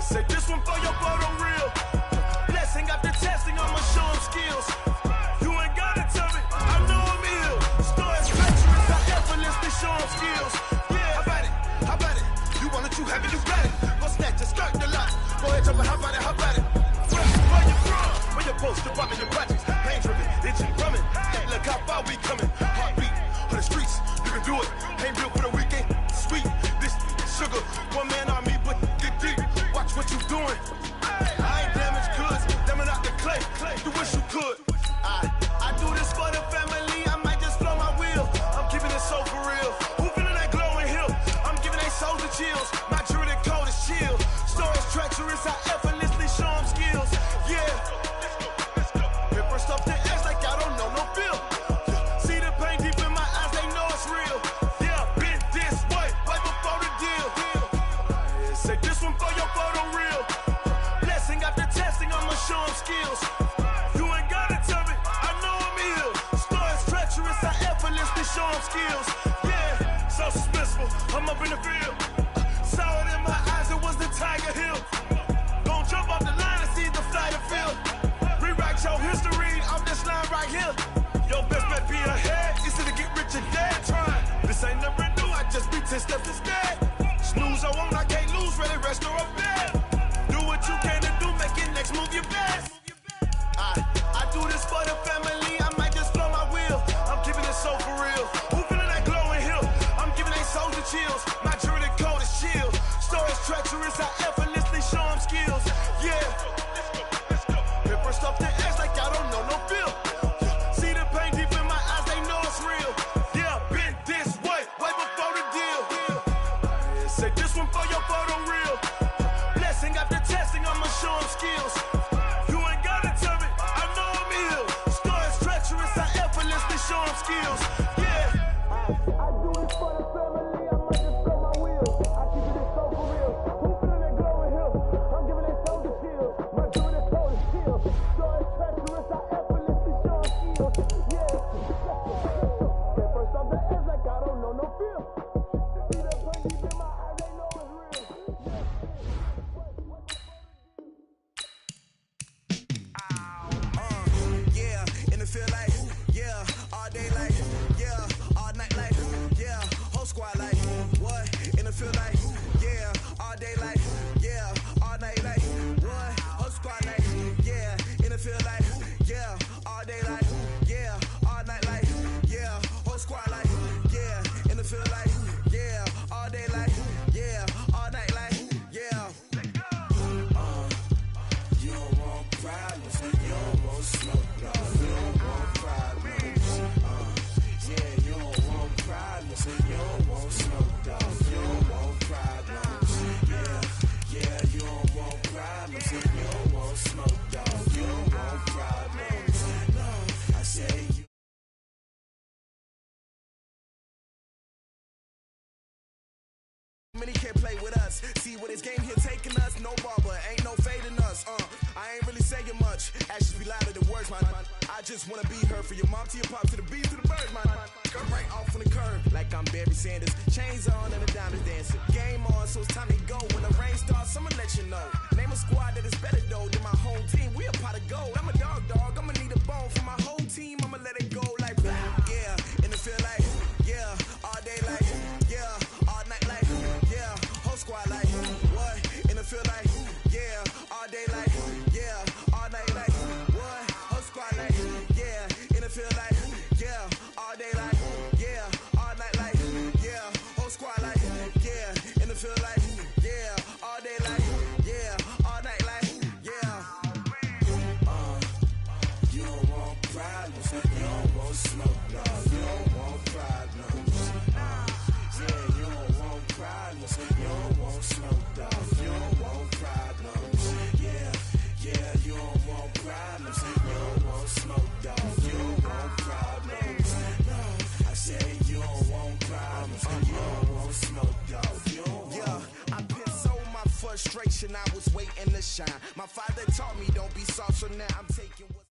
Say this one for your photo real. Blessing after testing, I'ma show them skills. You ain't gotta tell me, I know I'm ill. Stories treacherous, I effortlessly show them skills. Yeah, how about it? How about it? You want it, you have it, you got it. Go snatch it, skirt the lot. Go ahead, jump it, how about it? How about it? Fresh, where you from? Where you post, the bomb in your projects. Pain driven, itching, drumming. Look how far we coming. Heartbeat on the streets, you can do it. Ain't built for the weekend. Sweet, this sugar, one man army, but get deep. Watch what you doing. I ain't damaged goods, damn it out the clay. You wish you could. I do this for the family. I might just blow my wheel. I'm keeping it so for real. Who feeling that glowing hill? I'm giving they souls the chills. My druid code is chill. Stories treacherous, I effortlessly show them skills. Yeah. Paper stuff the edge like I don't know no feel. See the pain deep in my eyes, they know it's real. Yeah, been this way, way before the deal. Say this one for your photo real. Blessing after testing, I'ma show them skills. You ain't gotta tell me, I know I'm ill. Stories treacherous, I effortlessly show them skills. Yeah, so suspenseful, I'm up in the field. Saw it in my eyes, it was the Tiger Hill. Gon' jump off the line and see the flight of field. Rewrite your history off this line right here. Your best bet be ahead, easy to get rich and dead trying. This ain't never new, I just be 10 steps instead. Snooze I won't, I can't lose, ready, rest or up bed. Do what you can to do, make it next move your best. I do this for the family, I might just blow my wheel. I'm keeping it so for real. Who feeling that glowing hill? I'm giving they souls the chills. My druid code is chill. Stories treacherous, I effortlessly show them skills. Yeah. Paper stuff the edge like I don't know no feel. See the pain deep in my eyes, they know it's real. Yeah, been this way, way before the deal. Say this one for your photo real. Blessing after testing, I'ma show them skills. You ain't gotta tell me, I know I'm ill. Stories treacherous, I effortlessly show them skills. Yeah. I do it for the family, I might just blow my wheel. I keep it so for real. Who feeling that glowing hill? I'm giving it so the chills. My druid code is chill. Stories treacherous, I effortlessly show them skills. Yeah. Get first off the edge like I don't know no feel. See the pain deep in my eyes, they know it's real. Yeah, and it feel like, yeah, all day like, yeah, all night like, yeah, whole squad like, what? And it feel like, yeah, all day like, yeah, all night like, what? Whole squad like, yeah, and it feel like, yeah, all day like, yeah, all night like, yeah, whole squad like, yeah, and it feel like, yeah, all day like, yeah, all night like, yeah. You don't want problems, you don't want smoke, no, you don't want problems. Yeah, you don't want problems, you don't want smoke, dog, you don't want problems. Yeah, you don't want problems, you don't want smoke, dog, you don't want problems. No, I say you. Many can't play with us. See what this game here taking us. No barber, ain't no fading us. I ain't really saying much. Actions be louder than words, man. I just wanna be heard from your mom to your pop to the beat to the bird, man. Cut right off on the curb like I'm Barry Sanders. Chains on and the diamonds dancing. Game on, so it's time to go. When the rain starts, I'ma let you know. Name a squad that is better though than my whole team. We a pot of gold. I'm a dog. I'ma need a bone for my whole team. I'ma let it go like yeah, and it feel like yeah, all day like yeah, all night like yeah, whole squad like what? And it feel like yeah, all day like yeah, all night like what? Whole squad like yeah, and it feel like yeah, all day like yeah, all night like yeah, whole squad like yeah, and it feel like yeah, all day like yeah, all night like yeah. You don't want problems, you don't want smoke, no, you don't want problems. Yeah, you don't want problems, you don't want smoke, dog, you don't want problems. Yeah, you don't want problems, you don't want smoke, dog, you don't want problems. No, I say you don't want problems, you don't want smoke, dog, you don't want. Yeah, I pissed so my frustration, I was waiting to shine. My father taught me don't be soft, so now I'm taking what.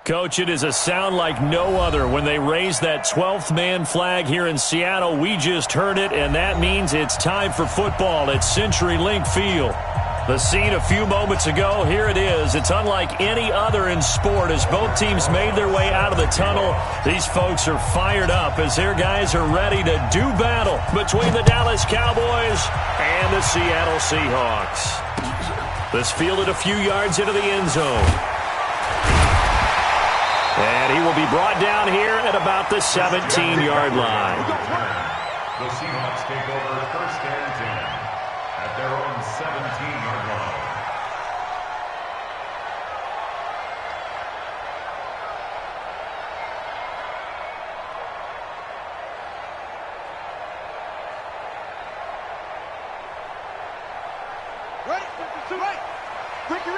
Coach, it is a sound like no other when they raise that 12th man flag here in Seattle. We just heard it, and that means it's time for football at CenturyLink Field. The scene a few moments ago, here it is. It's unlike any other in sport as both teams made their way out of the tunnel. These folks are fired up as their guys are ready to do battle between the Dallas Cowboys and the Seattle Seahawks. This fielded a few yards into the end zone. And he will be brought down here at about the 17-yard line. The Seahawks take over 1st and 10 at their own 17-yard line. Right, to right. Ricky.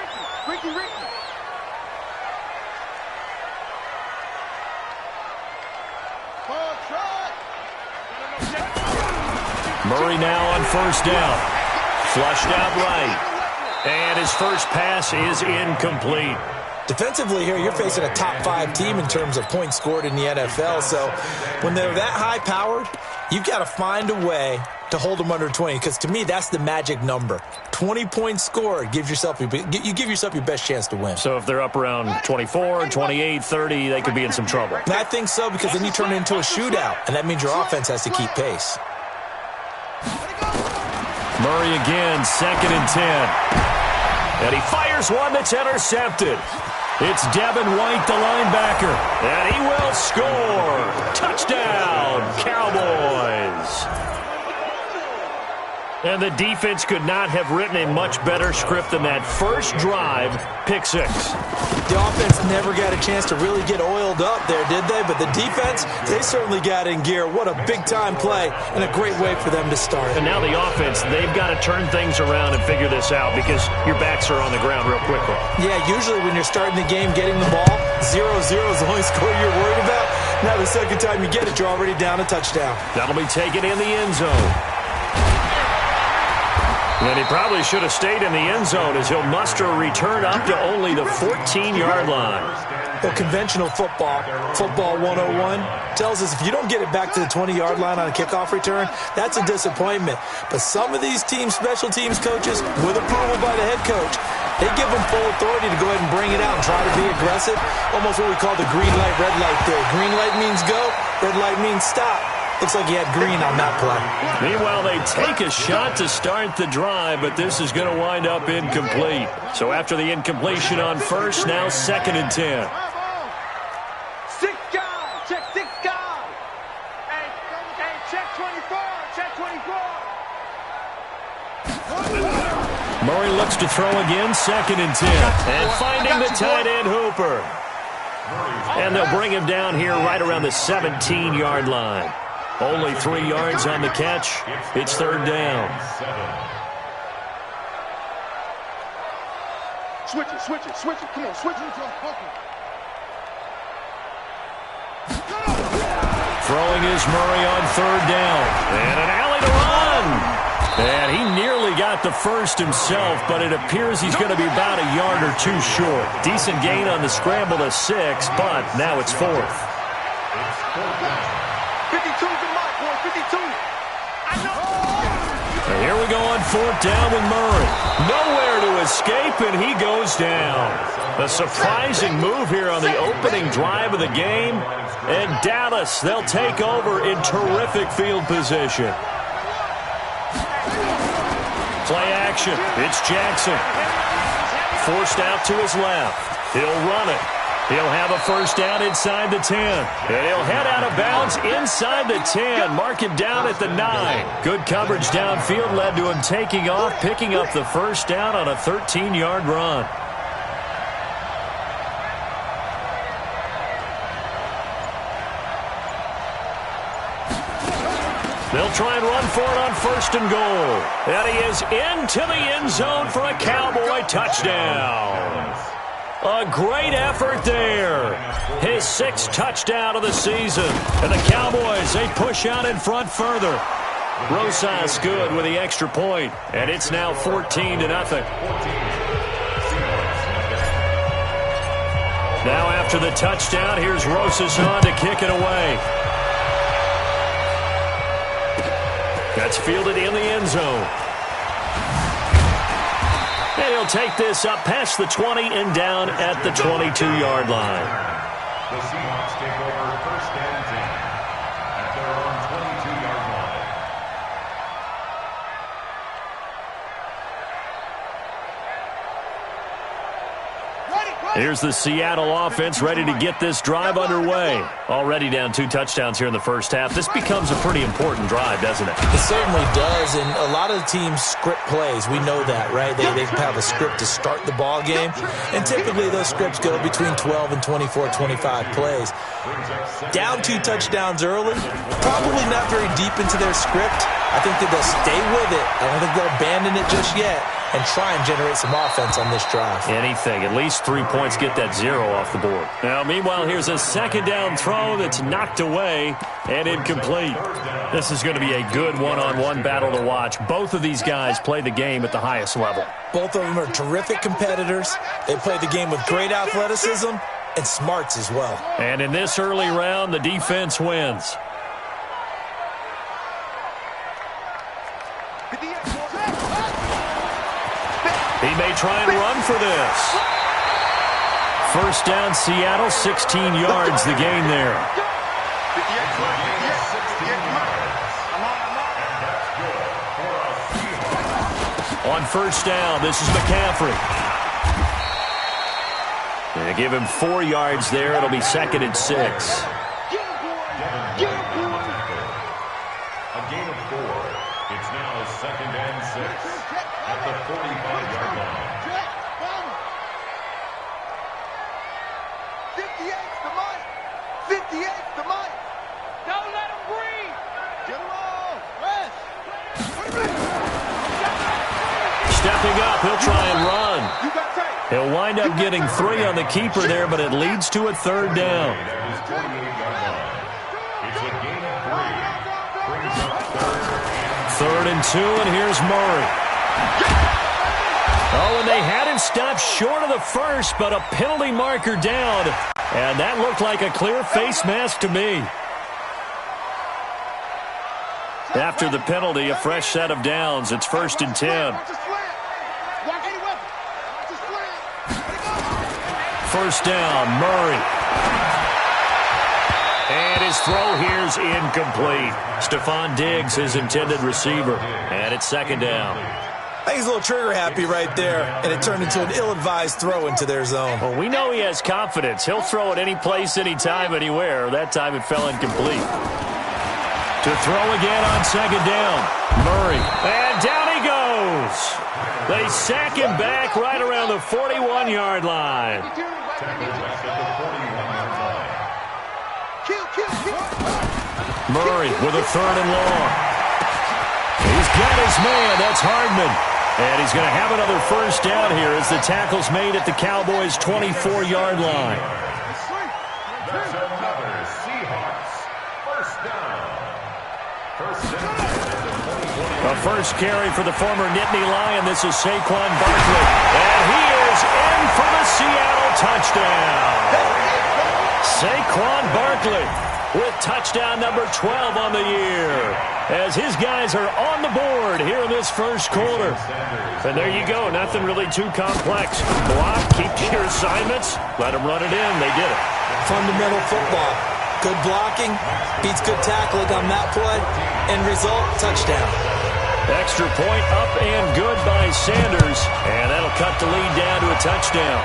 Murray now on 1st down. Flushed out right. And his first pass is incomplete. Defensively here, you're facing a top 5 team in terms of points scored in the NFL. So when they're that high-powered, you've got to find a way to hold them under 20. Because to me, that's the magic number. 20 points scored gives yourself you give yourself your best chance to win. So if they're up around 24, 28, 30, they could be in some trouble. And I think so, because then you turn it into a shootout, and that means your offense has to keep pace. Murray again, 2nd and 10. And he fires one that's intercepted. It's Devin White, the linebacker. And he will score. Touchdown, Cowboys. And the defense could not have written a much better script than that first drive, pick 6. The offense never got a chance to really get oiled up there, did they? But the defense, they certainly got in gear. What a big-time play and a great way for them to start. And now the offense, they've got to turn things around and figure this out because your backs are on the ground real quickly. Yeah, usually when you're starting the game, getting the ball, 0-0 is the only score you're worried about. Now the second time you get it, you're already down a touchdown. That'll be taken in the end zone. And he probably should have stayed in the end zone as he'll muster a return up to only the 14-yard line. Well, conventional football 101, tells us if you don't get it back to the 20-yard line on a kickoff return, that's a disappointment. But some of these teams, special teams coaches, with approval by the head coach, they give them full authority to go ahead and bring it out and try to be aggressive. Almost what we call the green light, red light theory. Green light means go, red light means stop. Looks like he had green on that play. Meanwhile, they take a shot to start the drive, but this is going to wind up incomplete. So after the incompletion on 1st, now 2nd and 10. 6 guys, check 6 guys. Hey, check 24, check 24. Murray looks to throw again, 2nd and 10. And finding the tight end Hooper. And they'll bring him down here right around the 17-yard line. Only 3 yards on the catch. It's 3rd down. Switch it. Come on, switch it. Throwing is Murray on 3rd down. And an alley to run. And he nearly got the first himself, but it appears he's going to be about a yard or 2 short. Decent gain on the scramble to 6, but now it's 4th. 52's the mark, boy, 52. And here we go on 4th down with Murray. Nowhere to escape, and he goes down. A surprising move here on the opening drive of the game. And Dallas, they'll take over in terrific field position. Play action. It's Jackson. Forced out to his left. He'll run it. He'll have a 1st down inside the 10. And he'll head out of bounds inside the 10. Mark him down at the 9. Good coverage downfield led to him taking off, picking up the 1st down on a 13-yard run. They'll try and run for it on 1st and goal. And he is into the end zone for a Cowboy touchdown. A great effort there. His 6th touchdown of the season. And the Cowboys, they push out in front further. Rosas good with the extra point. And it's now 14-0. Now after the touchdown, here's Rosas on to kick it away. That's fielded in the end zone. And he'll take this up past the 20 and down at the 22-yard line. The Seahawks take over first and 10 at their own 22-yard line. Here's the Seattle offense ready to get this drive underway. Already down 2 touchdowns here in the first half. This becomes a pretty important drive, doesn't it? It certainly does, and a lot of the teams script plays. We know that, right? They have a script to start the ball game, and typically those scripts go between 12 and 24, 25 plays. Down 2 touchdowns early, probably not very deep into their script. I think that they'll stay with it. I don't think they'll abandon it just yet and try and generate some offense on this drive. Anything. At least 3 points, get that 0 off the board. Now, meanwhile, here's a second down throw that's knocked away and incomplete. This is going to be a good one-on-one battle to watch. Both of these guys play the game at the highest level. Both of them are terrific competitors. They play the game with great athleticism and smarts as well. And in this early round, the defense wins. He may try and run for this. First down, Seattle, 16 yards, the gain there. On first down, this is McCaffrey. They give him 4 yards there. It'll be 2nd and 6. A gain of 4. It's now 2nd and 6 at the 45-yard line. 58's the money. 58's the money. Don't let him breathe. Get him on. Rest. Stepping up, he'll try and run. He'll wind up getting 3 on the keeper there, but it leads to a 3rd down. It's a gain of 3. Brings up 3rd and 2, and here's Murray. Oh, and they had him stopped short of the first, but a penalty marker down. And that looked like a clear face mask to me. After the penalty, a fresh set of downs. It's 1st and 10. First down, Murray. And his throw here's incomplete. Stephon Diggs, his intended receiver. And it's 2nd down. I think he's a little trigger happy right there, and it turned into an ill-advised throw into their zone. Well, we know he has confidence. He'll throw it any place, anytime, anywhere. That time it fell incomplete. To throw again on 2nd down. Murray. And down he goes. They sack him back right around the 41-yard line. Murray with a 3rd and long. He's got his man. That's Hardman. And he's going to have another first down here as the tackle's made at the Cowboys' 24-yard line. That's another Seahawks first down. A first carry for the former Nittany Lion. This is Saquon Barkley. And he is in for the Seattle touchdown. Saquon Barkley with touchdown number 12 on the year, as his guys are on the board here in this first quarter. And there you go, nothing really too complex. Block, keep to your assignments, let them run it in. They did it. Fundamental football. Good blocking beats good tackling on that play. End result, touchdown. Extra point up and good by Sanders, and that'll cut the lead down to a touchdown.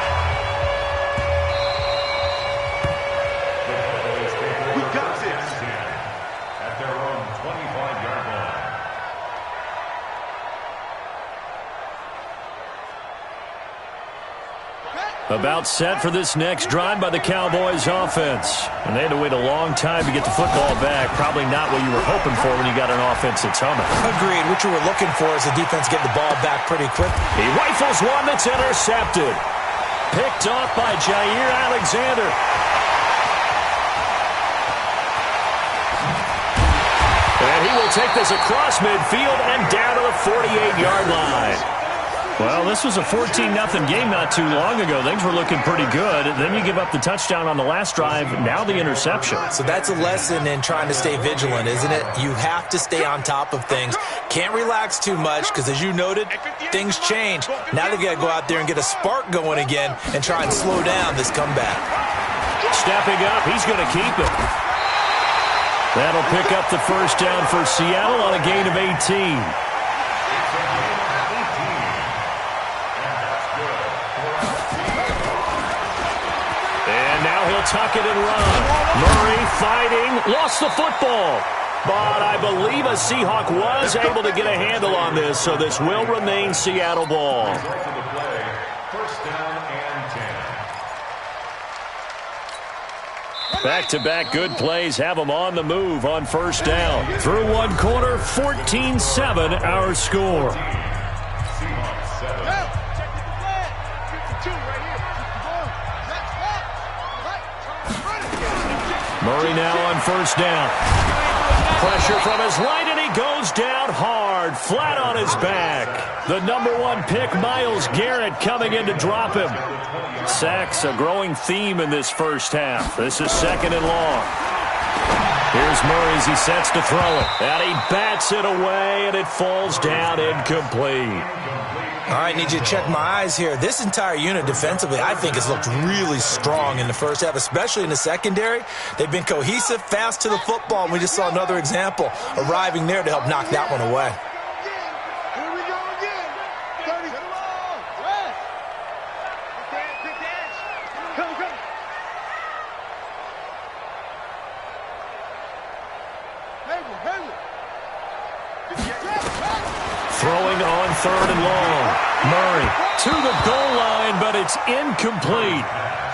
About set for this next drive by the Cowboys offense. And they had to wait a long time to get the football back. Probably not what you were hoping for when you got an offense that's humming. Agreed. What you were looking for is the defense getting the ball back pretty quick. He rifles one that's intercepted. Picked off by Jair Alexander. And he will take this across midfield and down to the 48-yard line. Well, this was a 14-0 game not too long ago. Things were looking pretty good. Then you give up the touchdown on the last drive, now the interception. So that's a lesson in trying to stay vigilant, isn't it? You have to stay on top of things. Can't relax too much because, as you noted, things change. Now they've got to go out there and get a spark going again and try and slow down this comeback. Stepping up, he's going to keep it. That'll pick up the first down for Seattle on a gain of 18. He'll tuck it and run. Murray fighting, lost the football. But I believe a Seahawk was able to get a handle on this, so this will remain Seattle ball. First down and 10. Back-to-back good plays have them on the move on first down. Through one quarter, 14-7 our score. Seahawks 7. Murray now on first down. Pressure from his right, and he goes down hard, flat on his back. The number 1 pick, Myles Garrett, coming in to drop him. Sacks a growing theme in this first half. This is second and long. Here's Murray as he sets to throw it. And he bats it away, and it falls down incomplete. All right, need you to check my eyes here. This entire unit defensively, I think, has looked really strong in the first half, especially in the secondary. They've been cohesive, fast to the football, and we just saw another example arriving there to help knock that one away. Here we go again. 30. Good catch. Come. Throwing on third and long. Murray to the goal line, but it's incomplete.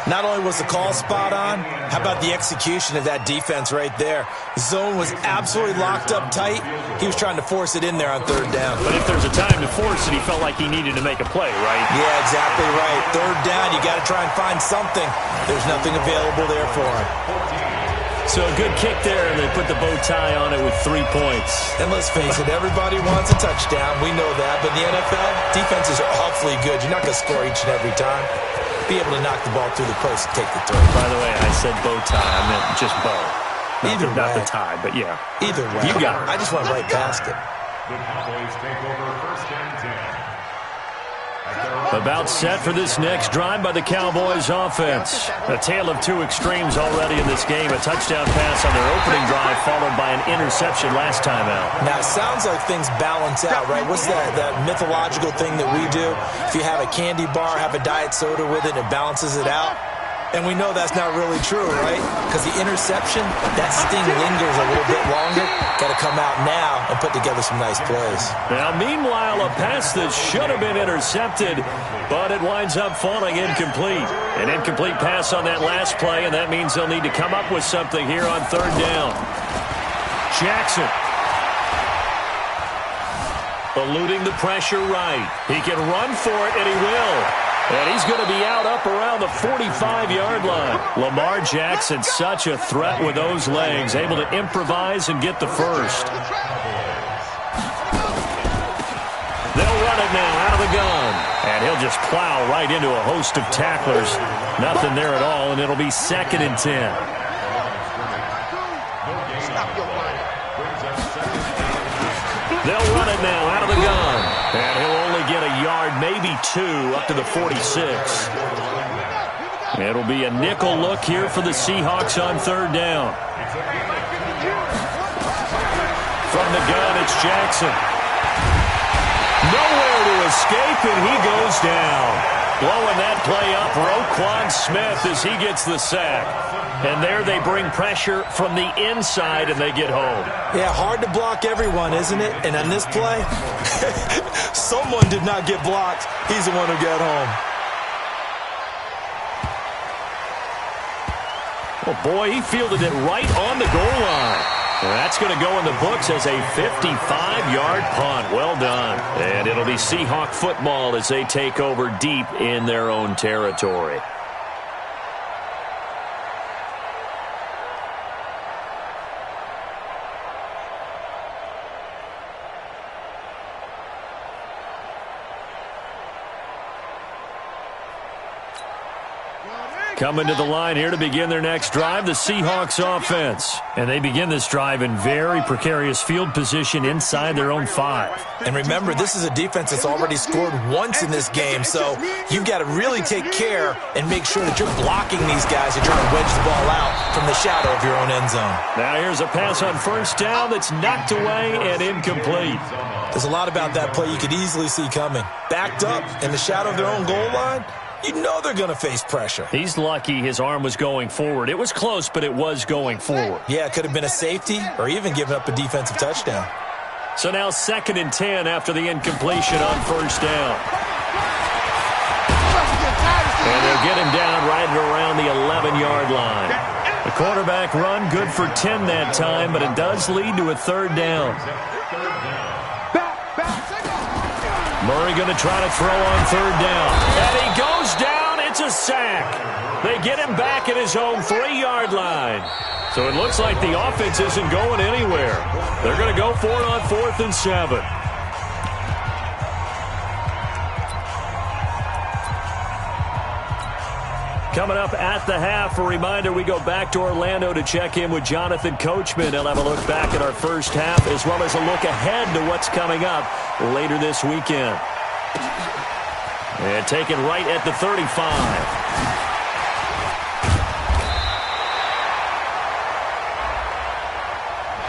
Not only was the call spot on, how about the execution of that defense right there? Zone was absolutely locked up tight. He was trying to force it in there on third down. But if there's a time to force it, he felt like he needed to make a play, right? Yeah, exactly right. Third down, you got to try and find something. There's nothing available there for him. So a good kick there, and they put the bow tie on it with 3 points. And let's face it, everybody wants a touchdown. We know that. But in the NFL, defenses are awfully good. You're not going to score each and every time. Be able to knock the ball through the post and take the throw. By the way, I said bow tie. I meant just bow. Not the tie, but yeah. Either way. You got it. I just went right past it. The Cowboys take over first and 10. About set for this next drive by the Cowboys offense. A tale of two extremes already in this game. A touchdown pass on their opening drive followed by an interception last time out. Now, it sounds like things balance out, right? What's that mythological thing that we do? If you have a candy bar, have a diet soda with it, it balances it out. And we know that's not really true, right? Because the interception, that sting lingers a little bit longer. Got to come out now and put together some nice plays. Now, meanwhile, a pass that should have been intercepted, but it winds up falling incomplete. An incomplete pass on that last play, and that means they'll need to come up with something here on third down. Jackson. Eluding the pressure right. He can run for it, and he will. And he's going to be out up around the 45-yard line. Lamar Jackson, such a threat with those legs, able to improvise and get the first. They'll run it now out of the gun. And he'll just plow right into a host of tacklers. Nothing there at all, and it'll be 2nd and 10. They'll run it now out of the gun. And he'll only get a yard, maybe 2, up to the 46. It'll be a nickel look here for the Seahawks on third down. From the gun, it's Jackson. Nowhere to escape, and he goes down. Blowing that play up, Roquan Smith as he gets the sack. And there they bring pressure from the inside, and they get home. Yeah, hard to block everyone, isn't it? And on this play, someone did not get blocked. He's the one who got home. Well, boy, he fielded it right on the goal line. And that's going to go in the books as a 55-yard punt. Well done. And it'll be Seahawk football as they take over deep in their own territory. Coming to the line here to begin their next drive, the Seahawks offense. And they begin this drive in very precarious field position inside their own 5. And remember, this is a defense that's already scored once in this game, so you've got to really take care and make sure that you're blocking these guys and trying to wedge the ball out from the shadow of your own end zone. Now here's a pass on first down that's knocked away and incomplete. There's a lot about that play you could easily see coming. Backed up in the shadow of their own goal line, you know they're going to face pressure. He's lucky his arm was going forward. It was close, but it was going forward. Yeah, it could have been a safety or even given up a defensive touchdown. So now 2nd and 10 after the incompletion on first down. And they'll get him down right around the 11-yard line. The quarterback run good for 10 that time, but it does lead to a 3rd down. Murray going to try to throw on 3rd down. And he goes down. It's a sack. They get him back at his own 3-yard line. So it looks like the offense isn't going anywhere. They're going to go for it on 4th and 7. Coming up at the half, a reminder, we go back to Orlando to check in with Jonathan Coachman. He'll have a look back at our first half as well as a look ahead to what's coming up later this weekend. And taken right at the 35.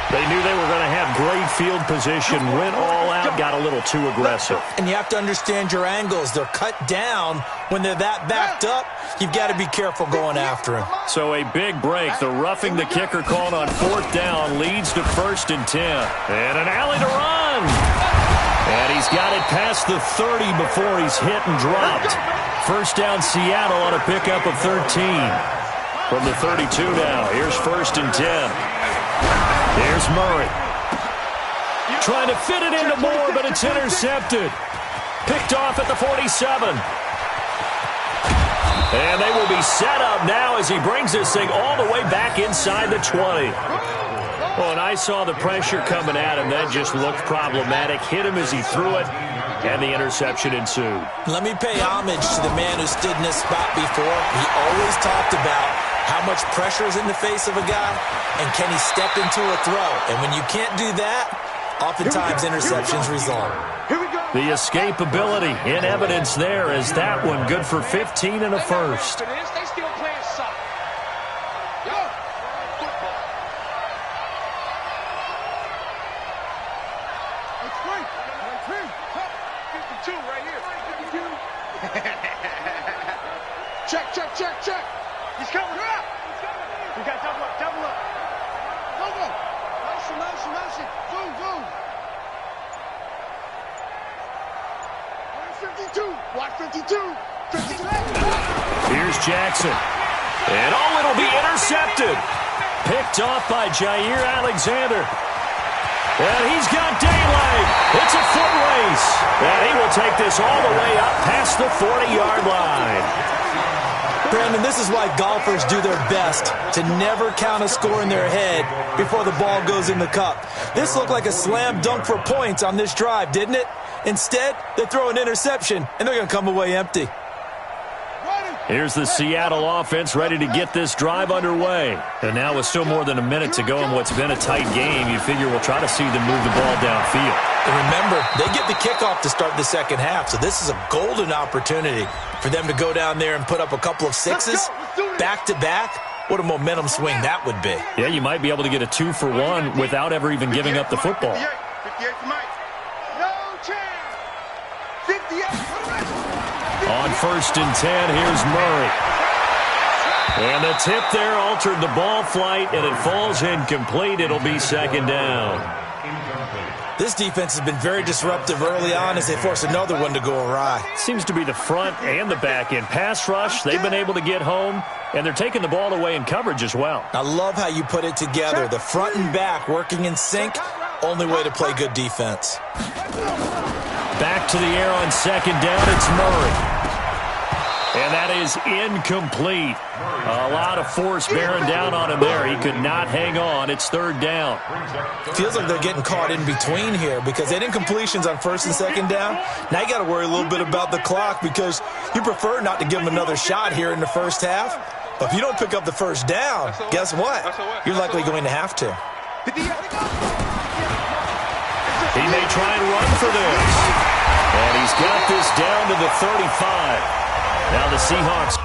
They knew they were going to have great field position, went all out, got a little too aggressive. And you have to understand your angles. They're cut down when they're that backed up. You've got to be careful going after him. So a big break. The roughing the kicker called on 4th down leads to 1st and 10. And an alley to run. And he's got it past the 30 before he's hit and dropped. 1st down Seattle on a pickup of 13. From the 32 now, here's 1st and 10. Here's Murray. Trying to fit it into Moore, but it's intercepted. Picked off at the 47. And they will be set up now as he brings this thing all the way back inside the 20. Oh, and I saw the pressure coming at him. That just looked problematic. Hit him as he threw it, and the interception ensued. Let me pay homage to the man who stood in this spot before. He always talked about how much pressure is in the face of a guy, and can he step into a throw? And when you can't do that, oftentimes interceptions result. The escapability in evidence there as that one good for 15 and a first. Check. He's coming up. We got double up. Motion. Zoom. Watch 52. Here's Jackson. And it'll be intercepted. Picked off by Jair Alexander. And he's got daylight. It's a foot race. And he will take this all the way up past the 40-yard line. Brandon, this is why golfers do their best to never count a score in their head before the ball goes in the cup. This looked like a slam dunk for points on this drive, didn't it? Instead, they throw an interception, and they're going to come away empty. Here's the Seattle offense ready to get this drive underway. And now with still more than a minute to go in what's been a tight game, you figure we'll try to see them move the ball downfield. And remember, they get the kickoff to start the second half, so this is a golden opportunity for them to go down there and put up a couple of sixes back-to-back. What a momentum swing that would be. Yeah, you might be able to get a 2-for-1 without ever even giving up the football. 58 for Mike. No chance. 58. On 1st and 10, here's Murray. And the tip there altered the ball flight, and it falls incomplete. It'll be 2nd down. This defense has been very disruptive early on as they force another one to go awry. Seems to be the front and the back end. Pass rush, they've been able to get home, and they're taking the ball away in coverage as well. I love how you put it together. The front and back working in sync, only way to play good defense. Back to the air on 2nd down, it's Murray. And that is incomplete. A lot of force bearing down on him there. He could not hang on. It's 3rd down. Feels like they're getting caught in between here because they had incompletions on 1st and 2nd down. Now you got to worry a little bit about the clock because you prefer not to give them another shot here in the first half. But if you don't pick up the first down, guess what? You're likely going to have to. He may try and run for this. And he's got this down to the 35. Now the Seahawks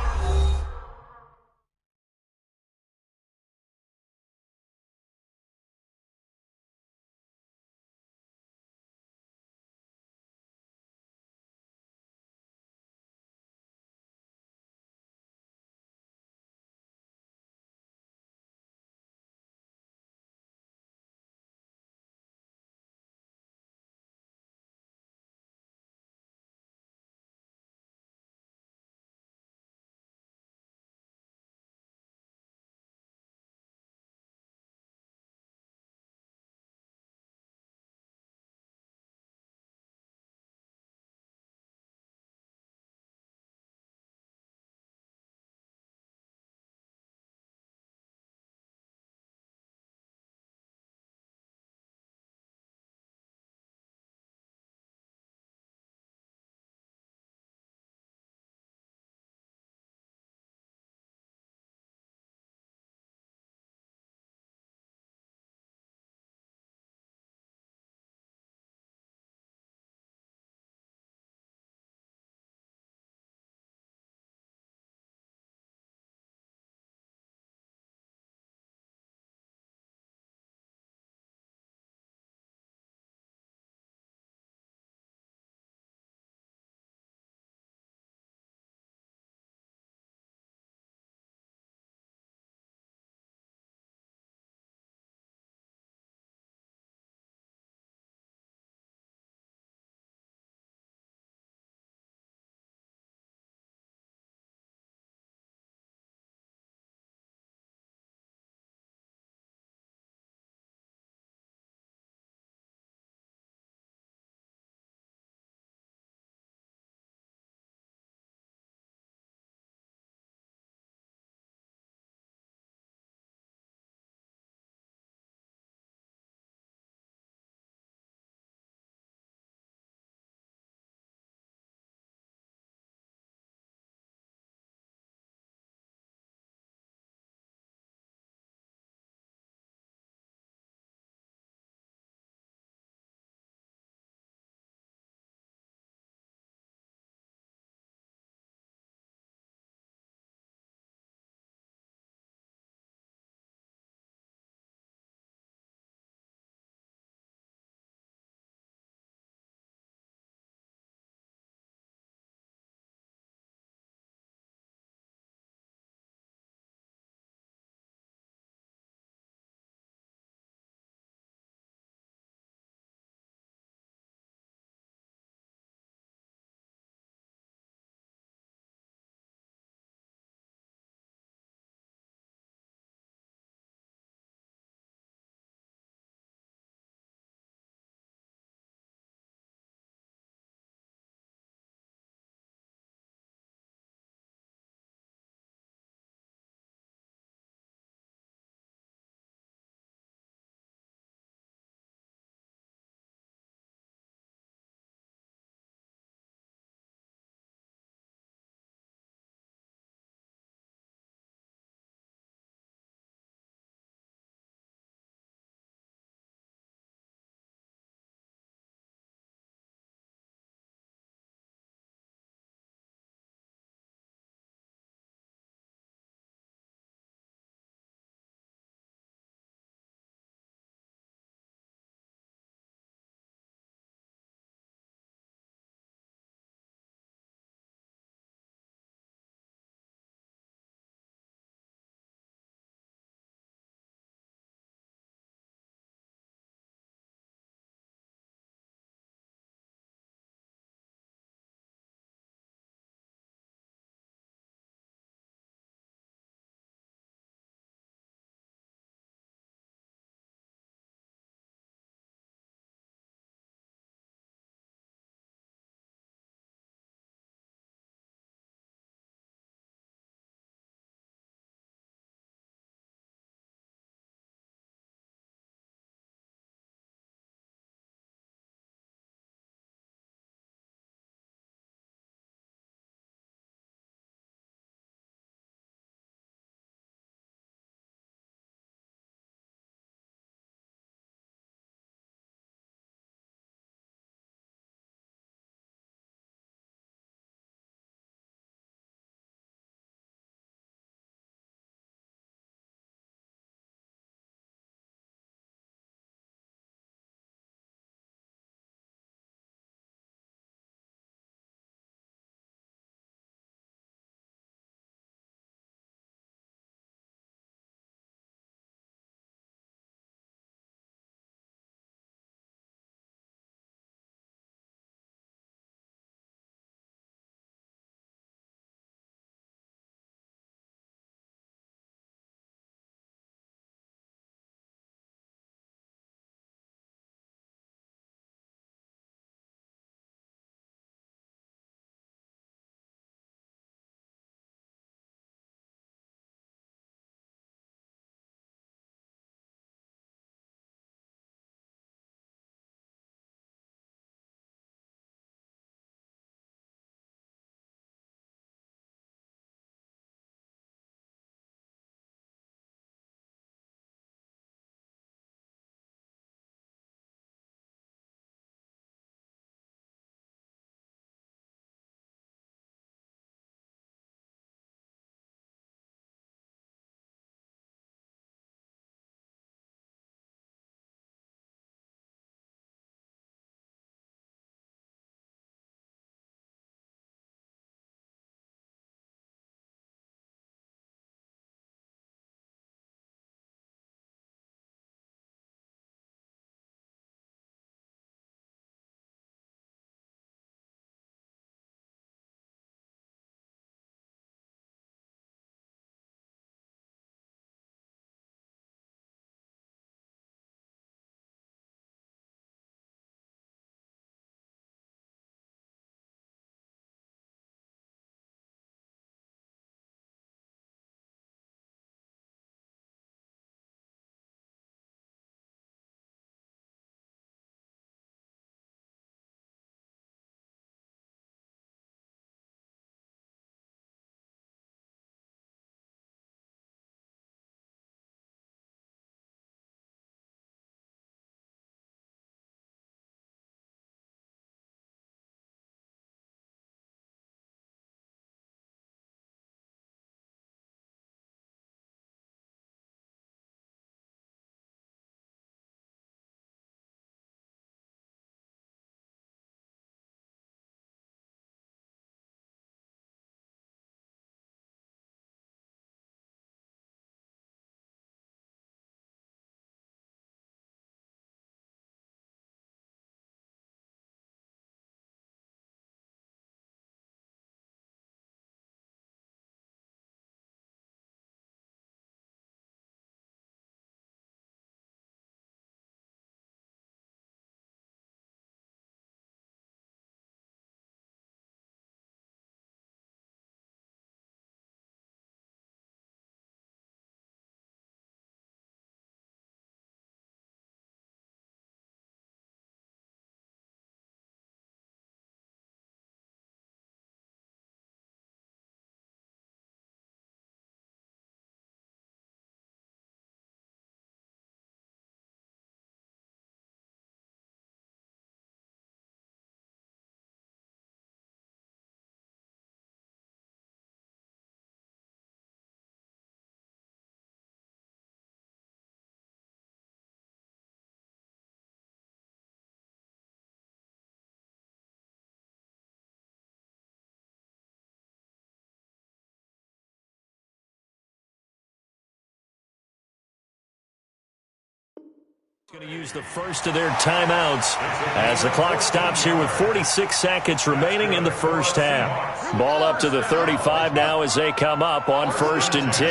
Going to use the first of their timeouts as the clock stops here with 46 seconds remaining in the first half. Ball up to the 35 now as they come up on 1st and 10.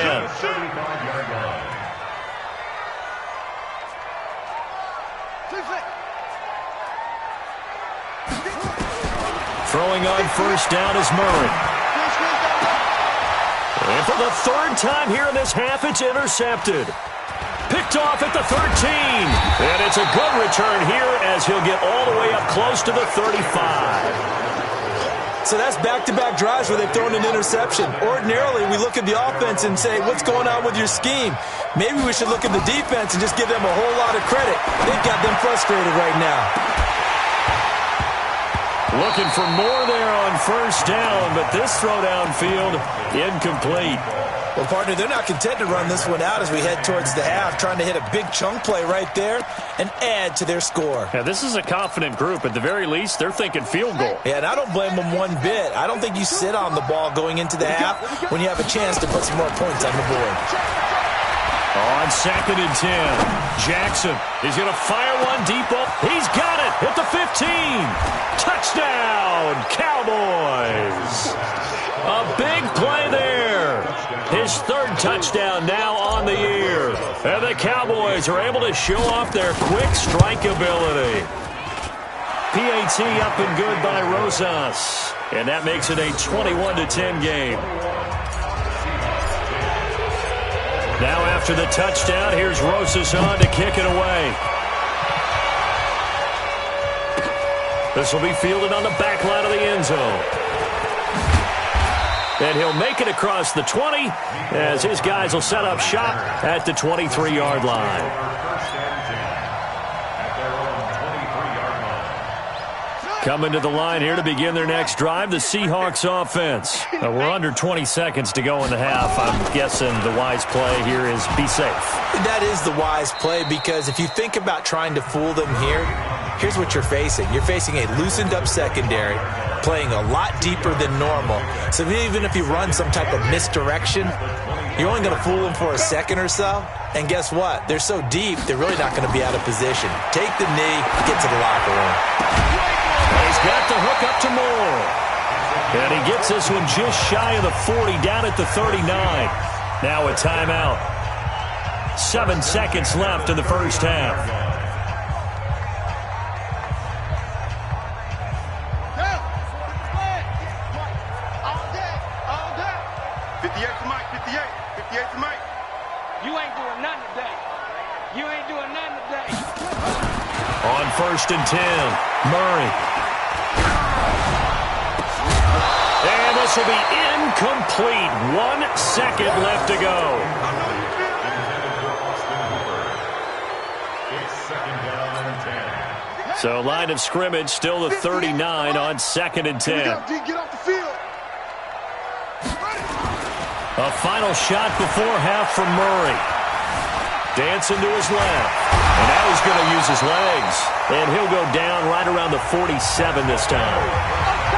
Throwing on 1st down is Murray. And for the 3rd time here in this half, it's intercepted. Picked off at the 13. And it's a good return here as he'll get all the way up close to the 35. So that's back-to-back drives where they've thrown an interception. Ordinarily, we look at the offense and say, what's going on with your scheme? Maybe we should look at the defense and just give them a whole lot of credit. They've got them frustrated right now. Looking for more there on 1st down, but this throw downfield incomplete. Well, partner, they're not content to run this one out as we head towards the half, trying to hit a big chunk play right there and add to their score. Yeah, this is a confident group. At the very least, they're thinking field goal. Yeah, and I don't blame them one bit. I don't think you sit on the ball going into the half when you have a chance to put some more points on the board. On 2nd and 10, Jackson is going to fire one deep up. He's got it at the 15. Touchdown, Cowboys. A big play there. His 3rd touchdown now on the year. And the Cowboys are able to show off their quick strike ability. PAT up and good by Rosas. And that makes it a 21-10 game. Now after the touchdown, here's Rosas on to kick it away. This will be fielded on the back line of the end zone. And he'll make it across the 20 as his guys will set up shop at the 23-yard line. Coming to the line here to begin their next drive, the Seahawks offense. We're under 20 seconds to go in the half. I'm guessing the wise play here is be safe. That is the wise play because if you think about trying to fool them here, here's what you're facing. You're facing a loosened up secondary, playing a lot deeper than normal. So even if you run some type of misdirection, you're only going to fool them for a second or so. And guess what? They're so deep, they're really not going to be out of position. Take the knee, get to the locker room. He's got the hook up to Moore. And he gets this one just shy of the 40, down at the 39. Now a timeout. 7 seconds left in the first half. On 1st and 10, Murray. And this will be incomplete. 1 second left to go. So line of scrimmage still the 39 on 2nd and 10. A final shot before half from Murray. Dancing to his left. And now he's going to use his legs. And he'll go down right around the 47 this time.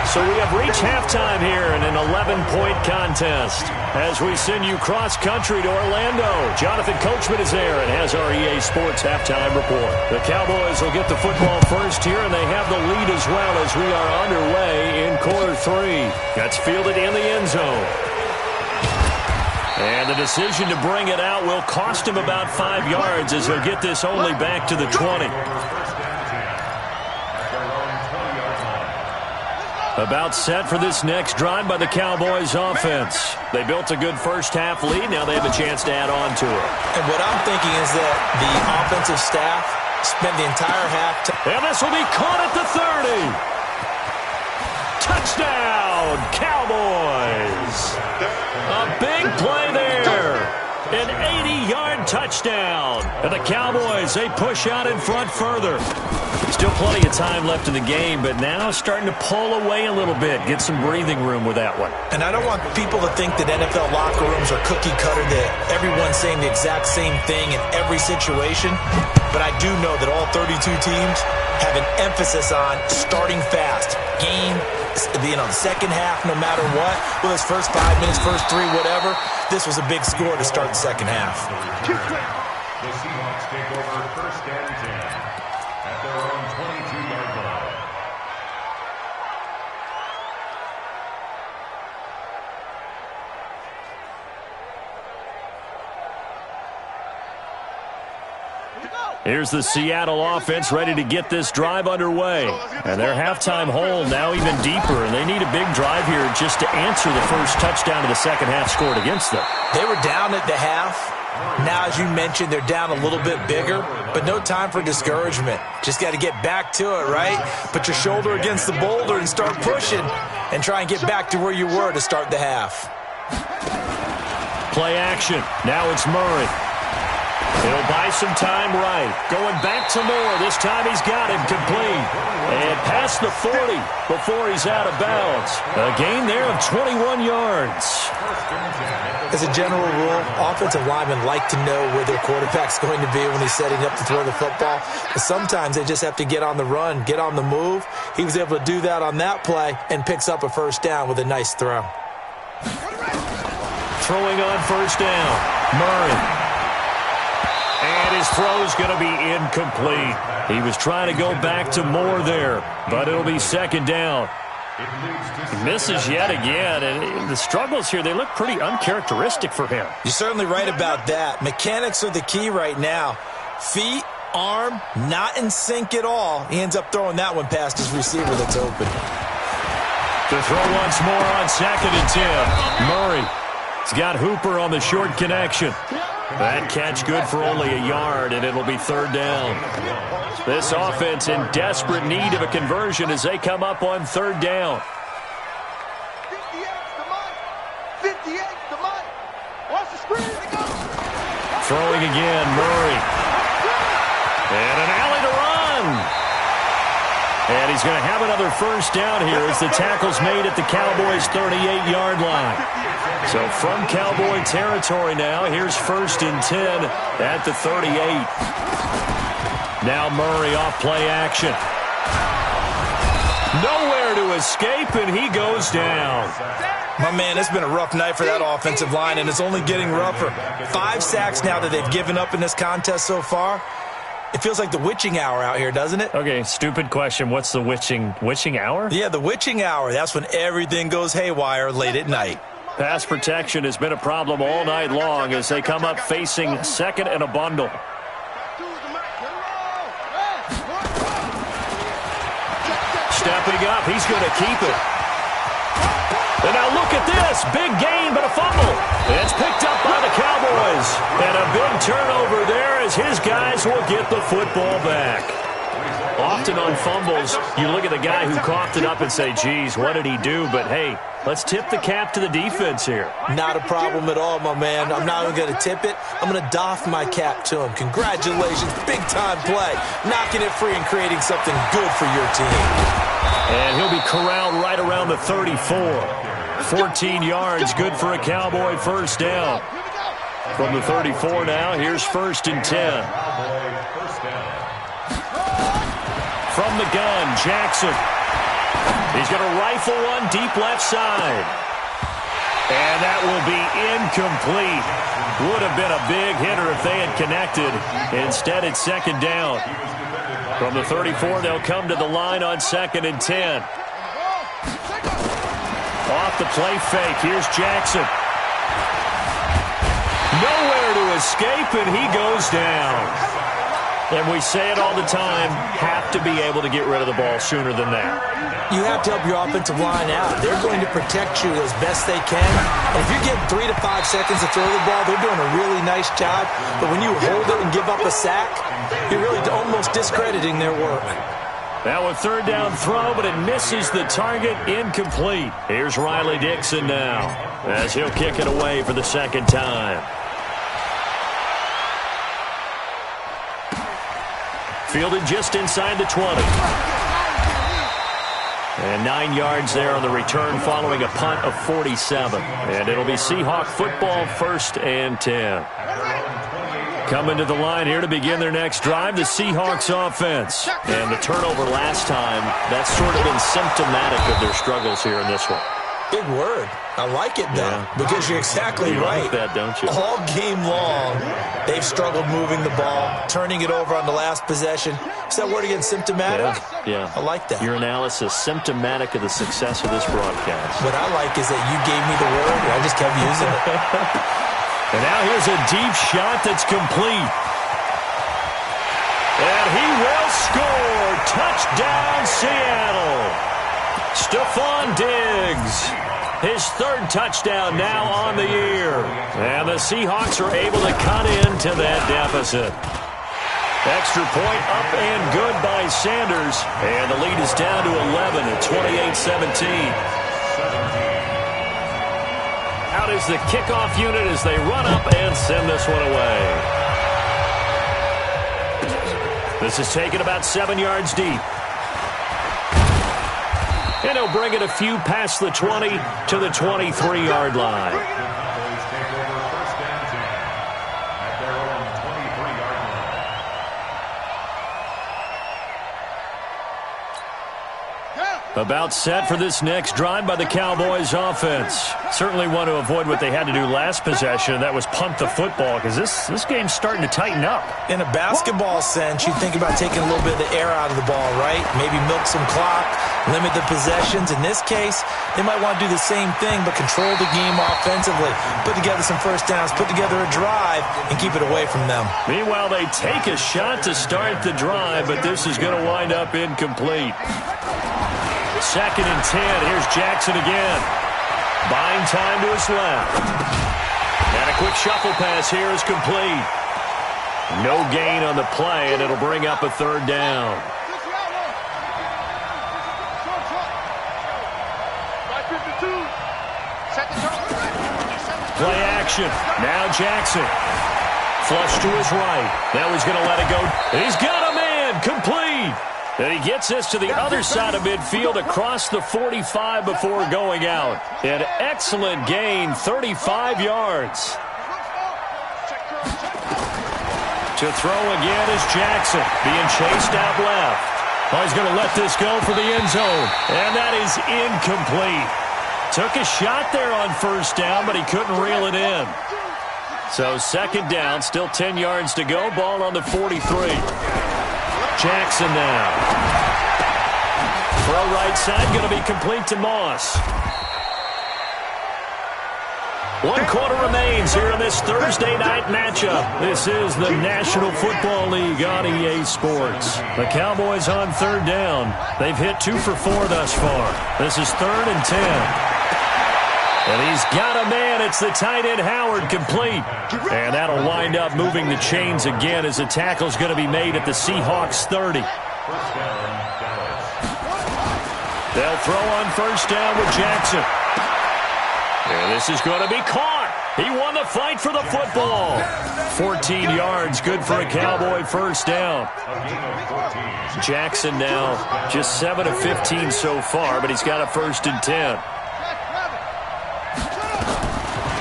So we have reached halftime here in an 11-point contest. As we send you cross-country to Orlando, Jonathan Coachman is there and has our EA Sports halftime report. The Cowboys will get the football first here, and they have the lead as well as we are underway in quarter 3. That's fielded in the end zone. And the decision to bring it out will cost him about 5 yards as he'll get this only back to the 20. About set for this next drive by the Cowboys offense. They built a good first half lead. Now they have a chance to add on to it. And what I'm thinking is that the offensive staff spent the entire half. And this will be caught at the 30. Touchdown, Cowboys. A big play there. An 80-yard touchdown. And the Cowboys, they push out in front further. Still plenty of time left in the game, but now starting to pull away a little bit. Get some breathing room with that one. And I don't want people to think that NFL locker rooms are cookie cutter, that everyone's saying the exact same thing in every situation. But I do know that all 32 teams have an emphasis on starting fast. Game, the second half, no matter what. Well, it's first 5 minutes, first 3, whatever. This was a big score to start the second half. The Seahawks take over first and 10 at their own 22-yard line. Here's the Seattle offense ready to get this drive underway. And their halftime hole now even deeper, and they need a big drive here just to answer the first touchdown of the second half scored against them. They were down at the half. Now, as you mentioned, they're down a little bit bigger, but no time for discouragement. Just got to get back to it, right? Put your shoulder against the boulder and start pushing and try and get back to where you were to start the half. Play action. Now it's Murray. He'll buy some time right. Going back to Moore. This time he's got it complete. And past the 40 before he's out of bounds. A gain there of 21 yards. As a general rule, offensive linemen like to know where their quarterback's going to be when he's setting up to throw the football. But sometimes they just have to get on the run, get on the move. He was able to do that on that play and picks up a first down with a nice throw. Throwing on first down. Murray. And his throw's going to be incomplete. He was trying to go back to Moore there, but it'll be second down. He misses yet again, and the struggles here, they look pretty uncharacteristic for him. You're certainly right about that. Mechanics are the key right now. Feet, arm, not in sync at all. He ends up throwing that one past his receiver that's open. To throw once more on second and 10. Murray. He's got Hooper on the short connection. That catch good for only a yard, and it'll be third down. This offense in desperate need of a conversion as they come up on third down. 58 to Mike. Watch the screen. Throwing again, Murray. And an alley to run. And he's going to have another first down here as the tackle's made at the Cowboys' 38-yard line. So from Cowboy territory now, here's first and 10 at the 38. Now Murray off play action. Nowhere to escape, and he goes down. My man, it's been a rough night for that offensive line, and it's only getting rougher. 5 sacks now that they've given up in this contest so far. It feels like the witching hour out here, doesn't it? Okay, stupid question. What's the witching hour? Yeah, the witching hour. That's when everything goes haywire late at night. Pass protection has been a problem all night long as they come up facing second and a bundle. Stepping up, he's going to keep it. And now look at this. Big gain, but a fumble. It's picked up by the Cowboys. And a big turnover there as his guys will get the football back. Often on fumbles, you look at the guy who coughed it up and say, geez, what did he do? But, hey, let's tip the cap to the defense here. Not a problem at all, my man. I'm not even going to tip it. I'm going to doff my cap to him. Congratulations. Big-time play. Knocking it free and creating something good for your team. And he'll be corralled right around the 34. 14 yards, good for a Cowboy first down. From the 34 now, here's first and 10. From the gun, Jackson. He's going to rifle one deep left side. And that will be incomplete. Would have been a big hitter if they had connected. Instead, it's second down. From the 34, they'll come to the line on second and 10. Off the play fake, here's Jackson. Nowhere to escape, and he goes down. And we say it all the time, have to be able to get rid of the ball sooner than that. You have to help your offensive line out. They're going to protect you as best they can. And if you're getting 3 to 5 seconds to throw the ball, they're doing a really nice job. But when you hold it and give up a sack, you're really almost discrediting their work. Now a third down throw, but it misses the target, incomplete. Here's Riley Dixon now as he'll kick it away for the second time. Fielded just inside the 20. And 9 yards there on the return following a punt of 47. And it'll be Seahawk football, first and 10. Coming to the line here to begin their next drive, the Seahawks offense. And the turnover last time, that's sort of been symptomatic of their struggles here in this one. Big word. I like it, though, because you're exactly right. You like that, don't you? All game long, they've struggled moving the ball, turning it over on the last possession. Is that word again, symptomatic? Yeah. I like that. Your analysis, symptomatic of the success of this broadcast. What I like is that you gave me the word, and I just kept using it. And now here's a deep shot that's complete. And he will score. Touchdown, Seattle. Stephon Diggs. His third touchdown now on the year. And the Seahawks are able to cut into that deficit. Extra point up and good by Sanders. And the lead is down to 11 at 28-17. Out is the kickoff unit as they run up and send this one away. This is taken about 7 yards deep. And he'll bring it a few past the 20 to the 23-yard line. Cowboys take over first and 10 at their own 23-yard line. About set for this next drive by the Cowboys offense. Certainly want to avoid what they had to do last possession, and that was punt the football, because this game's starting to tighten up. In a basketball sense, you think about taking a little bit of the air out of the ball, right? Maybe milk some clock, limit the possessions. In this case, they might want to do the same thing, but control the game offensively. Put together some first downs, put together a drive, and keep it away from them. Meanwhile, they take a shot to start the drive, but this is going to wind up incomplete. 2nd and 10. Here's Jackson again. Buying time to his left. And a quick shuffle pass here is complete. No gain on the play, and it'll bring up a third down. Play action. Now Jackson. Flush to his right. Now he's going to let it go. He's got a man. Complete. And he gets this to the other side of midfield across the 45 before going out. An excellent gain, 35 yards. To throw again is Jackson, being chased out left. Oh, he's going to let this go for the end zone. And that is incomplete. Took a shot there on first down, but he couldn't reel it in. So 2nd down, still 10 yards to go. Ball on the 43. Jackson now. Throw right side, going to be complete to Moss. 1 quarter remains here in this Thursday night matchup. This is the National Football League on EA Sports. The Cowboys on 3rd down. They've hit 2 for 4 thus far. This is 3rd and 10. And he's got a man. It's the tight end Howard, complete. And that'll wind up moving the chains again as the tackle's going to be made at the Seahawks 30. They'll throw on first down with Jackson. And this is going to be caught. He won the fight for the football. 14 yards, good for a Cowboy first down. Jackson now just 7 of 15 so far, but he's got a 1st and 10.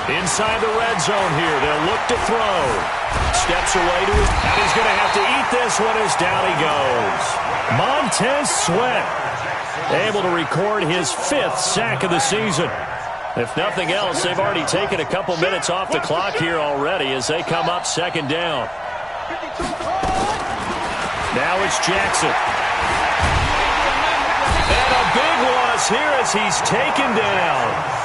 Inside the red zone here, they'll look to throw. Steps away to his, and he's going to have to eat this one as down he goes. Montez Sweat able to record his 5th sack of the season. If nothing else, they've already taken a couple minutes off the clock here already as they come up 2nd down. Now it's Jackson. And a big loss here as he's taken down.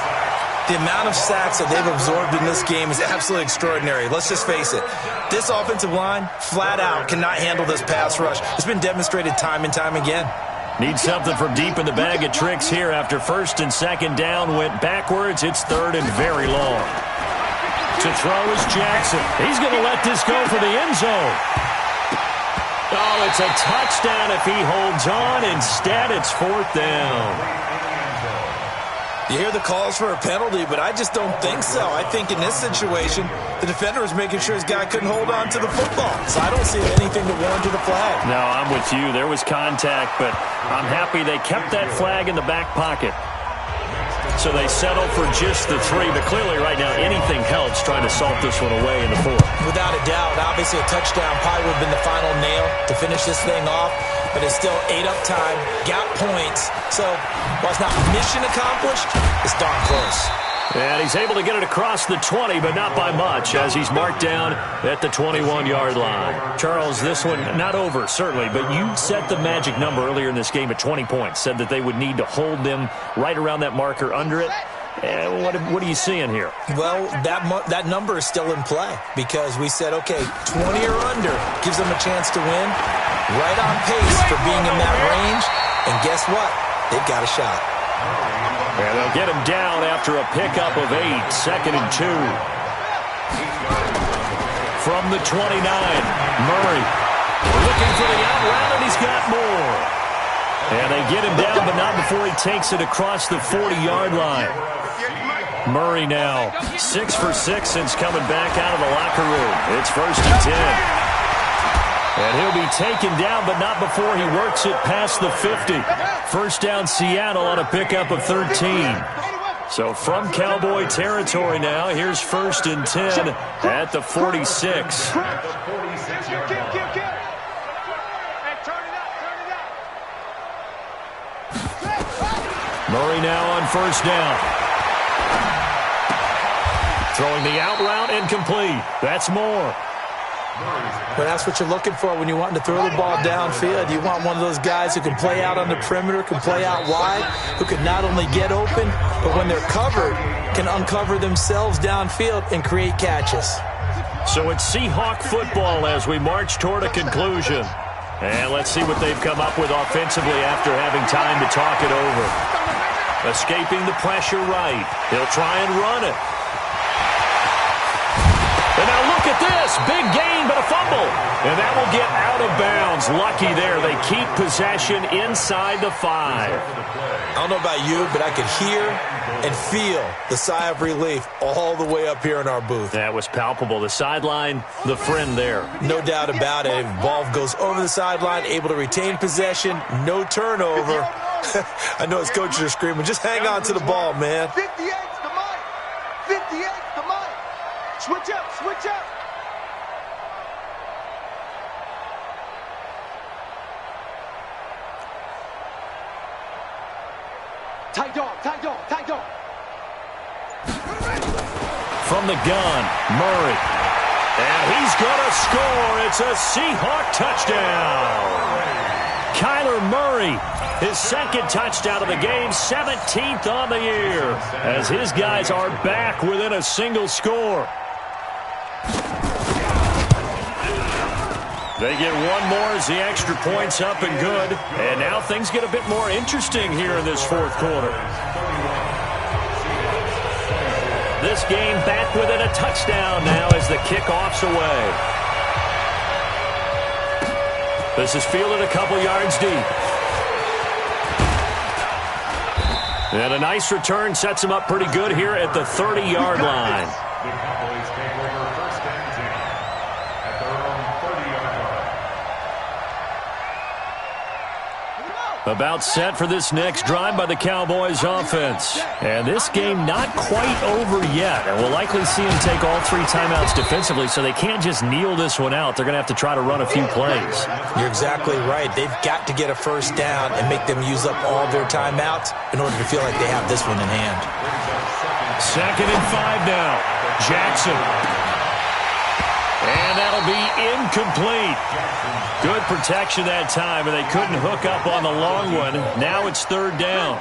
The amount of sacks that they've absorbed in this game is absolutely extraordinary. Let's just face it. This offensive line, flat out, cannot handle this pass rush. It's been demonstrated time and time again. Need something from deep in the bag of tricks here after 1st and 2nd down went backwards. It's 3rd and very long. To throw is Jackson. He's going to let this go for the end zone. Oh, it's a touchdown if he holds on. Instead, it's 4th down. You hear the calls for a penalty, but I just don't think so. I think in this situation, the defender was making sure his guy couldn't hold on to the football. So I don't see anything to warrant the flag. No, I'm with you. There was contact, but I'm happy they kept that flag in the back pocket. so they settle for just the 3. But clearly right now anything helps trying to salt this one away in the 4th. Without a doubt, obviously a touchdown probably would have been the final nail to finish this thing off, but it's still ate up time, got points. So while it's not mission accomplished, it's darn close. And he's able to get it across the 20, but not by much, as he's marked down at the 21-yard line. Charles, this one not over, certainly, but you set the magic number earlier in this game at 20 points, said that they would need to hold them right around that marker under it. What are you seeing here? Well, that number is still in play because we said, okay, 20 or under gives them a chance to win. Right on pace for being in that range. And guess what? They've got a shot. And they'll get him down after a pickup of 8, 2nd and 2. From the 29, Murray looking for the out route, and he's got more. And they get him down, but not before he takes it across the 40-yard line. Murray now 6 for 6 since coming back out of the locker room. It's 1st and 10. And he'll be taken down, but not before he works it past the 50. First down Seattle on a pickup of 13. So from Cowboy territory now, here's 1st and 10 at the 46. Murray now on 1st down. Throwing the out route incomplete. That's more. But that's what you're looking for when you're wanting to throw the ball downfield. You want one of those guys who can play out on the perimeter, can play out wide, who can not only get open, but when they're covered, can uncover themselves downfield and create catches. So it's Seahawk football as we march toward a conclusion. And let's see what they've come up with offensively after having time to talk it over. Escaping the pressure right. He'll try and run it. And now look at this. Big gain, but a fumble. And that will get out of bounds. Lucky there. They keep possession inside the 5. I don't know about you, but I could hear and feel the sigh of relief all the way up here in our booth. That was palpable. The sideline, the friend there. No doubt about it. Ball goes over the sideline, able to retain possession, no turnover. I know his coaches are screaming, just hang on to the ball, man. 58's the mic. 58's the mic. Switch up, switch up. Tight dog, tight dog, tight dog. From the gun, Murray. And he's going to score. It's a Seahawk touchdown. Kyler Murray, his 2nd touchdown of the game, 17th on the year, as his guys are back within a single score. They get one more as the extra point's up and good. And now things get a bit more interesting here in this 4th quarter. This game back within a touchdown now as the kickoff's away. This is fielded a couple yards deep. And a nice return sets him up pretty good here at the 30-yard line. The Cowboys take over 1st and 10 at their own 30-yard line. About set for this next drive by the Cowboys offense. And this game not quite over yet. And we'll likely see them take all 3 timeouts defensively, so they can't just kneel this one out. They're going to have to try to run a few plays. You're exactly right. They've got to get a 1st down and make them use up all their timeouts in order to feel like they have this one in hand. 2nd and 5 now. Jackson. And that'll be incomplete. Good protection that time, and they couldn't hook up on the long one. Now it's 3rd down.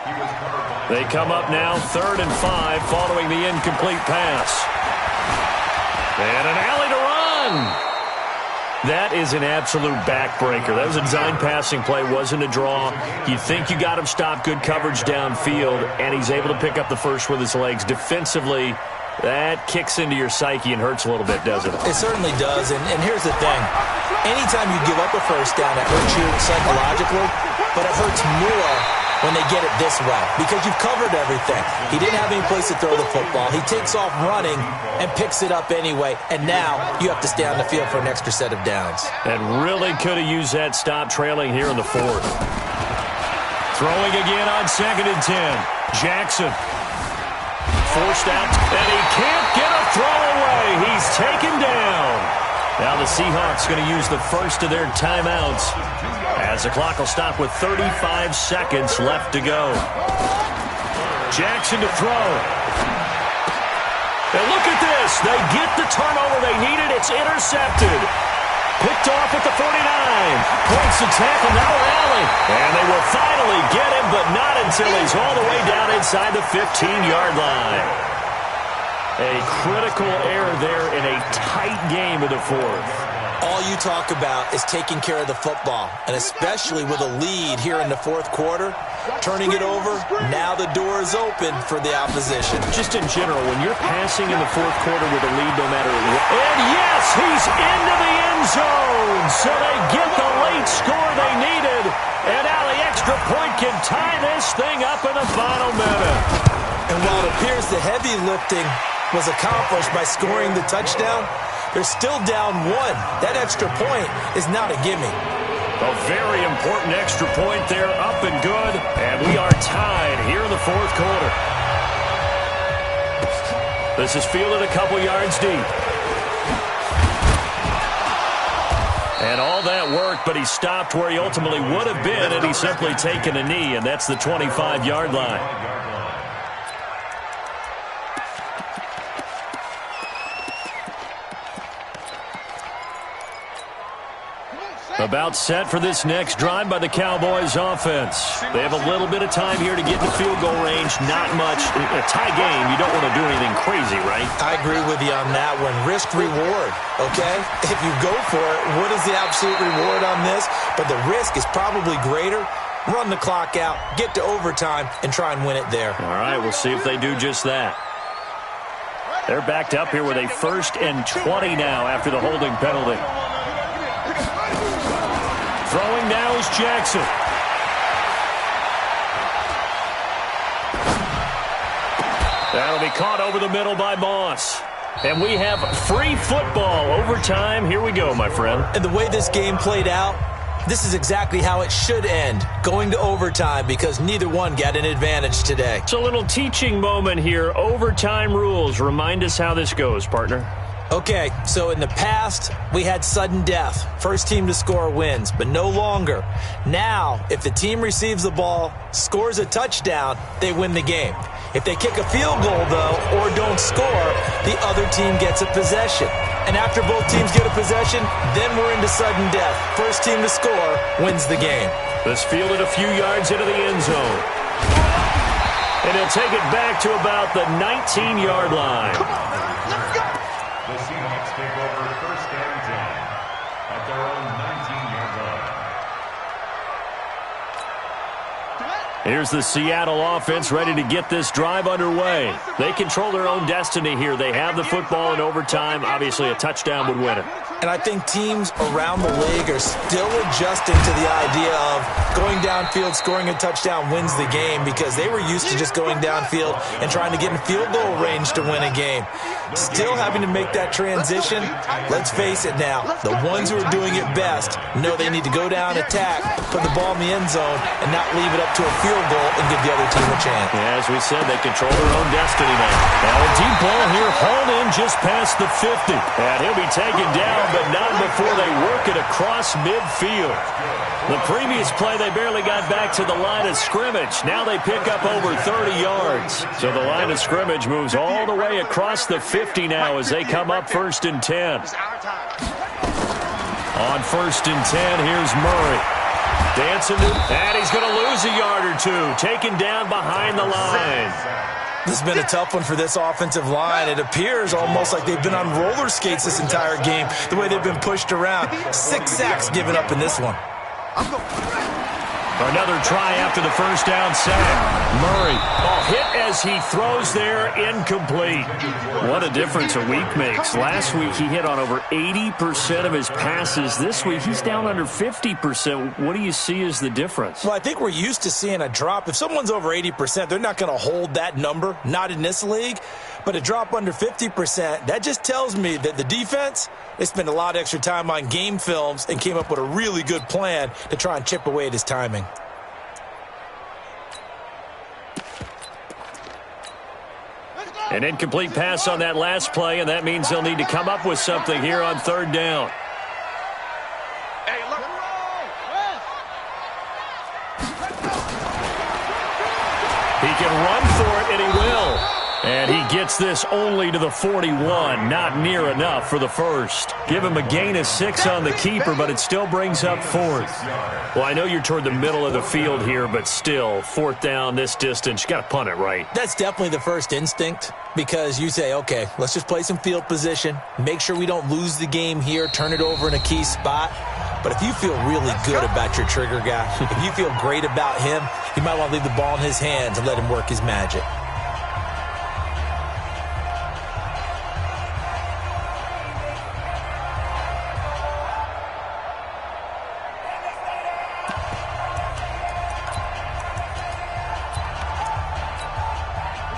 They come up now 3rd and 5 following the incomplete pass. And an alley to run. That is an absolute backbreaker. That was a design passing play, wasn't a draw. You think you got him stopped, good coverage downfield, and he's able to pick up the first with his legs. Defensively, that kicks into your psyche and hurts a little bit, doesn't it? It certainly does, and here's the thing. Anytime you give up a 1st down, it hurts you psychologically, but it hurts more when they get it this way because you've covered everything. He didn't have any place to throw the football. He takes off running and picks it up anyway, and now you have to stay on the field for an extra set of downs. And really could have used that stop trailing here in the 4th. Throwing again on 2nd and 10. Jackson. Forced out, and he can't get a throw away. He's taken down. Now the Seahawks going to use the first of their timeouts as the clock will stop with 35 seconds left to go. Jackson to throw. And look at this. They get the turnover they needed. It's intercepted. Picked off at the 49. Points the tackle, now rally. And they will finally get him, but not until he's all the way down inside the 15-yard line. A critical error there in a tight game of the fourth. All you talk about is taking care of the football, and especially with a lead here in the fourth quarter, turning it over, now the door is open for the opposition. Just in general, when you're passing in the fourth quarter with a lead no matter what. And yes, he's into the end zone. So they get the late score they needed. And now the extra point can tie this thing up in the final minute. And while it appears the heavy lifting was accomplished by scoring the touchdown, they're still down one. That extra point is not a gimme. A very important extra point there, up and good. And we are tied here in the fourth quarter. This is fielded a couple yards deep. And all that work, but he stopped where he ultimately would have been had he simply taken a knee, and that's the 25-yard line. About set for this next drive by the Cowboys offense. They have a little bit of time here to get to field goal range. Not much. In a tie game, you don't want to do anything crazy, right? I agree with you on that one. Risk-reward, okay? If you go for it, what is the absolute reward on this? But the risk is probably greater. Run the clock out, get to overtime, and try and win it there. All right, we'll see if they do just that. They're backed up here with a 1st and 20 now after the holding penalty. Throwing now is Jackson. That'll be caught over the middle by Moss. And we have free football overtime. Here we go, my friend. And the way this game played out, this is exactly how it should end, going to overtime, because neither one got an advantage today. It's a little teaching moment here. Overtime rules. Remind us how this goes, partner. Okay, so in the past, we had sudden death. First team to score wins, but no longer. Now, if the team receives the ball, scores a touchdown, they win the game. If they kick a field goal, though, or don't score, the other team gets a possession. And after both teams get a possession, then we're into sudden death. First team to score wins the game. This fielded a few yards into the end zone. And he'll take it back to about the 19-yard line. The Seahawks take over 1st and 10 at their own 19-yard line. Here's the Seattle offense ready to get this drive underway. They control their own destiny here. They have the football in overtime. Obviously, a touchdown would win it. And I think teams around the league are still adjusting to the idea of going downfield, scoring a touchdown wins the game, because they were used to just going downfield and trying to get in field goal range to win a game. Still having to make that transition. Let's face it now, the ones who are doing it best know they need to go down, attack, put the ball in the end zone, and not leave it up to a field goal and give the other team a chance. Yeah, as we said, they control their own destiny now. Now a deep ball here, hauled in just past the 50. And he'll be taken down, but not before they work it across midfield. The previous play, they barely got back to the line of scrimmage. Now they pick up over 30 yards. So the line of scrimmage moves all the way across the 50 now as they come up 1st and 10. On 1st and 10, here's Murray. Dancing, and he's going to lose a yard or two. Taken down behind the line. This has been a tough one for this offensive line. It appears almost like they've been on roller skates this entire game, the way they've been pushed around. 6 sacks given up in this one. Another try after the first down sack. Murray, hit as he throws there, incomplete. What a difference a week makes. Last week he hit on over 80% of his passes. This week he's down under 50%. What do you see as the difference? Well, I think we're used to seeing a drop. If someone's over 80%, they're not going to hold that number, not in this league. But a drop under 50%, that just tells me that the defense, they spent a lot of extra time on game films and came up with a really good plan to try and chip away at his timing. An incomplete pass on that last play, and that means they'll need to come up with something here on third down. He can run for it, and he will. And he gets this only to the 41. Not near enough for the first. Give him a gain of 6 on the keeper, but it still brings up fourth. Well, I know you're toward the middle of the field here, but still, fourth down this distance, you got to punt it, right? That's definitely the first instinct, because you say, okay, let's just play some field position, make sure we don't lose the game here, turn it over in a key spot. But if you feel really good about your trigger guy, if you feel great about him, you might want to leave the ball in his hands and let him work his magic.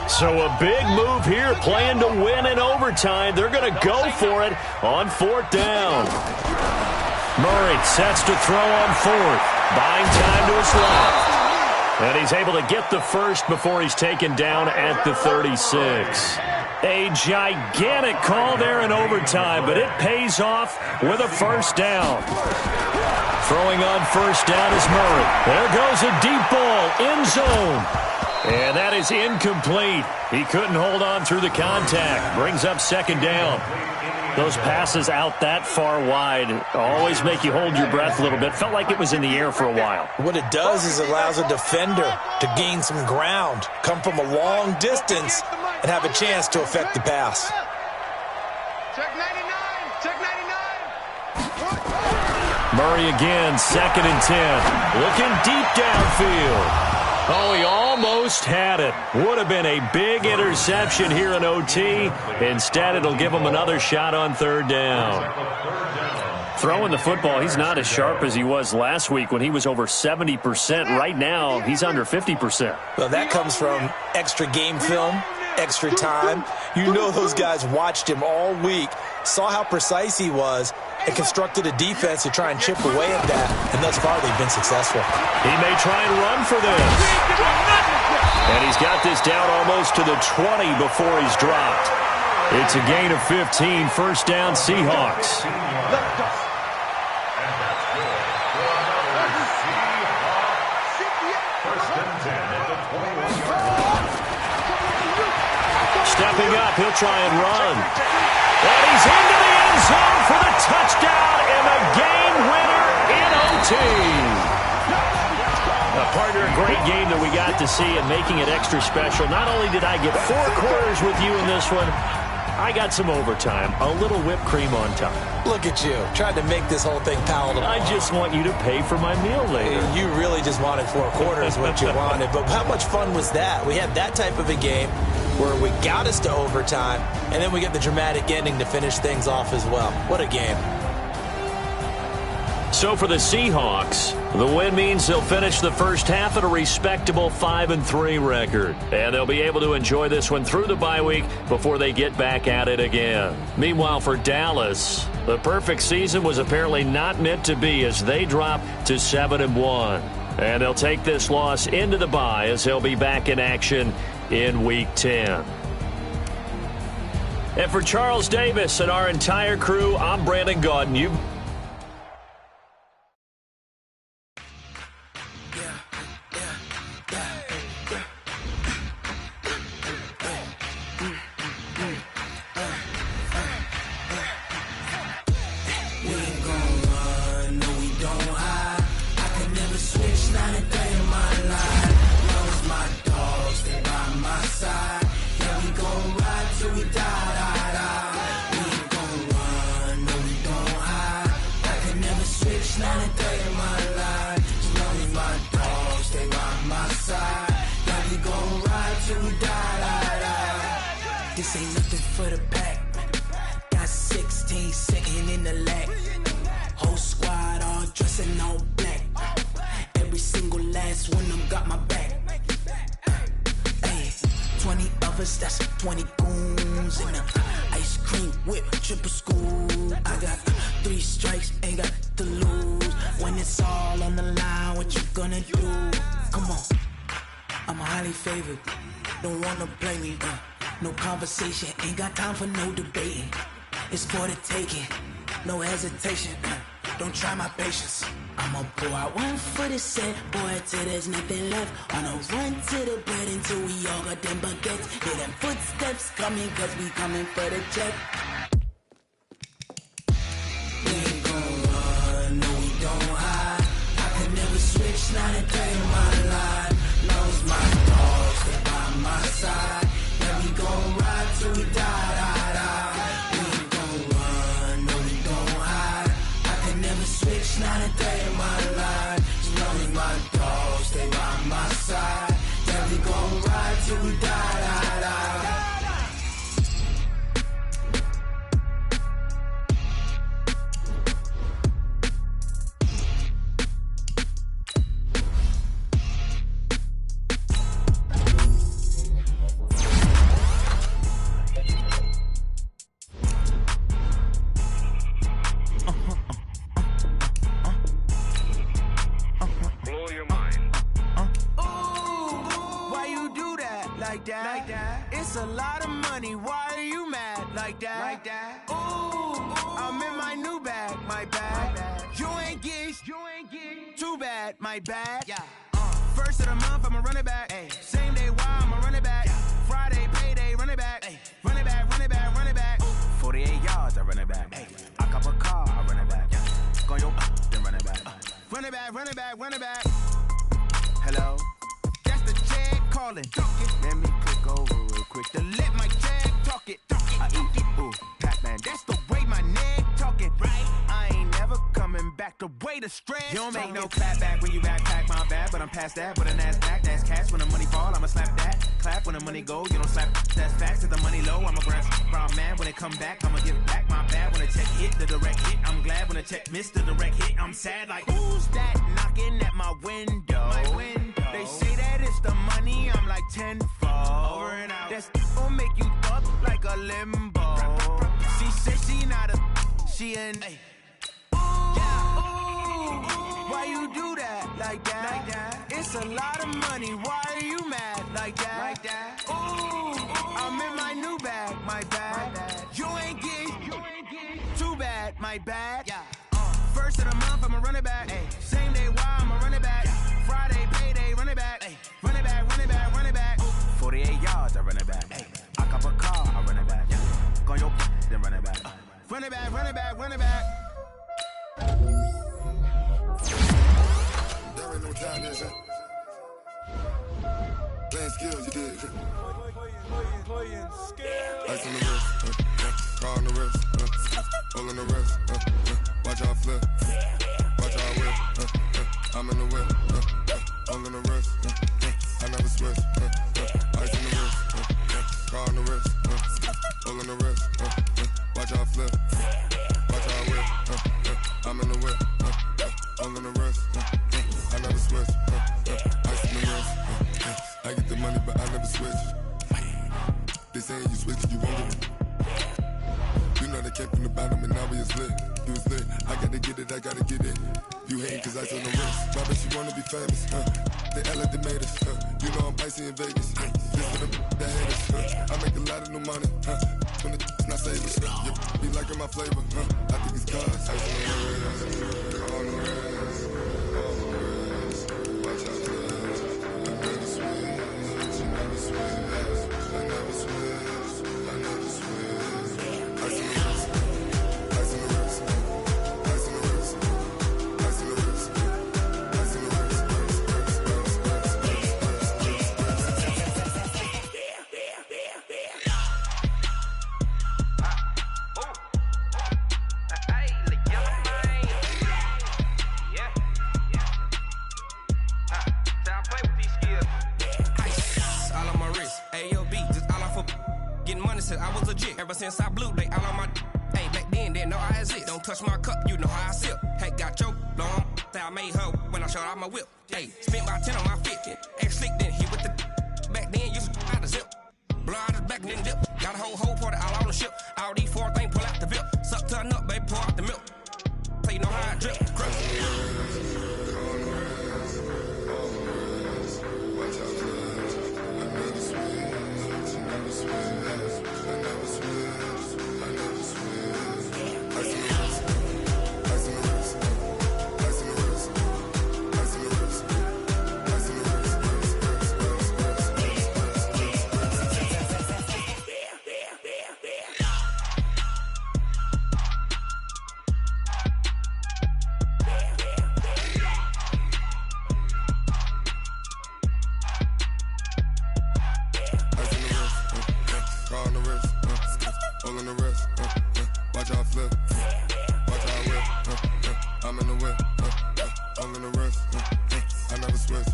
So a big move here, playing to win in overtime. They're going to go for it on fourth down. Murray sets to throw on fourth, buying time to his left. And he's able to get the first before he's taken down at the 36. A gigantic call there in overtime, but it pays off with a first down. Throwing on first down is Murray. There goes a deep ball, end zone. And that is incomplete. He couldn't hold on through the contact. Brings up second down. Those passes out that far wide always make you hold your breath a little bit. Felt like it was in the air for a while. What it does is it allows a defender to gain some ground, come from a long distance, and have a chance to affect the pass. Check 99. Check 99. Murray again, 2nd and 10. Looking deep downfield. Oh, he almost had it. Would have been a big interception here in OT. Instead, it'll give him another shot on third down. Throwing the football, he's not as sharp as he was last week when he was over 70%. Right now, he's under 50%. Well, that comes from extra game film, extra time. You know those guys watched him all week, saw how precise he was, and constructed a defense to try and chip away at that, and thus far they've been successful. He may try and run for this. And he's got this down almost to the 20 before he's dropped. It's a gain of 15, first down Seahawks. Stepping up, he'll try and run. And he's into the end zone for the touchdown and the game winner in OT. Partner, a great game that we got to see and making it extra special. Not only did I get 4 quarters with you in this one, I got some overtime, a little whipped cream on top. Look at you, trying to make this whole thing palatable. I just want you to pay for my meal later. You really just wanted 4 quarters, what you wanted. But how much fun was that? We had that type of a game where we got us to overtime, and then we get the dramatic ending to finish things off as well. What a game. So for the Seahawks, the win means they'll finish the first half at a respectable 5-3 record. And they'll be able to enjoy this one through the bye week before they get back at it again. Meanwhile, for Dallas, the perfect season was apparently not meant to be as they drop to 7-1. And they'll take this loss into the bye as they'll be back in action in Week 10. And for Charles Davis and our entire crew, I'm Brandon Gaudin. This ain't nothing for the pack. Got 16 sitting in the lag. Whole squad all dressing all black. Every single last one of them got my back. Hey, 20 of us, that's 20 goons in the ice cream whip, triple scoop. I got 3 strikes, ain't got to lose. When it's all on the line, what you gonna do? Come on, I'm highly favored. don't wanna play me. No conversation, ain't got time for no debating. It's for the taking, no hesitation. Don't try my patience. I'ma pour out one for the set, boy, till there's nothing left. On a run to the bread until we all got them baguettes. Hear them footsteps coming, cause we coming for the check. We ain't gon' run, no we don't hide. I can never switch, not a day in my life. Knows my dogs, they by my side. Yeah, we gon' ride till we die, die, die. We ain't gon' run, no we don't hide. I can never switch, not a day in my life. As long as my dogs stay by my side. Yeah, we gon' ride till we die, die, die. Like that. It's a lot of money. Why are you mad like that? Ooh, I'm in my new bag, my bag. You ain't get too bad, my bad. Yeah. First of the month, I'ma run it back. Ay. Same day, why I'ma run it back. Friday, payday, run it back. Ay. Run it back, run it back, run it back. 48 yards, I run it back. Ay. I cop a car, I run it back. Go yo, then run it back. Run it back, run it back, run it back. Hello? That's the check calling. Let me click over real quick to let my check talk it. I eat it, ooh, Pac-Man. That's the way my neck talking, right? I ain't never coming back the way the stretch. You don't make no clap back when you backpack my bad, but I'm past that. With a NASDAQ, that's cash. When the money fall, I'ma slap that. Clap when the money go, you don't slap. That's facts. If the money low, I'ma grab brown man. When it come back, I'ma give back my bad. When the check hit, the direct hit. I'm glad when the check missed the direct hit. I'm sad like, who's that knocking at my window? My window. They say that it's the money, I'm like tenfold. Over and out. That's gon' make you up like a limbo. She said she not a, she an. Ooh, why you do that like that? It's a lot of money, why are you mad like that? Ooh, I'm in my new bag, my bag. You ain't get too bad, my bad. Yeah. First of the month, I'ma run it back. Ay. Same day, why I'ma run it back. Friday, payday, run it back. Ay. Run it back, run it back, run it back. 48 yards, I run it back. Ay. I cop a car, I run it back. Yeah. Go yo, then run it back. Run it back, run it back, run it back. There ain't no time, yes, sir. Playing skills, you did. Playing skills. Ice on the wrist, car on the wrist, all on the wrist, watch out flip, watch out whip, I'm in the whip, all on the wrist, I never switch, ice on the wrist, car on the wrist, all on the wrist, watch out flip, watch out whip, I'm in the whip, all on the wrist, I never switch, ice on the wrist, I get the money but I never switch. They saying you switch, you won't get it. You know they came from the bottom and now we is lit. You was lit, I gotta get it, I gotta get it. You hate cause ice on the wrist. Why bet she wanna be famous, They act like they made us, You know I'm icy in Vegas, This for the that haters, I make a lot of new money, When it's not savers, You be liking my flavor, I think it's cause ice on the wrist, on the wrist, on the wrist. Watch out, cause I never switch, I never switch. I never switch, I never switch. Ice on the wrist, ice on the wrist, ice on the wrist, ice on the wrist, ice on the wrist, I was legit. Ever since I blew, they all on my hey, back then, didn't know I exist. Don't touch my cup, you know how I sip. Hey, got your long, say I made her when I showed out my whip. Hey, spent about 10 on my 50. Ex-slick, then hit with the back then, used to out the zip. Blow out his back, then dip. Got a whole party all on the ship. All these four things, pull out the VIP. Suck to a nut, baby, pour out the milk. So you know how I drip. Crush. watch out, cuz I never switch. on the wrist, watch how I flip, watch how I whip, I'm in the whip, I'm in the wrist, I never switch.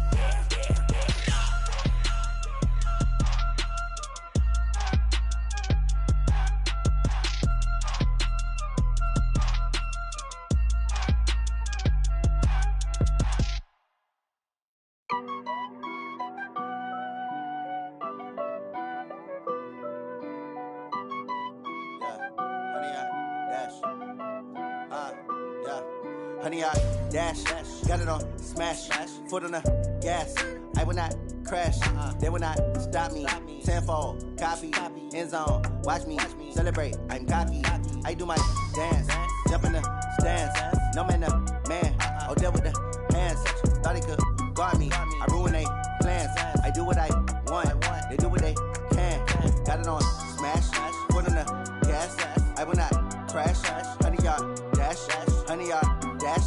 Honey, I dash, got it on smash, foot on the gas. I will not crash, they will not stop me. Tenfold, copy, end zone, watch me celebrate. I'm cocky, I do my dance, jump in the stands. No man, the man, oh, deal with the hands. Thought he could guard me, I ruin they plans. I do what I want, they do what they can. Got it on smash, foot on the gas. I will not crash, honey, y'all dash, honey, y'all dash,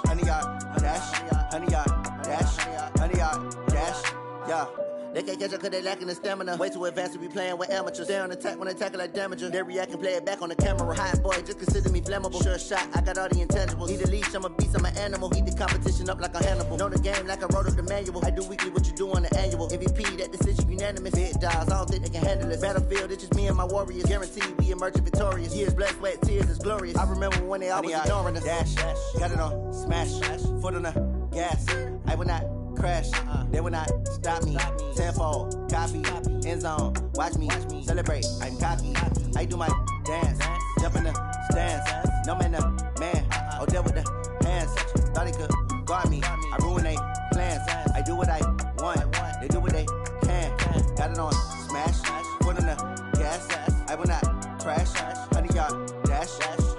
honey, y'all dash, honey, y'all dash, honey, y'all dash, yeah. They can't catch up cause they lacking the stamina. Way too advanced to be playing with amateurs. Stay on attack when they tackle like damager. They react and play it back on the camera. Hot boy, just consider me flammable. Sure shot, I got all the intangibles. Need a leash, I'm a beast, I'm an animal. Heat the competition up like a Hannibal. Know the game like I wrote up the manual. I do weekly what you do on the annual. MVP, that decision unanimous. Big dogs, I don't think they can handle it. Battlefield, it's just me and my warriors. Guaranteed we emerging victorious. Years, blood, sweat, tears, it's glorious. I remember when they always ignoring us. Dash, got it on smash, foot on the gas. I will not crash, they will not stop me. Tenfold, copy, end zone, watch me celebrate. I'm cocky, I do my dance, jump in the stands. No man, the man, oh, deal with the hands. Thought he could guard me, I ruin they plans. I do what I want, they do what they can. Got it on smash, foot on the gas. I will not crash, honey, y'all dash,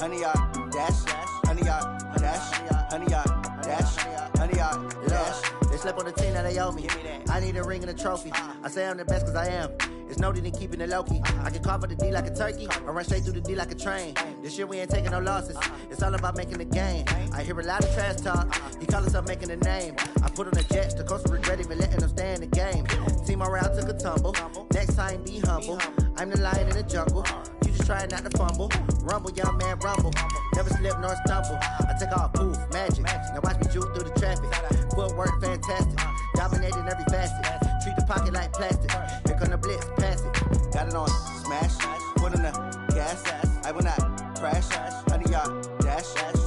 honey, y'all dash, honey, y'all dash, honey, y'all dash, honey, y'all dash. They slept on the team that they owe me. I need a ring and a trophy. I say I'm the best cause I am. It's no need in keeping it low-key. I can carve up the D like a turkey or run straight through the D like a train. This year we ain't taking no losses. It's all about making the game. I hear a lot of trash talk. He call himself making a name. I put on the jets. The coach regret even letting them stay in the game. Team around took a tumble. Next time be humble. I'm the lion in the jungle. You just trying not to fumble. Rumble, young man, rumble. Never slip nor stumble. I take off, poof, magic. Now watch me juke through the traffic. Footwork fantastic. Dominating every facet. Treat the pocket like plastic. Here come the blitz, pass it. Got it on smash, foot on the gas. I will not crash. Honey, y'all dash,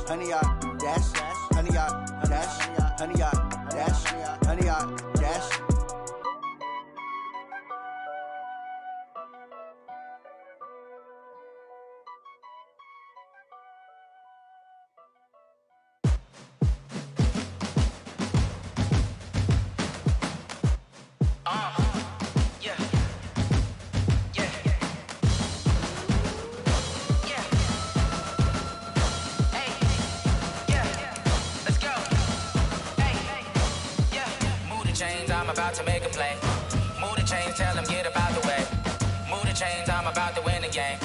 honey, y'all dash, honey, y'all dash, honey, y'all dash, honey, y'all dash. I'm about to make a play. Move the chains, tell them get about the way. Move the chains, I'm about to win the game.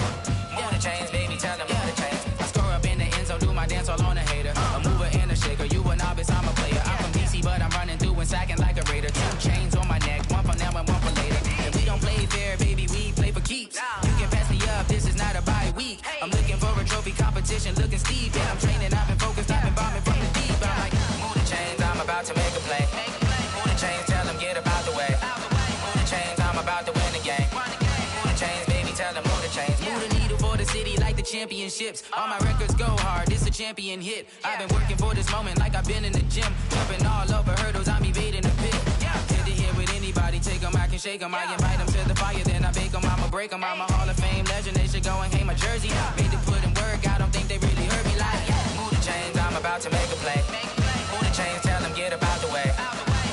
Move the chains, baby, tell them move the chains. I score up in the end zone, do my dance all on a hater. A mover and a shaker, you a novice, I'm a player. I'm from DC, but I'm running through and sacking like a raider. 2 chains on my neck, one for now and one for later. And we don't play fair, baby, we play for keeps. You can pass me up, this is not a bye week. I'm looking for a trophy competition, looking steep. And I'm training, I've been focused, I've been bombing from the deep. I'm like, move the chains, I'm about to make a play. Move the chains, tell them get about the way. Move the chains, I'm about to win the game. Move the chains, baby, tell them move the chains. Move the needle for the city like the championships. All my records go hard, this a champion hit. I've been working for this moment like I've been in the gym. Jumping all over hurdles, I'm evading the pit. Head to head with anybody, take them, I can shake them. I invite them to the fire, then I bake them, I'ma break them. I'm a Hall of Fame legend, they should go and hang my jersey. Made to put in work, I don't think they really heard me like, move the chains, I'm about to make a play. Move the chains, tell them get about the way.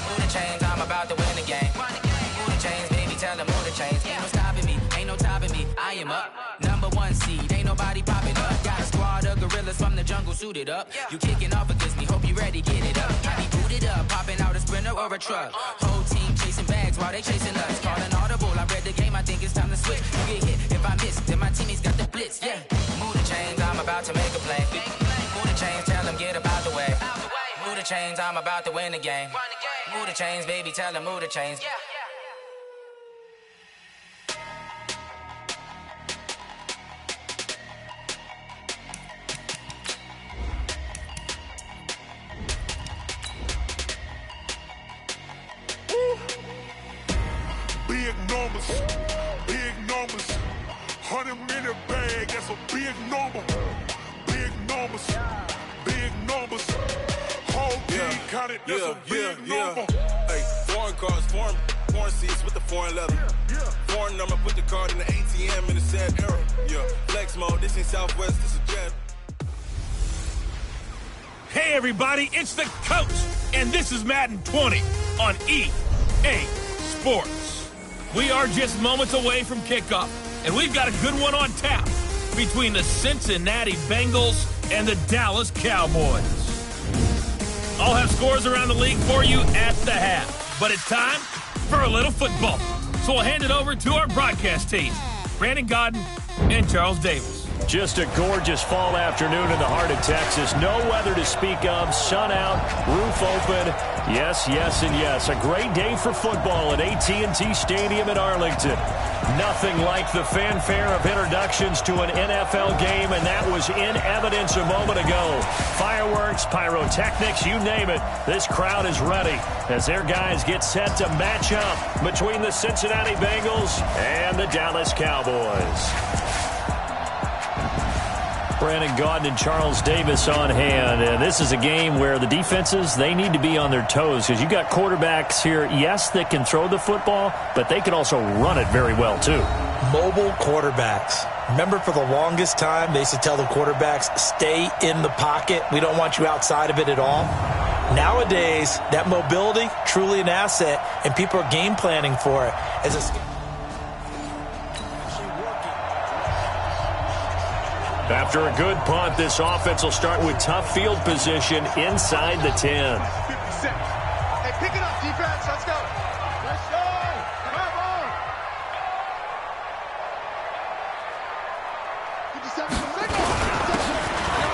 Move the chains, I'm about to win the game. Move the chains, baby, tell them move the chains. Ain't no stopping me, ain't no topping me, I am up. Number 1 seed, ain't nobody popping up. Got a squad of gorillas from the jungle suited up. You kicking off against me, hope you ready, get it up. I be booted up, popping out a sprinter or a truck. Whole team chasing bags while they chasing us. Calling audible, I read the game, I think it's time to switch. You get hit, if I miss, then my teammates got the blitz, Move the chains, I'm about to make a play. Move the chains, tell them get about the way. Move the chains, I'm about to win the game. Move the chains, baby, tell them move the chains. that's a big number. Big numbers. Big numbers. Whole team counted, that's a big number. Hey, foreign cards, foreign seats with the foreign leather. Foreign number, put the card in the ATM in the sad era. Yeah, flex mode, this ain't Southwest, this is Jet. Hey everybody, it's the coach, and this is Madden 20 on EA Sports. We are just moments away from kickoff, and we've got a good one on tap between the Cincinnati Bengals and the Dallas Cowboys. I'll have scores around the league for you at the half, but it's time for a little football. So we'll hand it over to our broadcast team, Brandon Godden and Charles Davis. Just a gorgeous fall afternoon in the heart of Texas. No weather to speak of. Sun out, roof open. Yes, yes, and yes. A great day for football at AT&T Stadium in Arlington. Nothing like the fanfare of introductions to an NFL game, and that was in evidence a moment ago. Fireworks, pyrotechnics, you name it. This crowd is ready as their guys get set to match up between the Cincinnati Bengals and the Dallas Cowboys. Brandon Gaudin and Charles Davis on hand. And this is a game where the defenses, they need to be on their toes because you got quarterbacks here, yes, that can throw the football, but they can also run it very well, too. Mobile quarterbacks. Remember, for the longest time, they used to tell the quarterbacks, stay in the pocket. We don't want you outside of it at all. Nowadays, that mobility, truly an asset, and people are game planning for it. After a good punt, this offense will start with tough field position inside the 10. 50 cents. Hey, pick it up, defense. Let's go. Let's go. Come on. 57.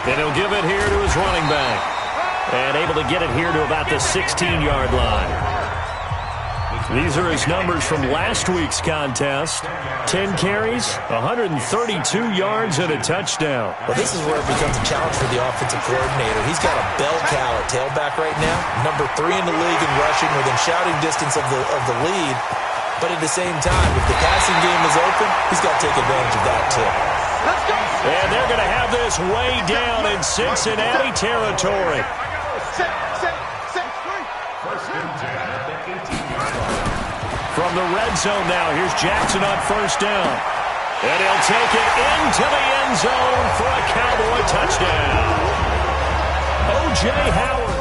And he'll give it here to his running back. And able to get it here to about the 16-yard line. These are his numbers from last week's contest. 10 carries, 132 yards, and a touchdown. Well, this is where it becomes a challenge for the offensive coordinator. He's got a bell cow at tailback right now, number 3 in the league in rushing, within shouting distance of the lead. But at the same time, if the passing game is open, he's got to take advantage of that, too. And they're going to have this way down in Cincinnati territory. From the red zone now, here's Jackson on first down. And he'll take it into the end zone for a Cowboy touchdown. O.J. Howard.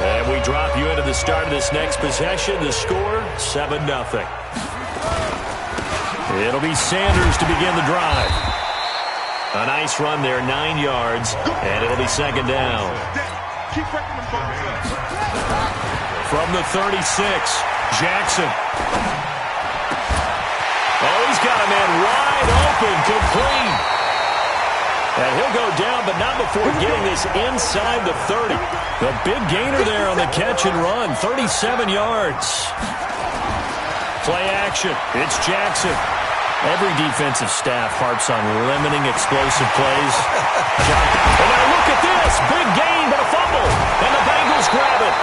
And we drop you into the start of this next possession. The score, 7-0. It'll be Sanders to begin the drive. A nice run there, 9 yards, and it'll be second down. Keep breaking them balls up. From the 36, Jackson. Oh, he's got a man wide open, complete. And he'll go down, but not before getting this inside the 30. The big gainer there on the catch and run, 37 yards. Play action. It's Jackson. Every defensive staff harps on limiting explosive plays. And now look at this. Big gain, but a fumble. And the Bengals grab it.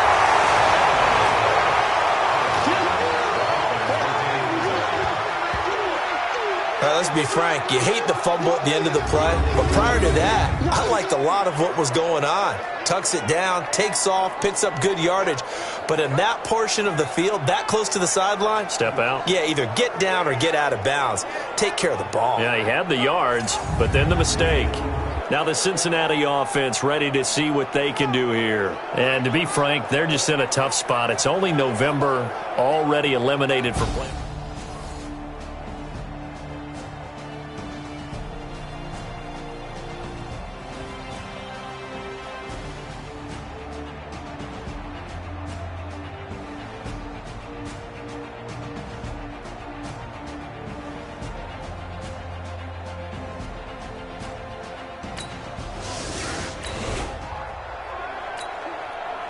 Let's be frank. You hate the fumble at the end of the play. But prior to that, I liked a lot of what was going on. Tucks it down, takes off, picks up good yardage. But in that portion of the field, that close to the sideline, step out. Yeah, either get down or get out of bounds. Take care of the ball. Yeah, he had the yards, but then the mistake. Now the Cincinnati offense ready to see what they can do here. And to be frank, they're just in a tough spot. It's only November, already eliminated for play.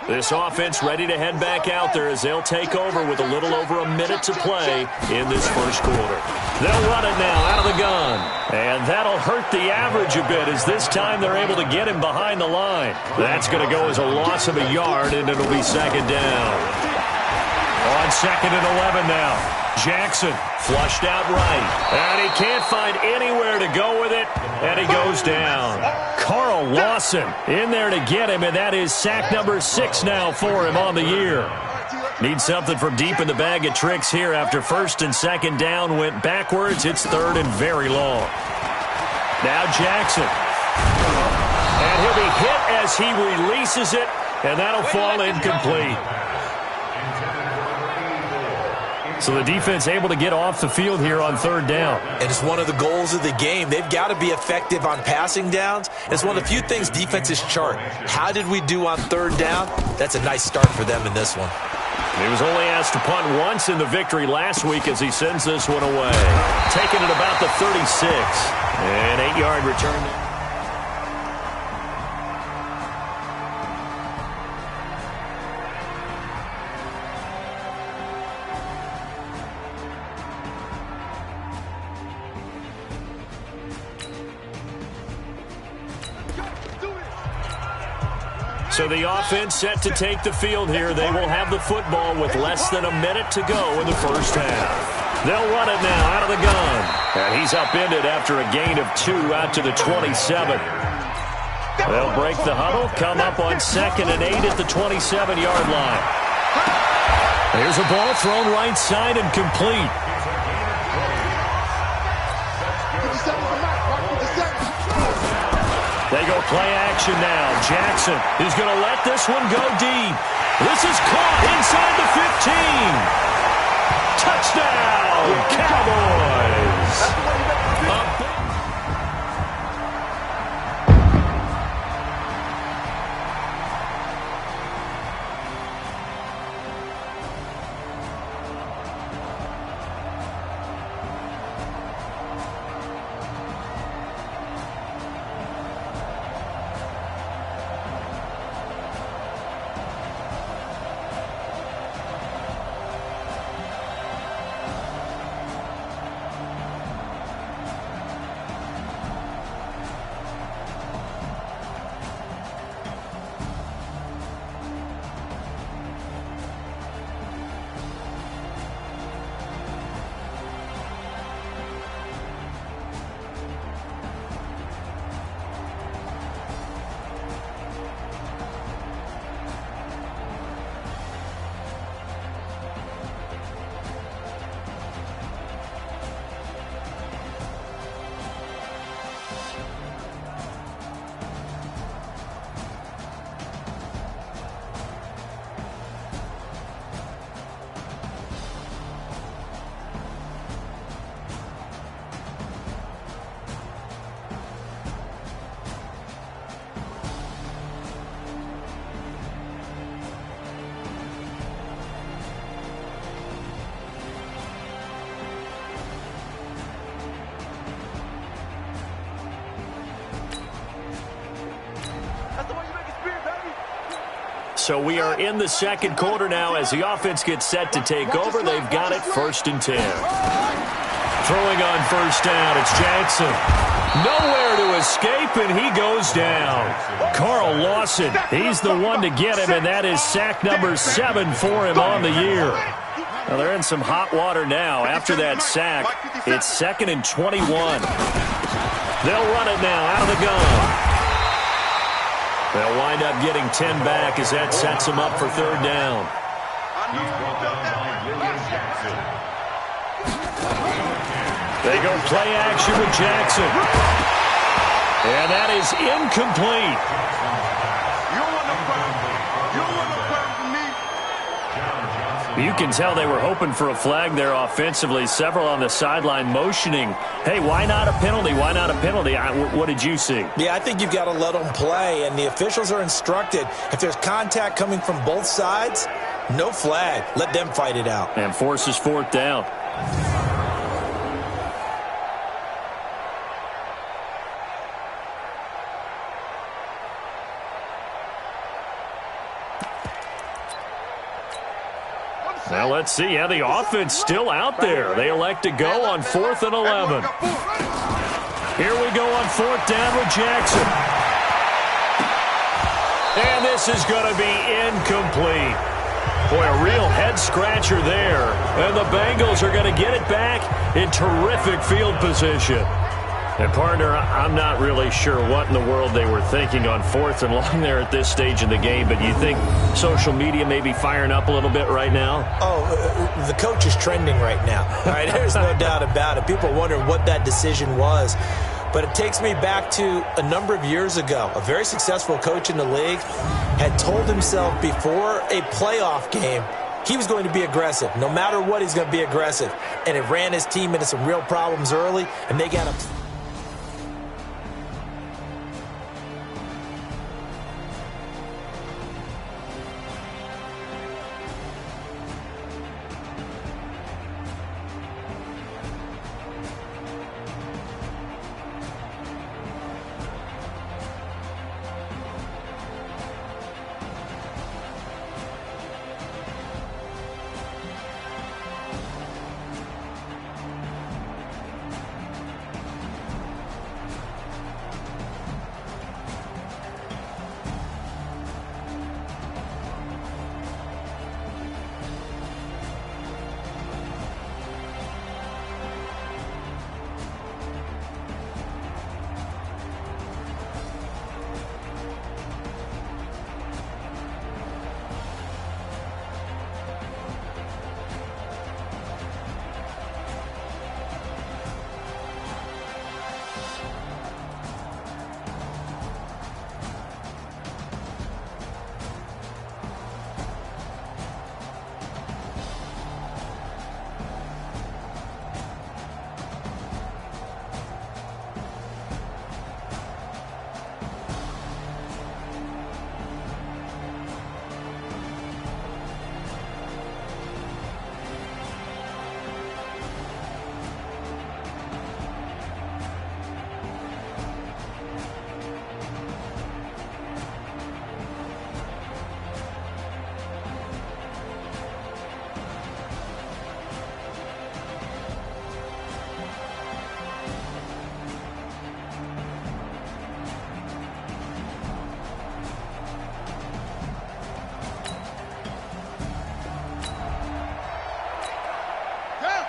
This offense ready to head back out there as they'll take over with a little over a minute to play in this first quarter. They'll run it now out of the gun. And that'll hurt the average a bit as this time they're able to get him behind the line. That's going to go as a loss of a yard, and it'll be second down. On 2nd and 11 now. Jackson flushed out right. And he can't find anywhere to go with it. And he goes down. Carl Lawson in there to get him, and that is sack number 6 now for him on the year. Needs something from deep in the bag of tricks here after 1st and 2nd down went backwards. It's 3rd and very long. Now Jackson. And he'll be hit as he releases it, and that'll fall incomplete. So the defense able to get off the field here on 3rd down. And it's one of the goals of the game. They've got to be effective on passing downs. It's one of the few things defenses chart. How did we do on 3rd down? That's a nice start for them in this one. He was only asked to punt once in the victory last week as he sends this one away. Taking it about the 36. An 8-yard return. So the offense set to take the field here. They will have the football with less than a minute to go in the first half. They'll run it now out of the gun. And he's upended after a gain of 2 out to the 27. They'll break the huddle, come up on 2nd and 8 at the 27-yard line. Here's a ball thrown right side and complete. They go play action now. Jackson is going to let this one go deep. This is caught inside the 15. Touchdown, Cowboys. So we are in the 2nd quarter now as the offense gets set to take over. They've got it 1st and 10. Throwing on 1st down, it's Jackson. Nowhere to escape, and he goes down. Carl Lawson, he's the one to get him, and that is sack number 7 for him on the year. Well, they're in some hot water now. After that sack, it's 2nd and 21. They'll run it now out of the gun. They'll wind up getting 10 back as that sets them up for 3rd down. He's brought down by William Jackson. They go play action with Jackson. And that is incomplete. You can tell they were hoping for a flag there offensively. Several on the sideline motioning, hey, why not a penalty? Why not a penalty? What did you see? Yeah, I think you've got to let them play, and the officials are instructed. If there's contact coming from both sides, no flag. Let them fight it out. And forces 4th down. Now let's see how the offense still out there. They elect to go on 4th and 11. Here we go on 4th down with Jackson. And this is going to be incomplete. Boy, a real head-scratcher there. And the Bengals are going to get it back in terrific field position. And, partner, I'm not really sure what in the world they were thinking on 4th and long there at this stage in the game, but you think social media may be firing up a little bit right now? Oh, the coach is trending right now. All right, there's no doubt about it. People wonder what that decision was. But it takes me back to a number of years ago. A very successful coach in the league had told himself before a playoff game he was going to be aggressive. No matter what, he's going to be aggressive. And it ran his team into some real problems early, and they got upset.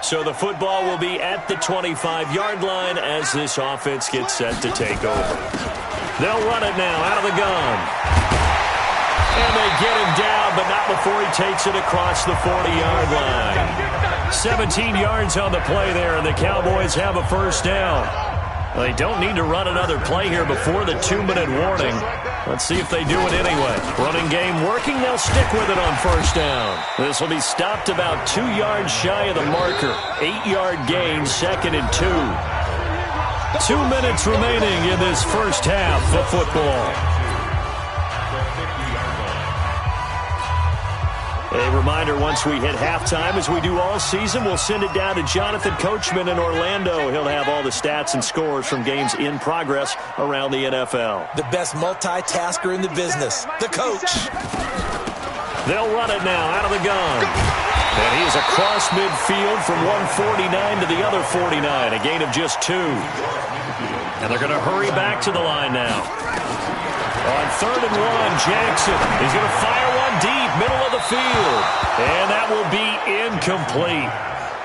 So the football will be at the 25-yard line as this offense gets set to take over. They'll run it now out of the gun. And they get him down, but not before he takes it across the 40-yard line. 17 yards on the play there, and the Cowboys have a first down. Well, they don't need to run another play here before the 2-minute warning. Let's see if they do it anyway. Running game working. They'll stick with it on first down. This will be stopped about 2 yards shy of the marker. 8-yard gain, 2nd and 2. 2 minutes remaining in this first half of football. A reminder, once we hit halftime, as we do all season, we'll send it down to Jonathan Coachman in Orlando. He'll have all the stats and scores from games in progress around the NFL. The best multitasker in the business, the coach. They'll run it now out of the gun. And he is across midfield from 149 to the other 49, a gain of just 2. And they're going to hurry back to the line now. On 3rd and 1, Jackson is going to fire one deep, middle of the field. And that will be incomplete.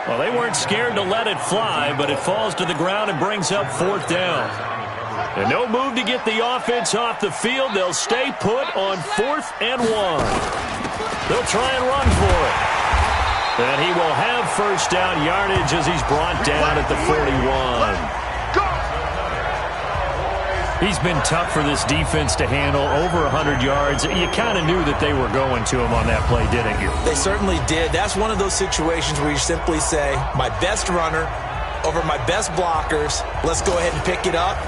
Well, they weren't scared to let it fly, but it falls to the ground and brings up 4th down. And no move to get the offense off the field. They'll stay put on 4th and 1. They'll try and run for it. And he will have first down yardage as he's brought down at the 41. He's been tough for this defense to handle, over 100 yards. You kind of knew that they were going to him on that play, didn't you? They certainly did. That's one of those situations where you simply say, my best runner over my best blockers, let's go ahead and pick it up.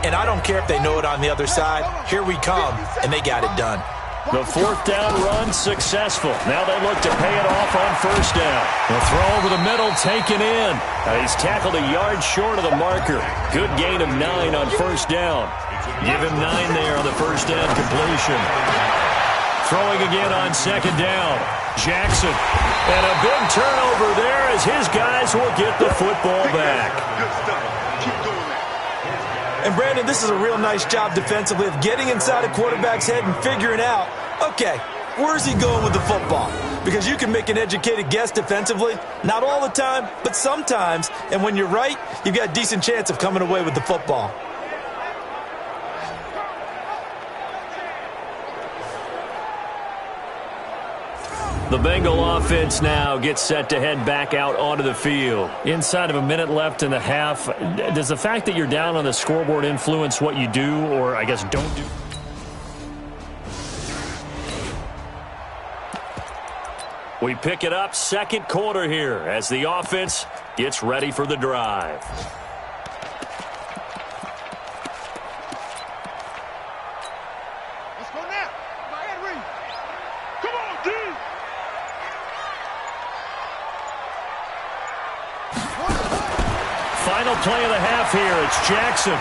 And I don't care if they know it on the other side. Here we come, and they got it done. The 4th down run successful. Now they look to pay it off on first down. The throw over the middle, taken in. He's tackled a yard short of the marker. Good gain of 9 on first down. Give him 9 there on the first down completion. Throwing again on 2nd down. Jackson. And a big turnover there as his guys will get the football back. And, Brandon, this is a real nice job defensively of getting inside a quarterback's head and figuring out, okay, Where's he going with the football? Because you can make an educated guess defensively. Not all the time, but sometimes. And when you're right, you've got a decent chance of coming away with the football. The Bengal offense now gets set to head back out onto the field. Inside of a minute left in the half, does the fact that you're down on the scoreboard influence what you do, or I guess don't do? We pick it up second quarter here as the offense gets ready for the drive. Let's go now. Henry. Come on, D. Final play of the half here. It's Jackson.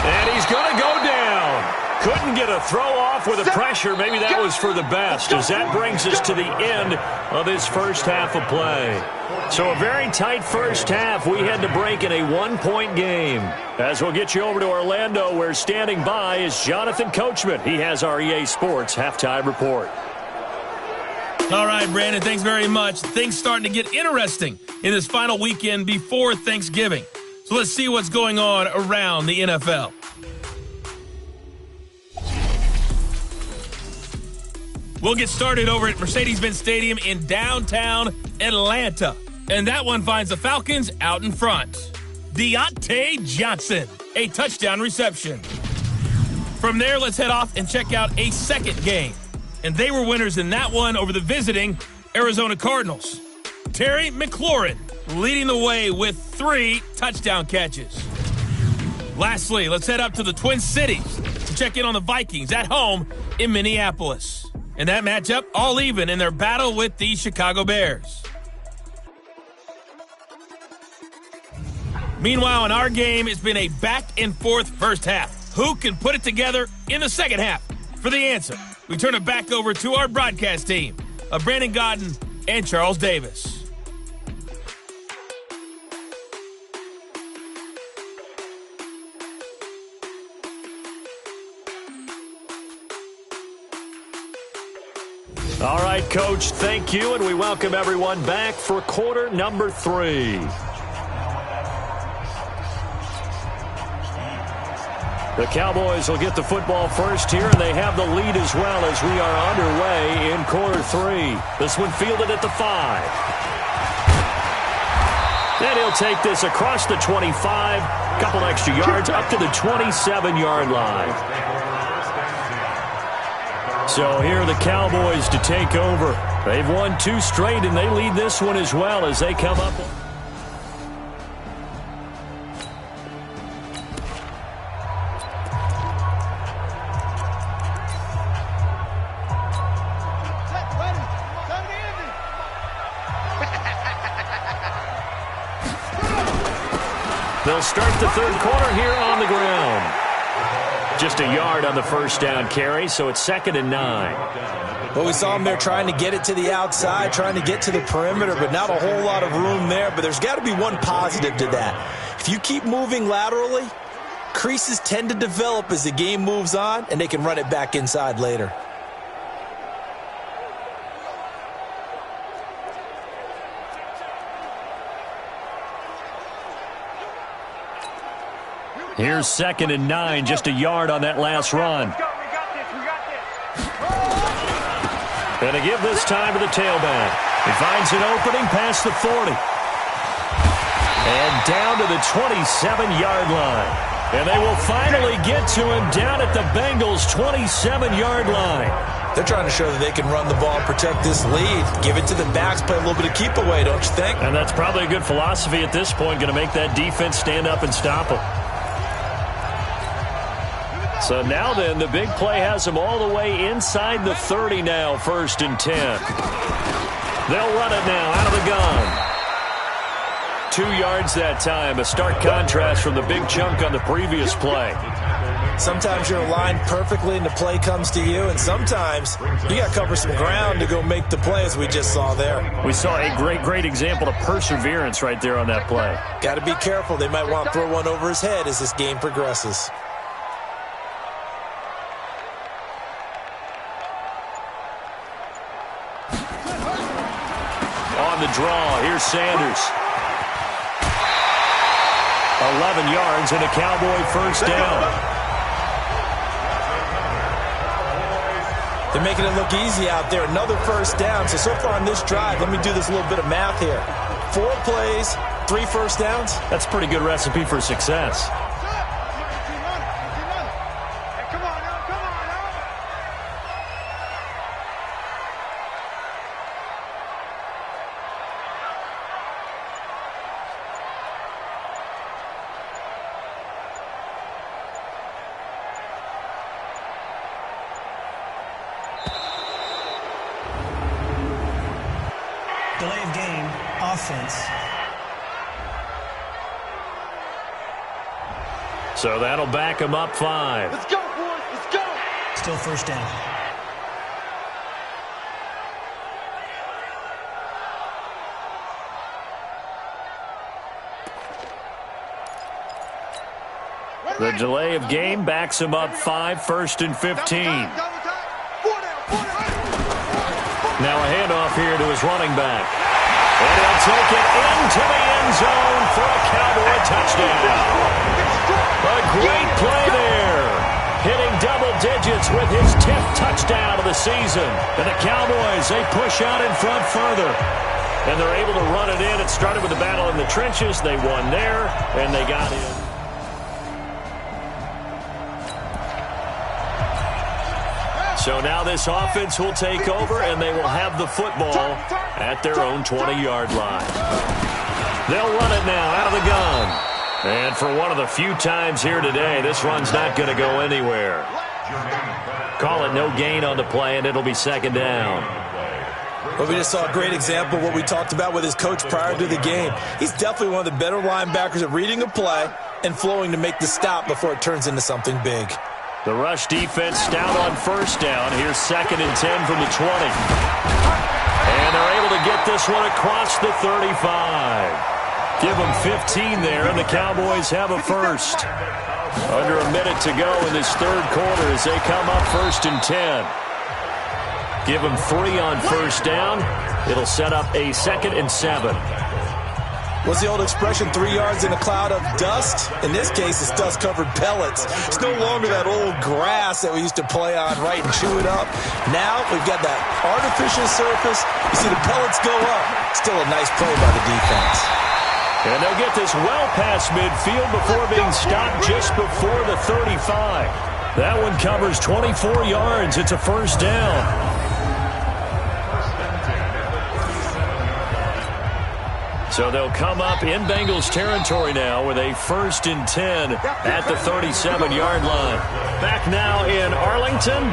And he's going to go down. Couldn't get a throw off with the pressure. Maybe that was for the best, as that brings us to the end of this first half of play. So a very tight first half. We had to break in a one-point game. As we'll get you over to Orlando, where standing by is Jonathan Coachman. He has our EA Sports halftime report. All right, Brandon, thanks very much. Things starting to get interesting in this final weekend before Thanksgiving. So let's see what's going on around the NFL. We'll get started over at Mercedes-Benz Stadium in downtown Atlanta. And that one finds the Falcons out in front. Deontay Johnson, a touchdown reception. From there, let's head off and check out a second game. And they were winners in that one over the visiting Arizona Cardinals. Terry McLaurin leading the way with 3 touchdown catches. Lastly, let's head up to the Twin Cities to check in on the Vikings at home in Minneapolis. And that matchup all even in their battle with the Chicago Bears. Meanwhile, in our game, it's been a back-and-forth first half. Who can put it together in the second half? For the answer, we turn it back over to our broadcast team of Brandon Godden and Charles Davis. All right, Coach, thank you, and we welcome everyone back for quarter number 3. The Cowboys will get the football first here, and they have the lead as well as we are underway in quarter 3. This one fielded at the 5. And he'll take this across the 25, couple extra yards, up to the 27-yard line. So here are the Cowboys to take over. They've won 2 straight, and they lead this one as well as they come up. They'll start the third quarter here on the ground. Just a yard on the first down carry, so it's 2nd and 9. Well, we saw them there trying to get it to the outside, trying to get to the perimeter, but not a whole lot of room there. But there's got to be one positive to that. If you keep moving laterally, creases tend to develop as the game moves on, and they can run it back inside later. Here's 2nd and 9, just a yard on that last run. And to give this time to the tailback. He finds an opening past the 40. And down to the 27-yard line. And they will finally get to him down at the Bengals' 27-yard line. They're trying to show that they can run the ball and protect this lead. Give it to the backs, play a little bit of keep away, don't you think? And that's probably a good philosophy at this point, going to make that defense stand up and stop them. So now then, the big play has them all the way inside the 30 now, 1st and 10. They'll run it now out of the gun. 2 yards that time, a stark contrast from the big chunk on the previous play. Sometimes you're aligned perfectly and the play comes to you, and sometimes you got to cover some ground to go make the play, as we just saw there. We saw a great example of perseverance right there on that play. Got to be careful. They might want to throw one over his head as this game progresses. on the draw. Here's Sanders. 11 yards and a Cowboy first down. They're making it look easy out there. Another first down. So far on this drive, let me do this little bit of math here. 4 plays, 3 first downs. That's a pretty good recipe for success. Delay of game, offense. So that'll back him up 5. Let's go, boys. Let's go. Still first down. The delay of game backs him up 5, 1st and 15. Now a handoff here to his running back. And he'll take it into the end zone for a Cowboy touchdown. A great play there. Hitting double digits with his 10th touchdown of the season. And the Cowboys, they push out in front further. And they're able to run it in. It started with a battle in the trenches. They won there, and they got in. So now this offense will take over, and they will have the football at their own 20-yard line. They'll run it now out of the gun. And for one of the few times here today, this run's not going to go anywhere. Call it no gain on the play, and it'll be second down. Well, we just saw a great example of what we talked about with his coach prior to the game. He's definitely one of the better linebackers at reading a play and flowing to make the stop before it turns into something big. The rush defense stout on first down. Here's 2nd and 10 from the 20. And they're able to get this one across the 35. Give them 15 there, and the Cowboys have a first. Under a minute to go in this third quarter as they come up 1st and 10. Give them 3 on first down. It'll set up a 2nd and 7. What's the old expression, 3 yards in a cloud of dust? In this case, it's dust-covered pellets. It's no longer that old grass that we used to play on, right, and chew it up. Now we've got that artificial surface. You see the pellets go up. Still a nice play by the defense. And they'll get this well past midfield before being stopped just before the 35. That one covers 24 yards. It's a first down. So they'll come up in Bengals territory now with a 1st and 10 at the 37-yard line. Back now in Arlington.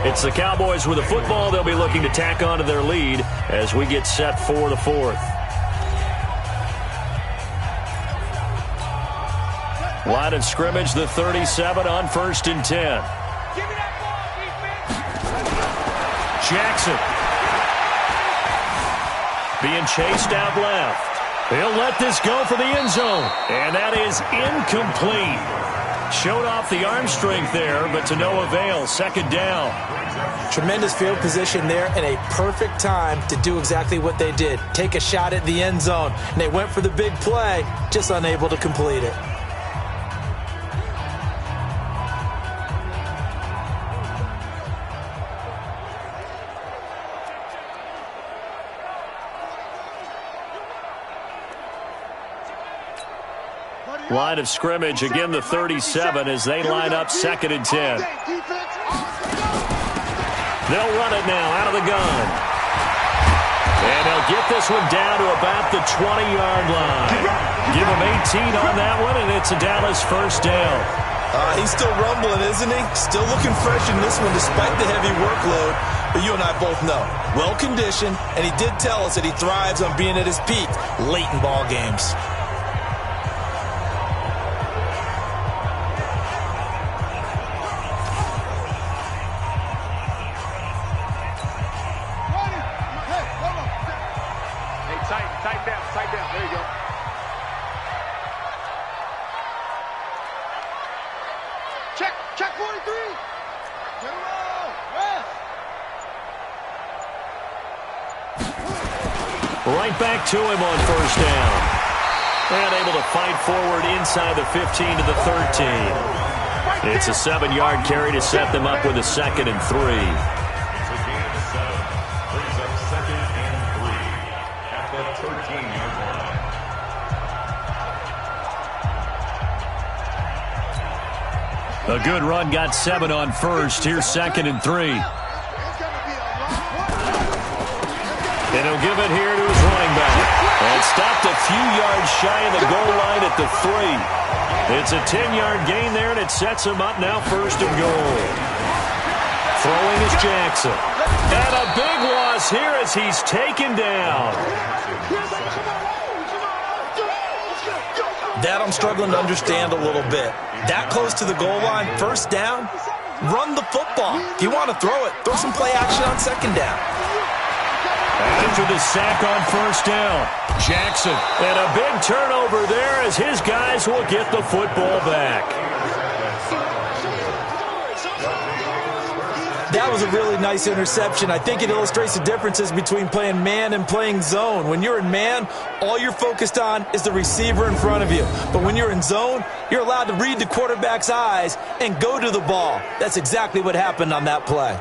It's the Cowboys with the football. They'll be looking to tack on to their lead as we get set for the 4th. Line of scrimmage, the 37 on 1st and 10. Jackson. Being chased out left. He'll let this go for the end zone. And that is incomplete. Showed off the arm strength there, but to no avail. 2nd down. Tremendous field position there and a perfect time to do exactly what they did. Take a shot at the end zone. And they went for the big play, just unable to complete it. Line of scrimmage, again the 37 as they line up 2nd and 10. They'll run it now out of the gun. And they'll get this one down to about the 20-yard line. Give them 18 on that one, and it's a Dallas first down. He's still rumbling, isn't he? Still looking fresh in this one despite the heavy workload. But you and I both know, well-conditioned, and he did tell us that he thrives on being at his peak late in ball games. Tight down. There you go. Check 43. Get him Right back to him on first down. And able to fight forward inside the 15 to the 13. It's a 7-yard carry to set them up with a 2nd and 3. It's a gain of 7. Brings up 2nd and 3 at the 13-yard line. A good run got 7 on first. Here's 2nd and 3. And he'll give it here to his running back. And stopped a few yards shy of the goal line at the 3. It's a 10-yard gain there, and it sets him up now 1st and goal. Throwing is Jackson. And a big loss here as he's taken down. That I'm struggling to understand a little bit. That close to the goal line, first down, run the football. If you want to throw it, throw some play action on 2nd down. After the sack on first down, Jackson. And a big turnover there as his guys will get the football back. That was a really nice interception. I think it illustrates the differences between playing man and playing zone. When you're in man, all you're focused on is the receiver in front of you. But when you're in zone, you're allowed to read the quarterback's eyes and go to the ball. That's exactly what happened on that play.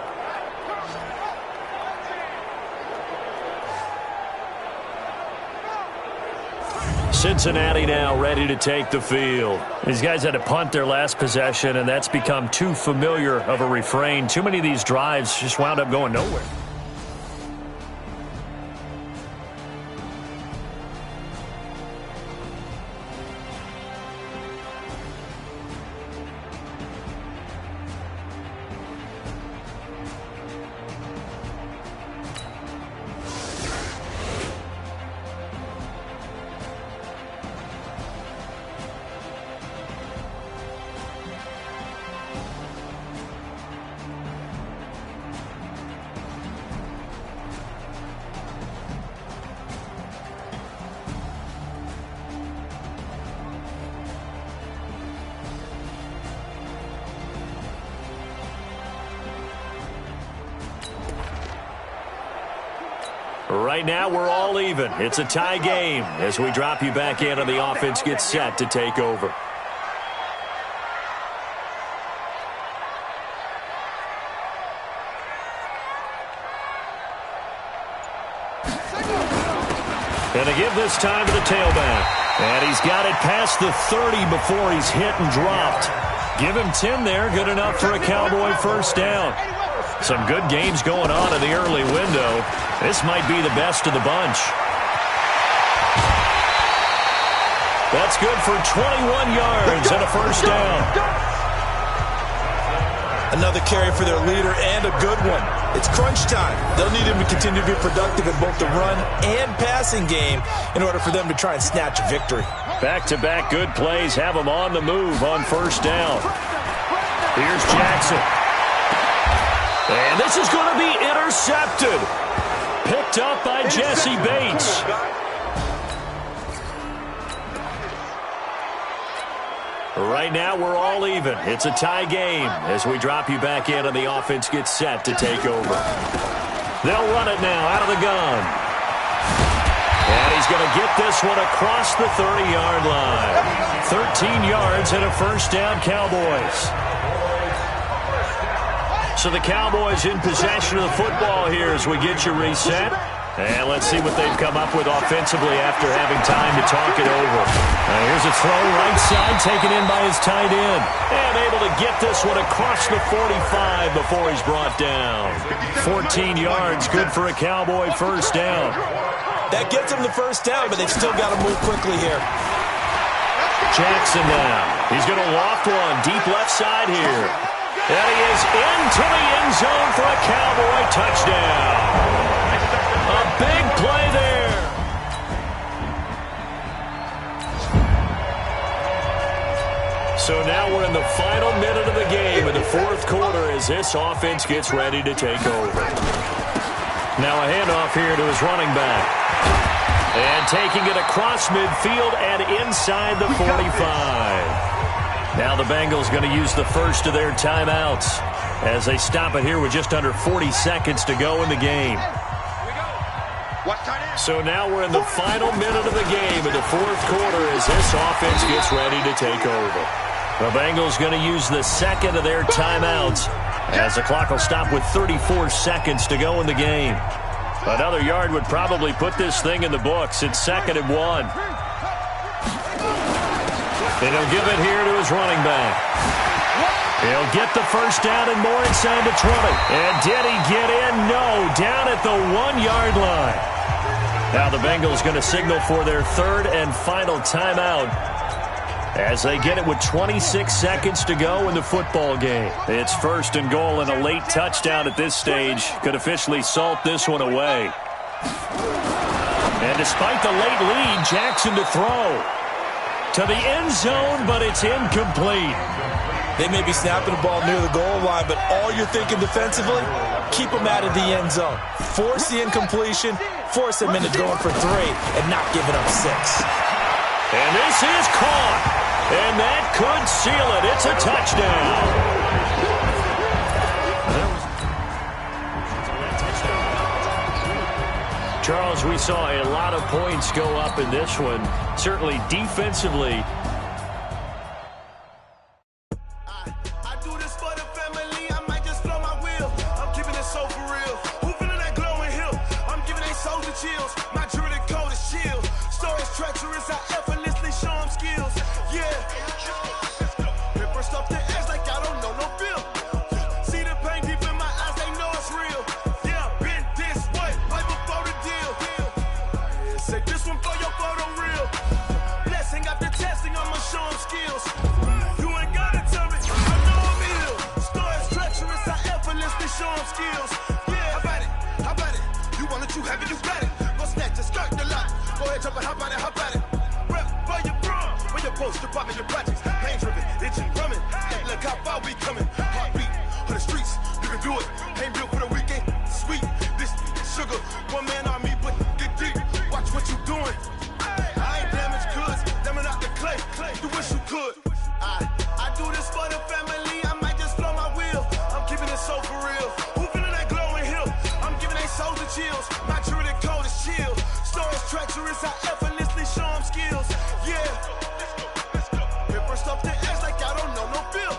Cincinnati now ready to take the field. These guys had to punt their last possession, and that's become too familiar of a refrain. Too many of these drives just wound up going nowhere. Right now, we're all even. It's a tie game as we drop you back in and the offense gets set to take over. And they give this time to the tailback. And he's got it past the 30 before he's hit and dropped. Give him 10 there. Good enough for a Cowboy first down. Some good games going on in the early window. This might be the best of the bunch. That's good for 21 yards and a first down. Another carry for their leader and a good one. It's crunch time. They'll need him to continue to be productive in both the run and passing game in order for them to try and snatch a victory. Back-to-back good plays have them on the move on first down. Here's Jackson. And this is going to be intercepted. Picked up by Jesse Bates. Right now, we're all even. It's a tie game as we drop you back in and the offense gets set to take over. They'll run it now out of the gun. And he's going to get this one across the 30-yard line. 13 yards and a first down, Cowboys. So the Cowboys in possession of the football here as we get you reset. And let's see what they've come up with offensively after having time to talk it over. Here's a throw right side taken in by his tight end. And able to get this one across the 45 before he's brought down. 14 yards, good for a Cowboy first down. That gets them the first down, but they've still got to move quickly here. Jackson now. He's going to loft one deep left side here. And he is into the end zone for a Cowboy touchdown. A big play there. So now we're in the final minute of the game in the fourth quarter as this offense gets ready to take over. Now a handoff here to his running back. And taking it across midfield and inside the 45. Now the Bengals going to use the first of their timeouts as they stop it here with just under 40 seconds to go in the game. Watch tight end. So now we're in the final minute of the game in the fourth quarter as this offense gets ready to take over. The Bengals going to use the second of their timeouts as the clock will stop with 34 seconds to go in the game. Another yard would probably put this thing in the books. It's 2nd and 1. And he'll give it here to his running back. He'll get the first down and more inside the 20. And did he get in? No, down at the 1-yard line. Now the Bengals going to signal for their third and final timeout as they get it with 26 seconds to go in the football game. It's 1st and goal, and a late touchdown at this stage could officially salt this one away. And despite the late lead, Jackson to throw to the end zone, but it's incomplete. They may be snapping the ball near the goal line, but all you're thinking defensively, keep them out of the end zone. Force the incompletion, force them into going for 3, and not giving up 6. And this is caught, and that could seal it. It's a touchdown. Charles, we saw a lot of points go up in this one. Certainly defensively. I do this for the family. I might just blow my wheel. I'm keeping it so for real. Who feeling that glowing hill? I'm giving they soldier chills. My jewelry code is chill. Stories treacherous. I effortlessly show them skills. Yeah. Paper stuff the edge like I don't know no feel. See the pain deep in my eyes. They know it's real. Yeah, been this way before the deal. Say this one for your photo real. Blessing after testing. I'ma show them skills. You ain't gotta tell me. I know I'm ill. Stories treacherous. I effortlessly show them skills. Yeah, how about it? How about it? You want it, you have it, you got it. Go snatch it, skirt the lot. Go ahead, jump it, how about it? How about it? Rep where you from? Where your post, department, your projects. Pain driven, itching, drumming. Hey, look how far we coming. Heartbeat on the streets. You can do it. Ain't built for the weekend. Sweet, this sugar. One man army, but get deep. Watch what you doing. I ain't damaged goods. Damn out the clay. You wish you could. I do this for the family. I might just blow my wheel. I'm keeping it so for real. Who feeling that glowing hill? I'm giving they soldier chills. My jewelry code is chill. Stories treacherous. I effortlessly show them skills. Yeah. Paper stuff the edge like I don't know no feel.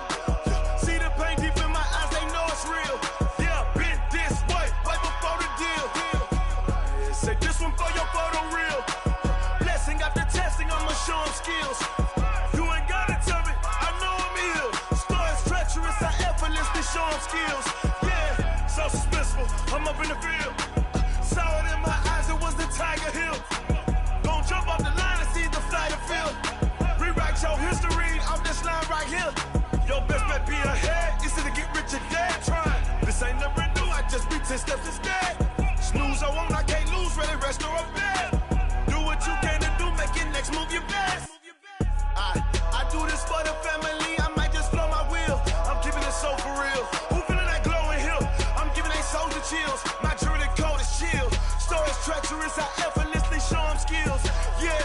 See the pain deep in my eyes. They know it's real. Yeah, been this way before the deal. Say this one for your photo real. Blessing after testing. I'ma show them skills. You ain't gotta tell me. I know I'm ill. Stories treacherous. I effortlessly show them skills. Yeah, so suspenseful. I'm up in the field. Saw it in my eyes. It was the Tiger Hill. Gon' jump off the line and see the flight of field. Rewrite your history off this line right here. Your best bet be ahead. Easy to get rich or dead. Trying. This ain't never new. I just be 10 steps instead. Snooze I won't. I can't lose. Ready, rest or a bed. Do what you can to do. Make your next move your best. I do this for the family. I might just blow my wheel. I'm keeping it so for real. Who feeling that glowing hill? I'm giving they soldier chills. My jewelry code is chill. Stories treacherous. I effortlessly show them skills. Yeah.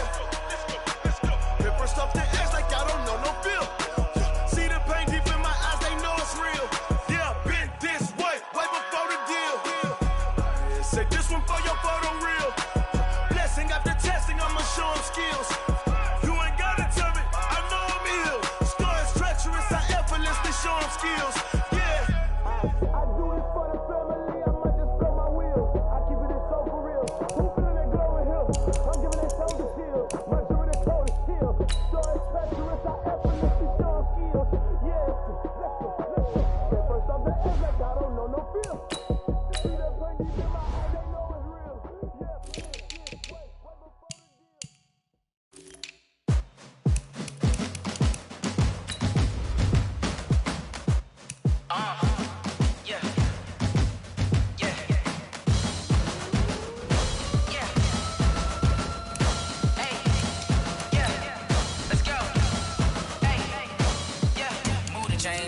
Paper stuff the edge like I don't know no feel. See the pain deep in my eyes. They know it's real. Yeah, been this way before the deal. Say this one for your photo real. Blessing after testing. I'ma show them skills. You ain't gotta tell me. I know I'm ill. Stories treacherous. I effortlessly show them skills. Yeah. I do this for the family. I might just blow my wheel. I keep it so for real. Who feeling that glowing hill? I'm giving they soldier shield. My jewelry code is chill. Stories treacherous. I effortlessly show them skills. Yeah. Let's go. First off the edge like I don't know no feel. See that pain deep in my eyes. They know it's real. Yeah.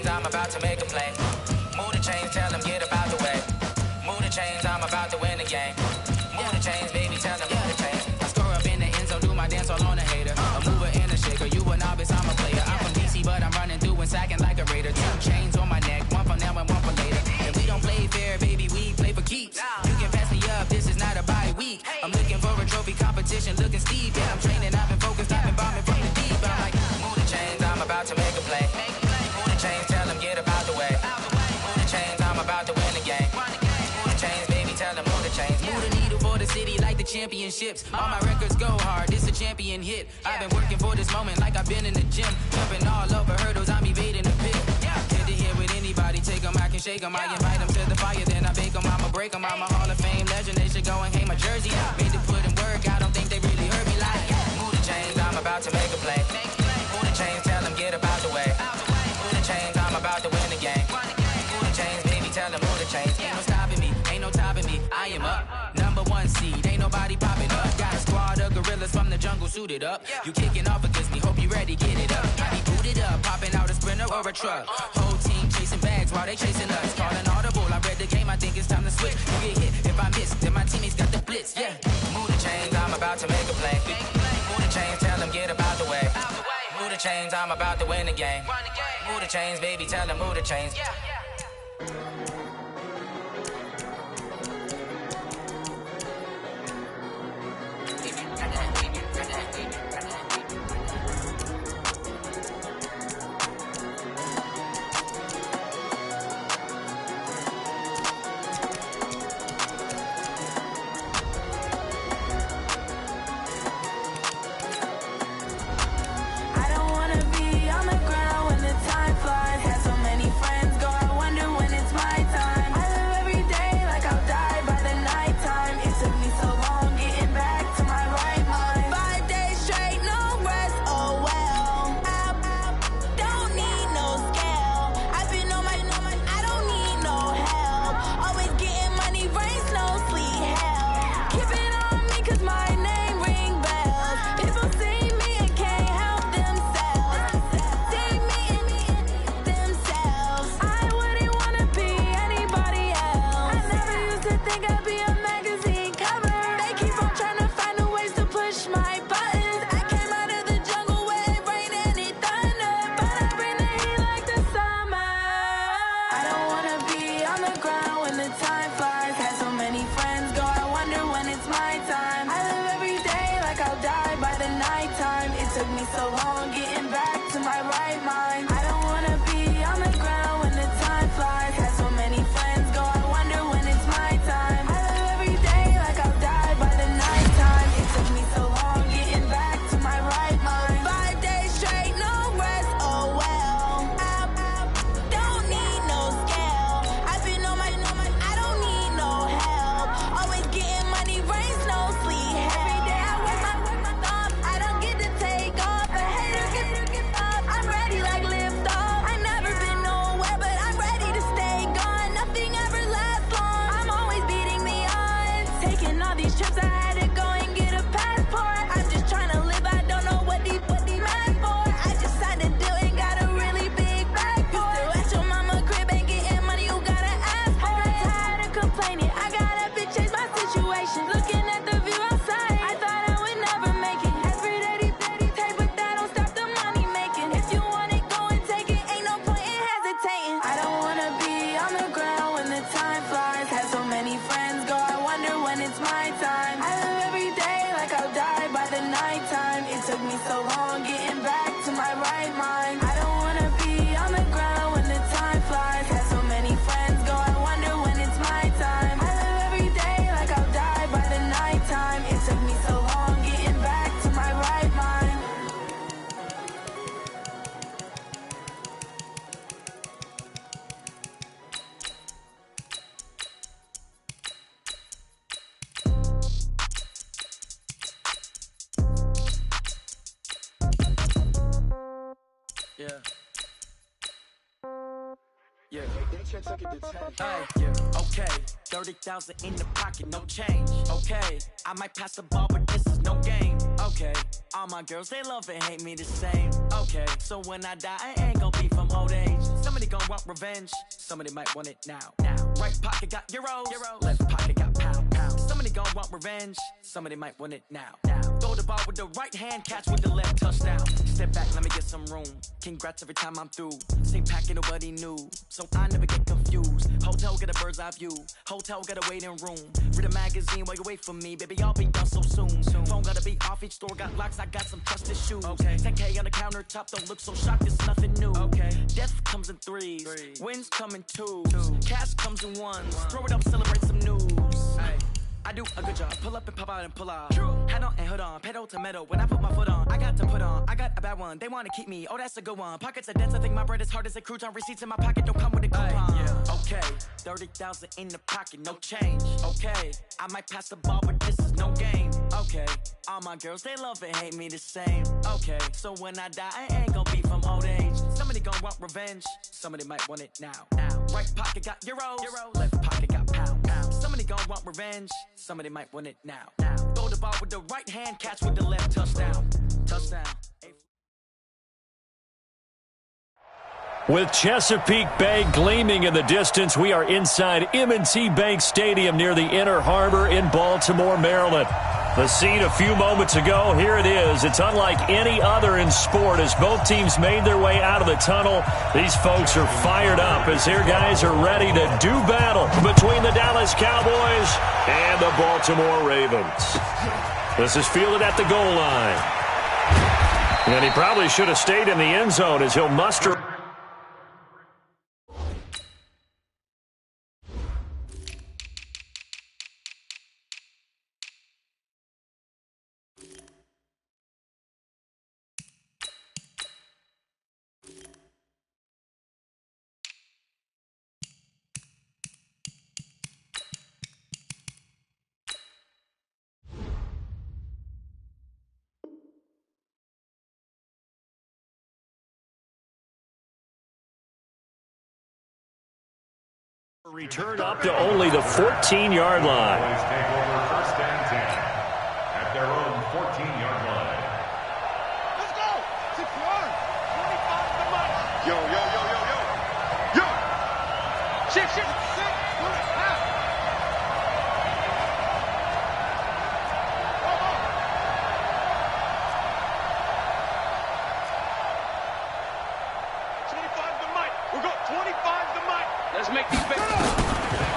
I'm about to make a play. Move the chains, tell them get about the way. Move the chains, I'm about to win the game. Move the chains, baby, tell them move the chains. I score up in the end zone, do my dance all on a hater. A mover and a shaker, you a novice, I'm a player. I'm from DC, but I'm running through and sacking like a raider. 2 chains on my neck, one for now and one for later. And we don't play fair, baby, we play for keeps. You can pass me up, this is not a bye week. I'm looking for a looking steep. Yeah, I'm training, I've been focused, I've been bombing from the deep. I'm like, move the chains, I'm about to make a play. Move the chains, tell them get up out the way. Move the chains, I'm about to win the game. Move the chains, baby, tell them move the chains. Move the needle for the city like the championships. All my records go hard, this a champion hit. I've been working for this moment like I've been in the gym. Jumping all over hurdles, I'm evading the pit. Get to here with anybody, take them, I can shake them. I invite them to the fire, then I bake them. I'ma break them, I'm a Hall of Fame legend. They should go and hang my jersey. Made to put in work, I don't think they really heard me like. Move the chains, I'm about to make a play. Move the chains, tell them get up out the way. Move the chains, I'm about to win the game. Move the chains, baby, tell them move the chains. Ain't no stopping me, ain't no topping me. I am up, #1 seed, ain't nobody popping up. Got a squad of gorillas from the jungle suited up. You kicking off against me, hope you ready, get it up. I be booted up, popping out a Sprinter or a truck. Whole team chasing bags while they chasing us. Calling audible, I read the game, I think it's time to switch. You get hit, if I miss, then my teammates got the blitz, yeah. Move the chains, I'm about to make a play. Move the chains, tell them get up out the way. Move the chains, I'm about to win the game. Move the chains, baby, tell them move the chains. Okay, 30,000 in the pocket, no change. Okay, I might pass the ball, but this is no game. Okay, all my girls, they love and hate me the same. Okay, so when I die, I ain't gonna be from old age. Somebody gon' want revenge, somebody might want it now. Right pocket got euros, left pocket got pound. Somebody gon' want revenge, somebody might want it now. Throw the ball with the right hand, catch with the left, touchdown. Step back, let me get some room. Congrats every time I'm through. Same packet, nobody knew, so I never get confused. Hotel get a bird's eye view. Hotel get a waiting room. Read a magazine while you wait for me, baby. I'll be done so soon. Phone gotta be off. Each store got locks. I got some trusted shoes. Okay. 10K on the countertop. Don't look so shocked. It's nothing new. Okay. Death comes in threes. Wins come in twos. Cash comes in ones. Throw it up, celebrate some news. Ay. I do a good job. Pull up and pop out and pull off. Hat on and hood on. Pedal to metal. When I put my foot on, I got to put on. I got a bad one. They want to keep me. Oh, that's a good one. Pockets are dense. I think my bread is hard as a crouton. Receipts in my pocket don't come with a coupon. Yeah. Okay. 30,000 in the pocket. No change. Okay. I might pass the ball, but this is no game. Okay. All my girls, they love and hate me the same. Okay. So when I die, I ain't gonna be from old age. Somebody gonna want revenge. Somebody might want it now. Right pocket got euros. Left pocket got pounds. Somebody gon' want revenge. Somebody might want it now. Throw the ball with the right hand, catch with the left, touchdown. Touchdown. With Chesapeake Bay gleaming in the distance, we are inside M&T Bank Stadium near the Inner Harbor in Baltimore, Maryland. The scene a few moments ago, here it is. It's unlike any other in sport as both teams made their way out of the tunnel. These folks are fired up as their guys are ready to do battle between the Dallas Cowboys and the Baltimore Ravens. This is fielded at the goal line. And he probably should have stayed in the end zone as he'll muster. Return up to only the 14-yard line. Take over first and 10 at their own 14-yard line. Let's go! 6 yards. 25 to much. Yo, yo, yo, yo, yo. Yo! Shift. 6, 1.5.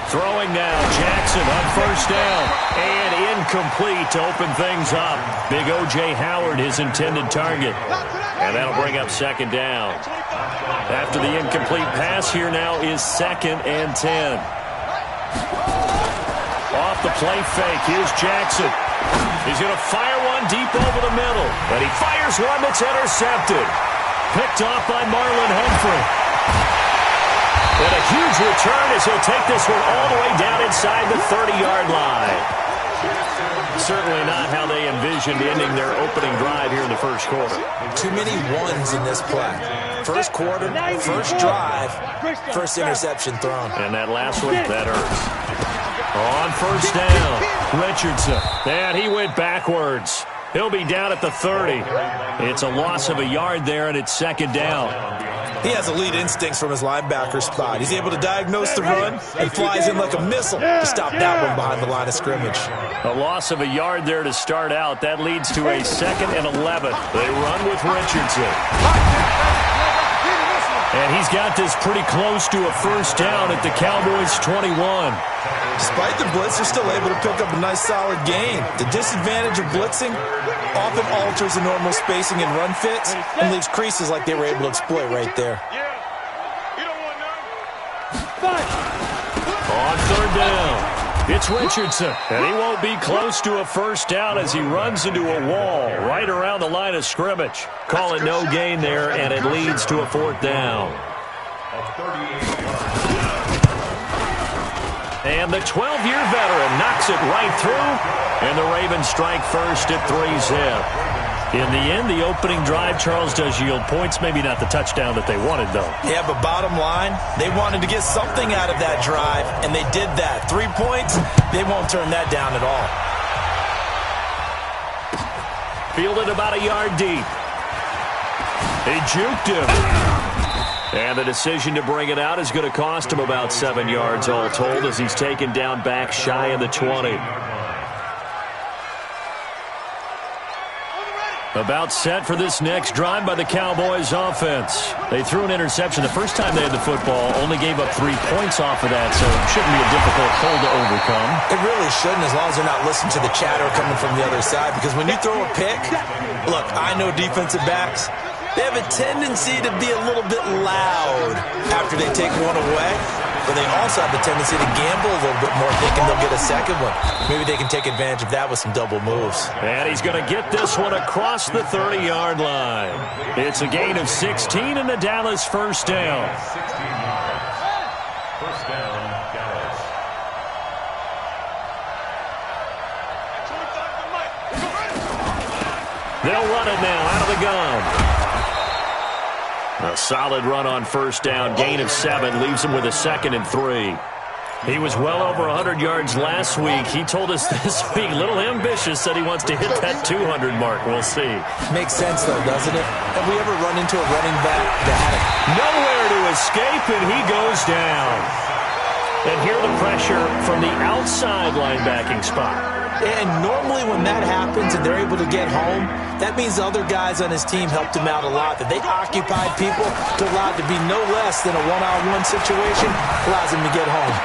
Throwing now, Jackson on first down, and incomplete to open things up. Big O.J. Howard, his intended target, and that'll bring up second down. After the incomplete pass, here now is 2nd and 10. Off the play fake, here's Jackson. He's going to fire one deep over the middle, but he fires one that's intercepted. Picked off by Marlon Humphrey. And a huge return as he'll take this one all the way down inside the 30-yard line. Certainly not how they envisioned ending their opening drive here in the first quarter. Too many ones in this play. First quarter, first drive, first interception thrown. And that last one, that hurts. On first down, Richardson. And he went backwards. He'll be down at the 30. It's a loss of a yard there, and it's second down. He has elite instincts from his linebacker spot. He's able to diagnose the run and flies in like a missile to stop that one behind the line of scrimmage. A loss of a yard there to start out. That leads to a 2nd and 11. They run with Richardson. And he's got this pretty close to a first down at the Cowboys' 21. Despite the blitz, they're still able to pick up a nice solid gain. The disadvantage of blitzing often alters the normal spacing and run fits and leaves creases like they were able to exploit right there. On third down, it's Richardson, and he won't be close to a first down as he runs into a wall right around the line of scrimmage. Call it no gain there, and it leads to a 4th down. And the 12-year veteran knocks it right through, and the Ravens strike first at 3-zip. In the end, the opening drive, Charles, does yield points. Maybe not the touchdown that they wanted, though. Yeah, but bottom line, they wanted to get something out of that drive, and they did that. 3 points, they won't turn that down at all. Fielded about a yard deep. He juked him. And the decision to bring it out is going to cost him about 7 yards all told as he's taken down back shy of the 20. About set for this next drive by the Cowboys offense. They threw an interception the first time they had the football, only gave up 3 points off of that, so it shouldn't be a difficult hole to overcome. It really shouldn't, as long as they're not listening to the chatter coming from the other side, because when you throw a pick, look, I know defensive backs, they have a tendency to be a little bit loud after they take one away. But they also have the tendency to gamble a little bit more, thinking they'll get a second one. Maybe they can take advantage of that with some double moves. And he's going to get this one across the 30-yard line. It's a gain of 16 and a Dallas first down. 16 yards. First down, Dallas. They'll run it now out of the gun. A solid run on first down, gain of 7, leaves him with a 2nd and 3. He was well over 100 yards last week. He told us this week, a little ambitious, said he wants to hit that 200 mark. We'll see. Makes sense, though, doesn't it? Have we ever run into a running back that had nowhere to escape, and he goes down. And here the pressure from the outside linebacking spot. And normally when that happens and they're able to get home, that means the other guys on his team helped him out a lot. That they occupied people to allow it to be no less than a one-on-one situation, allows him to get home.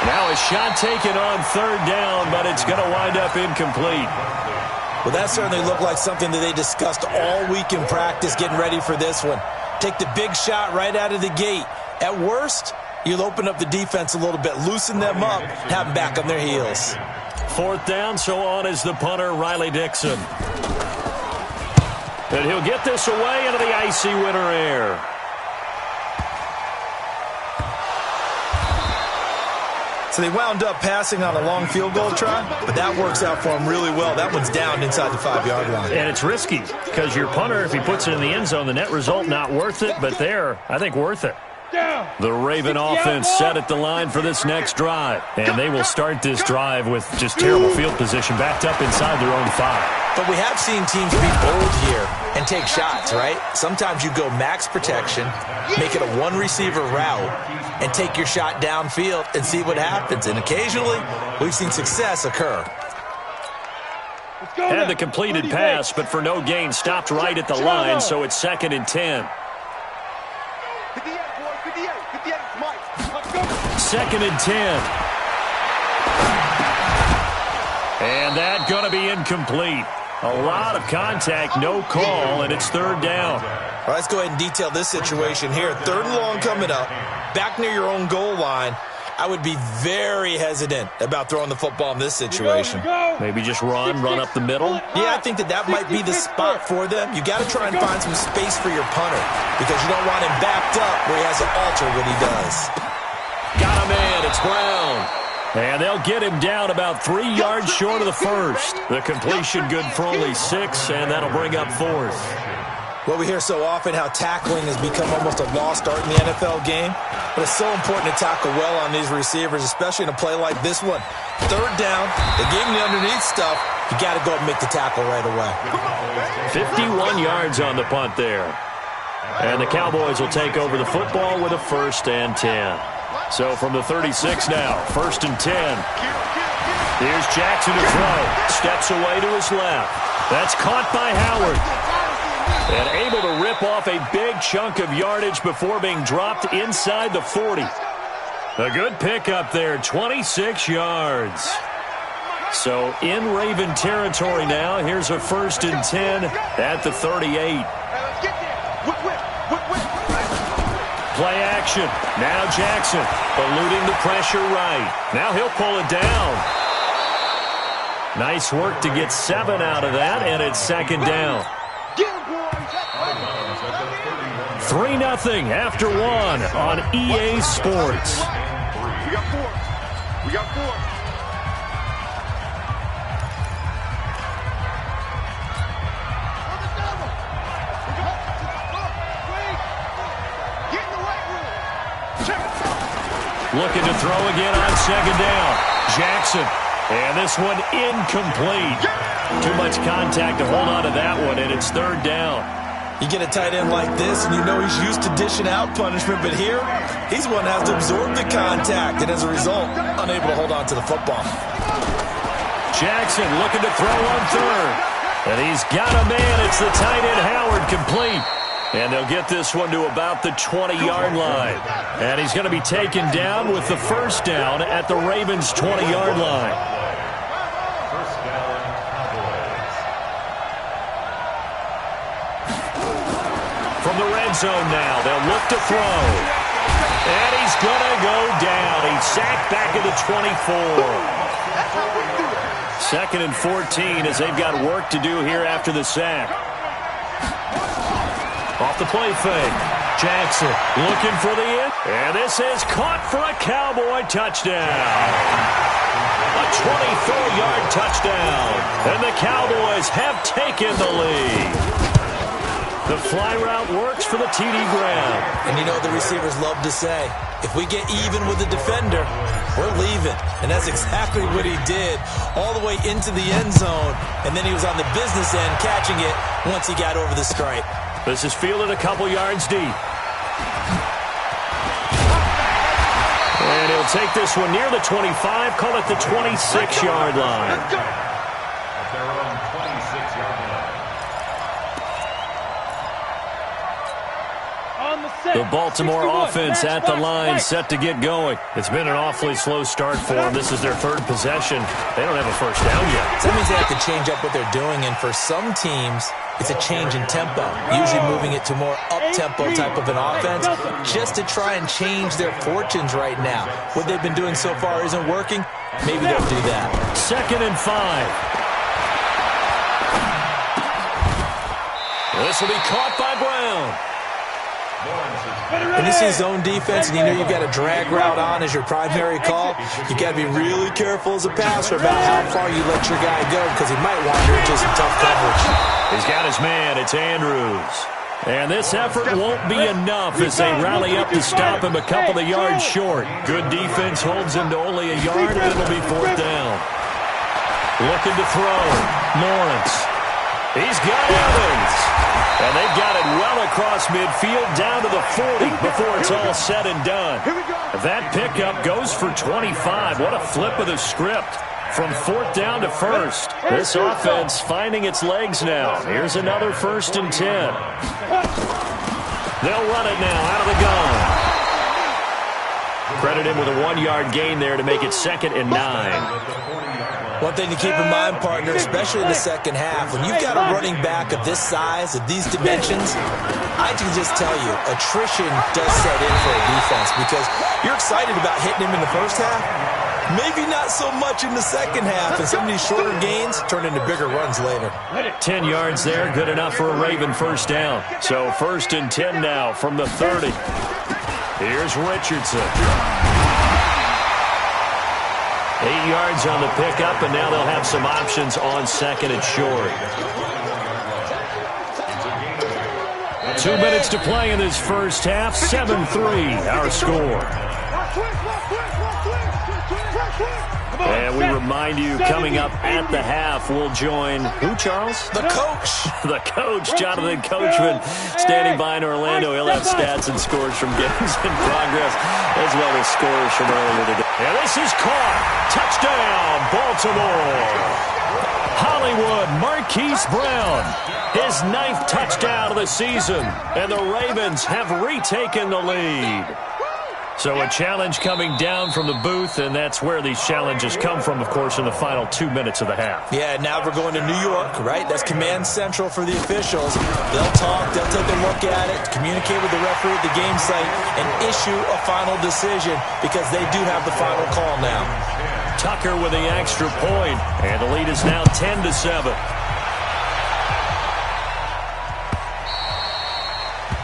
Now a shot taken on third down, but it's going to wind up incomplete. Well, that certainly looked like something that they discussed all week in practice, getting ready for this one. Take the big shot right out of the gate. At worst, you'll open up the defense a little bit, loosen them up, have them back on their heels. Fourth down, so on is the punter, Riley Dixon. And he'll get this away into the icy winter air. So they wound up passing on a long field goal try, but that works out for them really well. That one's down inside the 5-yard line. And it's risky because your punter, if he puts it in the end zone, the net result not worth it, but there, I think worth it. The Raven offense set at the line for this next drive. And they will start this drive with just terrible field position backed up inside their own 5. But we have seen teams be bold here and take shots, right? Sometimes you go max protection, make it a one-receiver route, and take your shot downfield and see what happens. And occasionally, we've seen success occur. Had the completed pass, but for no gain, stopped right at the line, so it's 2nd and 10. 2nd and 10. And that going to be incomplete. A lot of contact, no call, and it's third down. All right, let's go ahead and detail this situation here. 3rd and long coming up, back near your own goal line. I would be very hesitant about throwing the football in this situation. Maybe just run up the middle? Yeah, I think that might be the spot for them. You got to try and find some space for your punter because you don't want him backed up where he has to alter what he does. Got a man, it's Brown. And they'll get him down about 3 yards short of the first. The completion good for only 6, and that'll bring up 4th. Well, we hear so often how tackling has become almost a lost art in the NFL game, but it's so important to tackle well on these receivers, especially in a play like this one. 3rd down, they gave him the underneath stuff. You got to go and make the tackle right away. 51 yards on the punt there. And the Cowboys will take over the football with a 1st and 10. So from the 36 now, 1st and 10. Here's Jackson to throw. Steps away to his left. That's caught by Howard. And able to rip off a big chunk of yardage before being dropped inside the 40. A good pickup there, 26 yards. So in Raven territory now, here's a 1st and 10 at the 38. Play action. Now Jackson eluding the pressure right. Now he'll pull it down. Nice work to get 7 out of that, and it's 2nd down. 3-0 after 1 on EA Sports. We got 4. We got 4. Looking to throw again on 2nd down. Jackson. And this one incomplete. Too much contact to hold on to that one, and it's 3rd down. You get a tight end like this, and you know he's used to dishing out punishment, but here, he's one that has to absorb the contact, and as a result, unable to hold on to the football. Jackson looking to throw on 3rd. And he's got a man. It's the tight end, Howard, complete. And they'll get this one to about the 20-yard line. And he's going to be taken down with the first down at the Ravens' 20-yard line. First down, Cowboys. From the red zone now, they'll look to throw. And he's going to go down. He's sacked back at the 24. Second and 14 as they've got work to do here after the sack. Off the play fake. Jackson looking for the end. And this is caught for a Cowboy touchdown. A 24-yard touchdown. And the Cowboys have taken the lead. The fly route works for the TD Graham. And you know what the receivers love to say? If we get even with the defender, we're leaving. And that's exactly what he did all the way into the end zone. And then he was on the business end catching it once he got over the stripe. This is fielded a couple yards deep. And he'll take this one near the 25, call it the 26-yard line. At their own 26-yard line. The Baltimore offense at the line, set to get going. It's been an awfully slow start for them. This is their third possession. They don't have a first down yet. That means they have to change up what they're doing, and for some teams, it's a change in tempo, usually moving it to more up-tempo type of an offense just to try and change their fortunes right now. What they've been doing so far isn't working. Maybe they'll do that. 2nd and 5. This will be caught by Brown. When you see zone defense and you know you've got a drag route on as your primary call, you've got to be really careful as a passer about how far you let your guy go because he might wander into some tough coverage. He's got his man. It's Andrews. And this effort won't be enough as they rally up to stop him a couple of yards short. Good defense holds him to only a yard, and it'll be 4th down. Looking to throw. Lawrence. He's got Evans. And they've got it well across midfield down to the 40 before it's all said and done. That pickup goes for 25. What a flip of the script. From 4th down to 1st. This offense finding its legs now. Here's another 1st and 10. They'll run it now out of the gun. Credit him with a 1-yard gain there to make it 2nd and 9. One thing to keep in mind, partner, especially in the second half, when you've got a running back of this size, of these dimensions, I can just tell you, attrition does set in for a defense because you're excited about hitting him in the first half. Maybe not so much in the second half, and some of these shorter gains turn into bigger runs later. 10 yards there, good enough for a Raven first down. So 1st and 10 now from the 30. Here's Richardson. 8 yards on the pickup, and now they'll have some options on 2nd and short. 2 minutes to play in this first half. 7-3, our score. And we remind you, coming up at the half, we'll join who, Charles? The coach. The coach, Jonathan Coachman, standing by in Orlando. He'll have stats and scores from games in progress, as well as scores from earlier today. And this is caught. Touchdown, Baltimore. Hollywood Marquise Brown, his 9th touchdown of the season, and the Ravens have retaken the lead. So a challenge coming down from the booth, and that's where these challenges come from, of course, in the final 2 minutes of the half. Yeah, now we're going to New York, right? That's command central for the officials. They'll talk, they'll take a look at it, communicate with the referee at the game site, and issue a final decision because they do have the final call now. Tucker with the extra point, and the lead is now 10-7.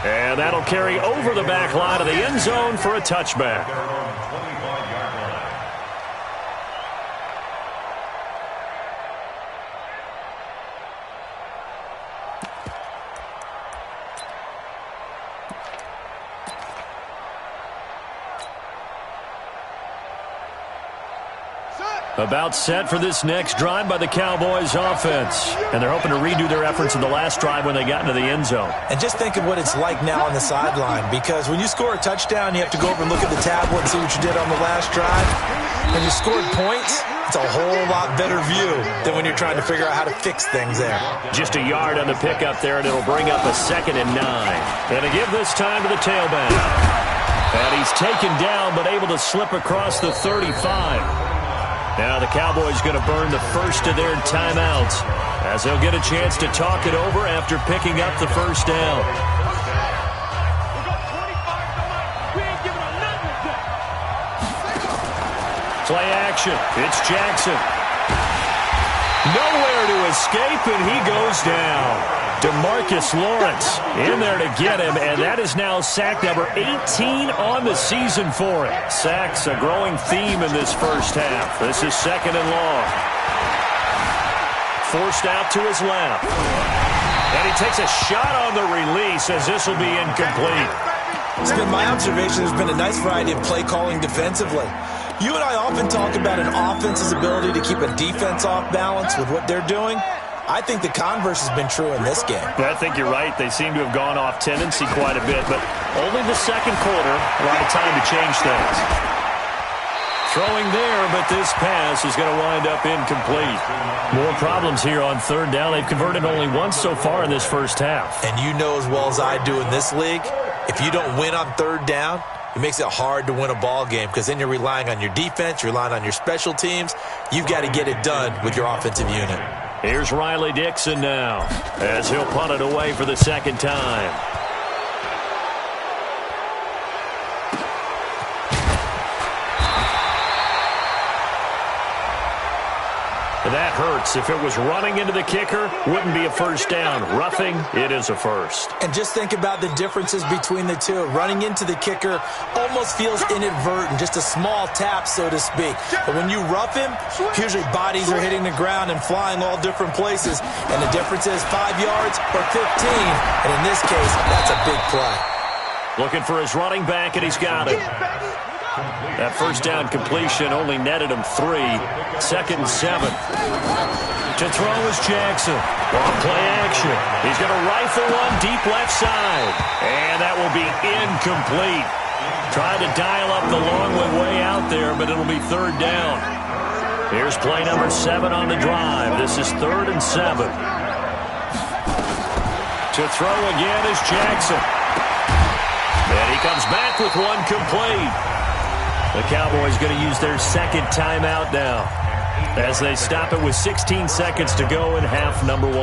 And that'll carry over the back line of the end zone for a touchback. About set for this next drive by the Cowboys offense. And they're hoping to redo their efforts in the last drive when they got into the end zone. And just think of what it's like now on the sideline, because when you score a touchdown, you have to go over and look at the tablet and see what you did on the last drive. When you scored points, it's a whole lot better view than when you're trying to figure out how to fix things there. Just a yard on the pickup there, and it'll bring up a 2nd and 9. And to give this time to the tailback. And he's taken down, but able to slip across the 35. Now the Cowboys going to burn the first of their timeouts as they'll get a chance to talk it over after picking up the first down. Play action. It's Jackson. Nowhere to escape, and he goes down. DeMarcus Lawrence in there to get him, and that is now sack number 18 on the season for him. Sacks a growing theme in this first half. This is 2nd and long. Forced out to his left. And he takes a shot on the release as this will be incomplete. It's been my observation there's been a nice variety of play calling defensively. You and I often talk about an offense's ability to keep a defense off balance with what they're doing. I think the converse has been true in this game. I think you're right. They seem to have gone off tendency quite a bit, but only the second quarter, a lot of time to change things. Throwing there, but this pass is going to wind up incomplete. More problems here on 3rd down. They've converted only once so far in this first half. And you know as well as I do in this league, if you don't win on 3rd down, it makes it hard to win a ball game because then you're relying on your defense, you're relying on your special teams. You've got to get it done with your offensive unit. Here's Riley Dixon now as he'll punt it away for the 2nd time. That hurts. If it was running into the kicker, wouldn't be a first down. Roughing, it is a first. And just think about the differences between the two. Running into the kicker almost feels inadvertent, just a small tap, so to speak. But when you rough him, usually bodies are hitting the ground and flying all different places. And the difference is 5 yards or 15. And in this case, that's a big play. Looking for his running back, and he's got it. That first down completion only netted him 3. 2nd and 7. To throw is Jackson. On play action. He's going to rifle one deep left side. And that will be incomplete. Tried to dial up the long way out there, but it'll be 3rd down. Here's play number 7 on the drive. This is 3rd and 7. To throw again is Jackson. And he comes back with one complete. The Cowboys going to use their 2nd timeout now as they stop it with 16 seconds to go in half number 1.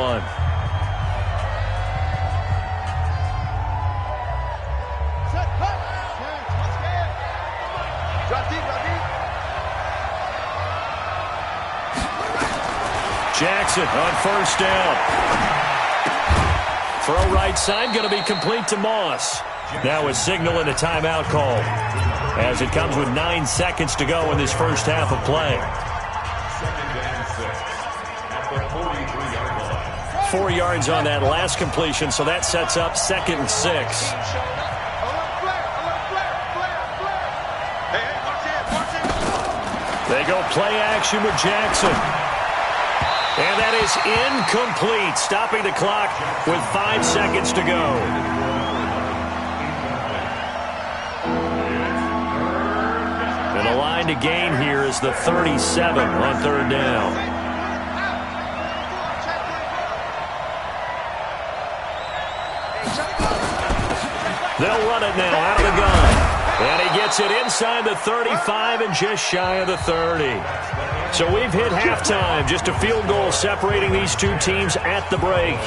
Jackson on first down. Throw right side, going to be complete to Moss. Now a signal and a timeout call as it comes with 9 seconds to go in this first half of play. 4 yards on that last completion, so that sets up 2nd and 6. They go play action with Jackson. And that is incomplete, stopping the clock with 5 seconds to go. And the line to gain here is the 37 on 3rd down. They'll run it now out of the gun. And he gets it inside the 35 and just shy of the 30. So we've hit halftime. Just a field goal separating these two teams at the break.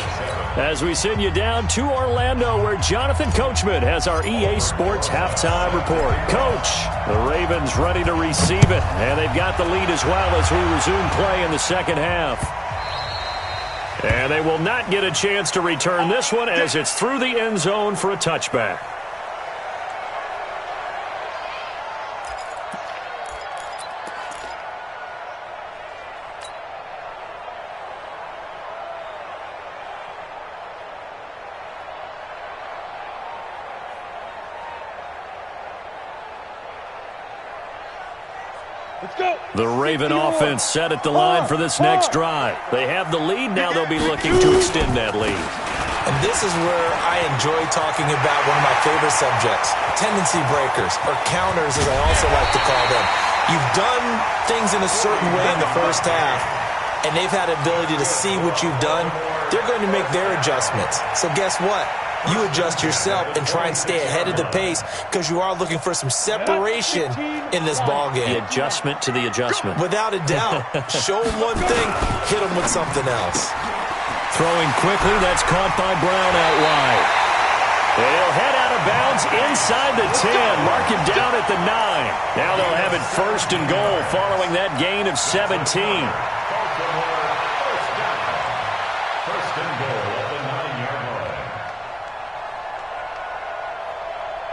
As we send you down to Orlando, where Jonathan Coachman has our EA Sports halftime report. Coach, the Ravens ready to receive it, and they've got the lead as well as we resume play in the second half. And they will not get a chance to return this one as it's through the end zone for a touchback. The Raven offense set at the line for this next drive. They have the lead. Now they'll be looking to extend that lead. And this is where I enjoy talking about one of my favorite subjects, tendency breakers, or counters as I also like to call them. You've done things in a certain way in the first half, and they've had the ability to see what you've done. They're going to make their adjustments. So guess what? You adjust yourself and try and stay ahead of the pace because you are looking for some separation in this ball game. The adjustment to the adjustment. Without a doubt. Show them one thing, hit them with something else. Throwing quickly, that's caught by Brown out wide. And he'll head out of bounds inside the 10. Mark him down at the 9. Now they'll have it first and goal following that gain of 17. First and goal at the 9-yard line.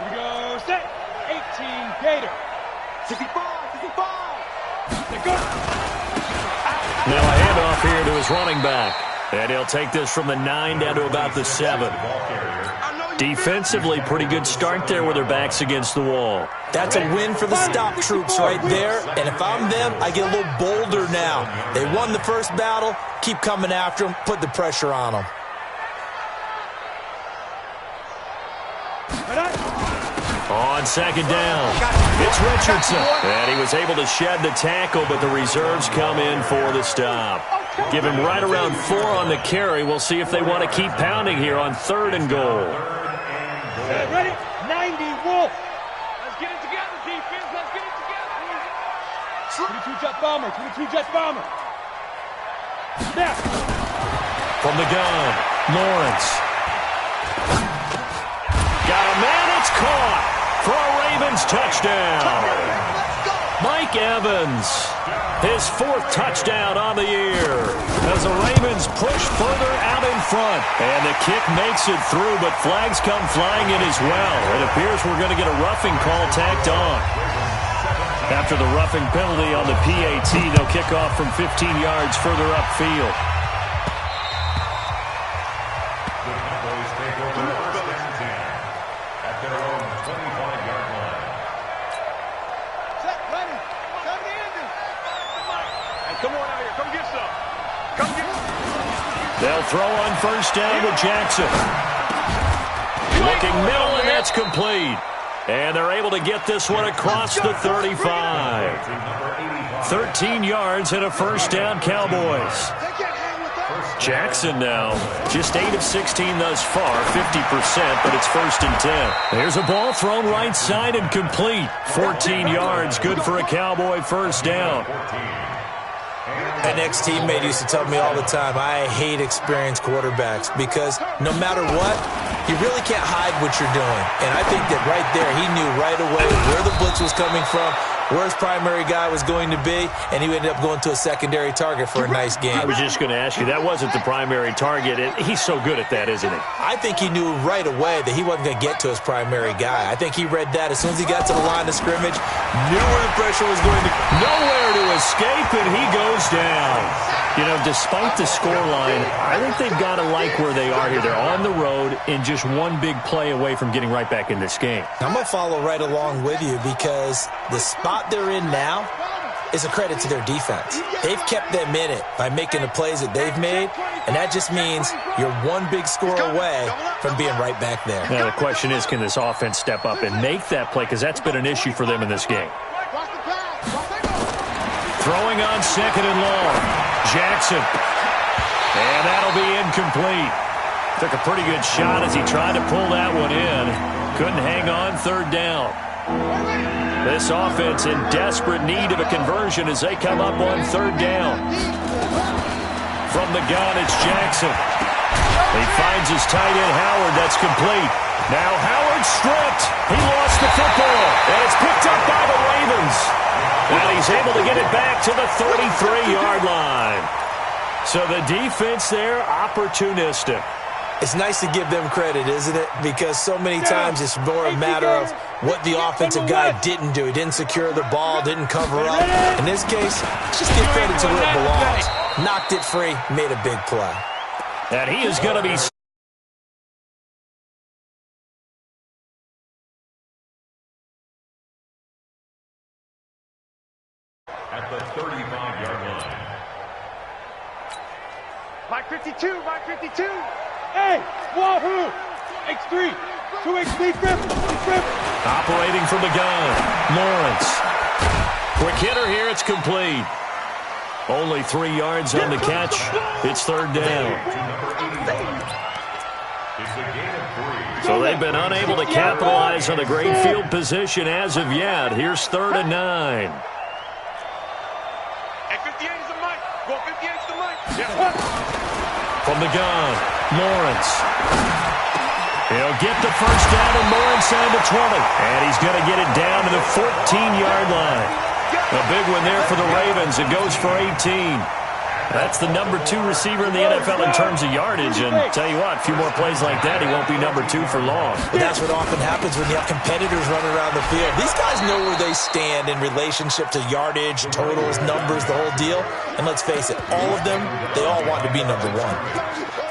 Here we go, set. 18, Gator. 65. They go. Now a handoff here to his running back. And he'll take this from the 9 down to about the 7. Defensively, pretty good start there with their backs against the wall. That's a win for the stop troops right there. And if I'm them, I get a little bolder now. They won the first battle. Keep coming after them. Put the pressure on them. On second down, it's Richardson. And he was able to shed the tackle, but the reserves come in for the stop. Give him right around 4 on the carry. We'll see if they want to keep pounding here on 3rd and goal. Ready? 90, Wolf. Let's get it together, defense. Let's get it together. 22 Jet Bomber. 22 Jet Bomber. Snap. From the gun, Lawrence. Got a man, it's caught for a Ravens touchdown. Mike Evans, his 4th touchdown on the year as the Ravens push further out in front. And the kick makes it through, but flags come flying in as well. It appears we're going to get a roughing call tacked on. After the roughing penalty on the PAT, they'll kick off from 15 yards further upfield. The Cowboys take over first and 10 at their own 25-yard line. Set, ready. Come to the ending. Hey, come on out here. Come get some. Come get some. They'll throw on first down to Jackson. Looking middle, and that's complete. And they're able to get this one across the 35. 13 yards and a first down, Cowboys. Jackson now, just 8 of 16 thus far, 50%, but it's 1st and 10. There's a ball thrown right side and complete. 14 yards, good for a Cowboy first down. An ex-teammate used to tell me all the time, I hate experienced quarterbacks because no matter what, you really can't hide what you're doing. And I think that right there, he knew right away where the blitz was coming from, where his primary guy was going to be, and he ended up going to a secondary target for a nice game. I was just going to ask you, that wasn't the primary target. He's so good at that, isn't he? I think he knew right away that he wasn't going to get to his primary guy. I think he read that as soon as he got to the line of scrimmage, knew where the pressure was going to go. Nowhere to escape, and he goes down. You know, despite the scoreline, I think they've got to like where they are here. They're on the road and just one big play away from getting right back in this game. I'm going to follow right along with you because the spot they're in now is a credit to their defense. They've kept them in it by making the plays that they've made, and that just means you're one big score away from being right back there. Now, the question is, can this offense step up and make that play? Because that's been an issue for them in this game. Throwing on 2nd and long. Jackson. And that'll be incomplete. Took a pretty good shot as he tried to pull that one in. Couldn't hang on 3rd down. This offense in desperate need of a conversion as they come up on 3rd down. From the gun, it's Jackson. He finds his tight end, Howard. That's complete. Now Howard stripped. He lost the football. And it's picked up by the Ravens. And he's able to get it back to the 33-yard line. So the defense there, opportunistic. It's nice to give them credit, isn't it? Because so many times it's more a matter of what the offensive guy didn't do. He didn't secure the ball, didn't cover up. In this case, just give credit to where it belongs. Knocked it free, made a big play. And he is going to be... At the 35-yard line. Mike 52, Mike 52. Hey, Wahoo! X3, 2XP, grip. Operating from the gun, Lawrence. Quick hitter here. It's complete. Only 3 yards on the catch. It's third down. So they've been unable to capitalize on the great field position as of yet. Here's 3rd and 9. Hey, 58 is the mic. Go 58 is the mic. From the gun, Lawrence. He'll get the first down and more inside the 20. And he's going to get it down to the 14-yard line. A big one there for the Ravens. It goes for 18. That's the number 2 receiver in the NFL in terms of yardage. And tell you what, a few more plays like that, he won't be number 2 for long. But that's what often happens when you have competitors running around the field. These guys know where they stand in relationship to yardage, totals, numbers, the whole deal. And let's face it, all of them, they all want to be number 1.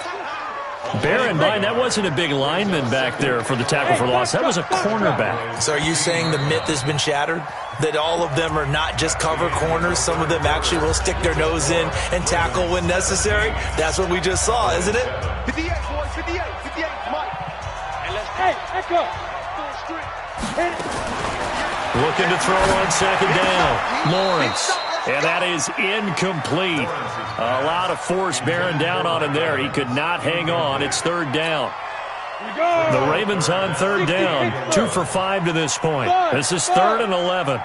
Bear in mind, that wasn't a big lineman back there for the tackle for loss. That was a cornerback. So are you saying the myth has been shattered? That all of them are not just cover corners? Some of them actually will stick their nose in and tackle when necessary? That's what we just saw, isn't it? 58, boys, 58, 58, Mike. And let's, hey, echo. Full strength. Hit it. Looking to throw on second down. Lawrence. And that is incomplete. A lot of force bearing down on him there. He could not hang on. It's third down. The Ravens on third down. 2 for 5 to this point. This is 3rd and 11.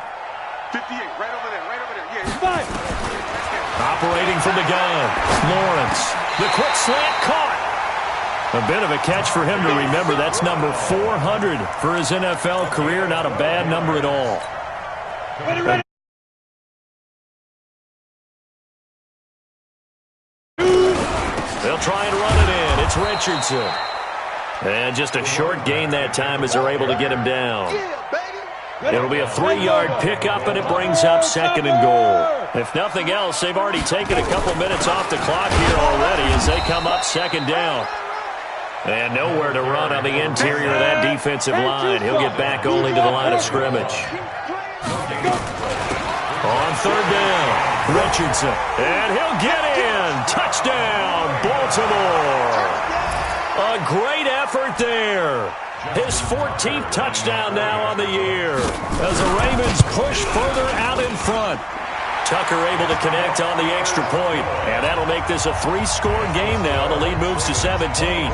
58, right over there, right over there. Yeah, 5. Operating from the gun. Lawrence. The quick slant caught. A bit of a catch for him to remember. That's number 400 for his NFL career. Not a bad number at all. Ready. They'll try and run it in. It's Richardson. And just a short gain that time as they're able to get him down. It'll be a 3-yard pickup, and it brings up 2nd and goal. If nothing else, they've already taken a couple minutes off the clock here already as they come up 2nd down. And nowhere to run on the interior of that defensive line. He'll get back only to the line of scrimmage. On third down, Richardson. And he'll get in. Touchdown, Baltimore. A great effort there. His 14th touchdown now on the year as the Ravens push further out in front. Tucker able to connect on the extra point, and that'll make this a 3-score game now. The lead moves to 17.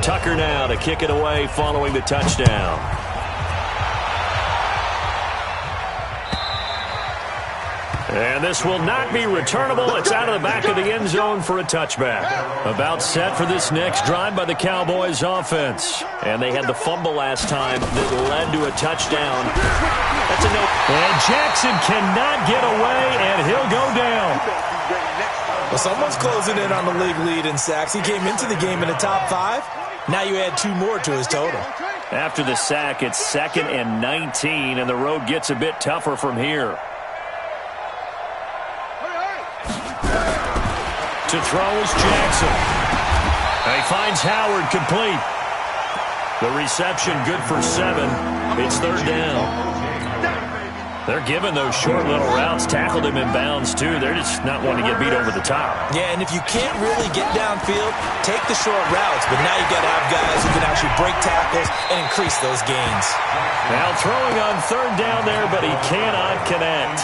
Tucker now to kick it away following the touchdown. And this will not be returnable. It's out of the back of the end zone for a touchback. About set for this next drive by the Cowboys offense. And they had the fumble last time that led to a touchdown. That's a no. And Jackson cannot get away, and he'll go down. Well, someone's closing in on the league lead in sacks. He came into the game in the top 5. Now you add 2 more to his total. After the sack, it's 2nd and 19, and the road gets a bit tougher from here. To throw is Jackson. He finds Howard complete. The reception good for 7. It's third down. They're giving those short little routes. Tackled him in bounds, too. They're just not wanting to get beat over the top. Yeah, and if you can't really get downfield, take the short routes. But now you've got to have guys who can actually break tackles and increase those gains. Now throwing on third down there, but he cannot connect.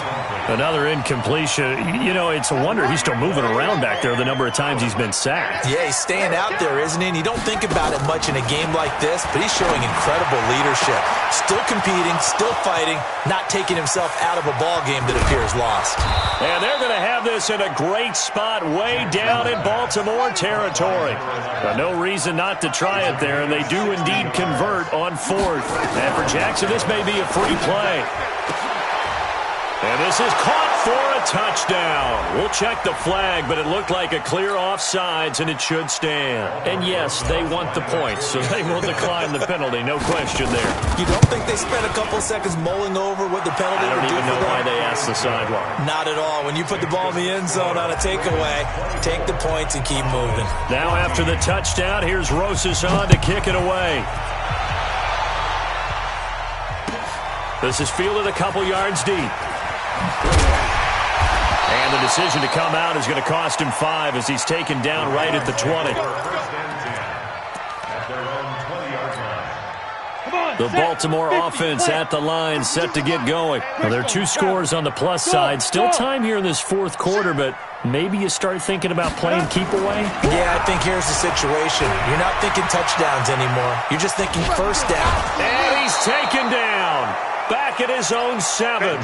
Another incompletion. You know, it's a wonder he's still moving around back there the number of times he's been sacked. Yeah, he's staying out there, isn't he? And you don't think about it much in a game like this, but he's showing incredible leadership. Still competing, still fighting, not taking himself out of a ball game that appears lost. And they're going to have this in a great spot way down in Baltimore territory. No reason not to try it there, and they do indeed convert on 4th. And for Jackson, this may be a free play. And this is caught for a touchdown. We'll check the flag, but it looked like a clear offsides, and it should stand. And yes, they want the points, so they will decline the penalty. No question there. You don't think they spent a couple seconds mulling over what the penalty would do for them? I don't even know why they asked the sideline. Not at all. When you put the ball in the end zone on a takeaway, take the points and keep moving. Now after the touchdown, here's Rosas on to kick it away. This is fielded a couple yards deep. And the decision to come out is going to cost him 5 as he's taken down right at the 20. The Baltimore offense at the line, set to get going. Well, there are 2 scores on the plus side. Still time here in this fourth quarter, but maybe you start thinking about playing keep away? Yeah, I think here's the situation. You're not thinking touchdowns anymore. You're just thinking first down. And he's taken down. Back at his own 7.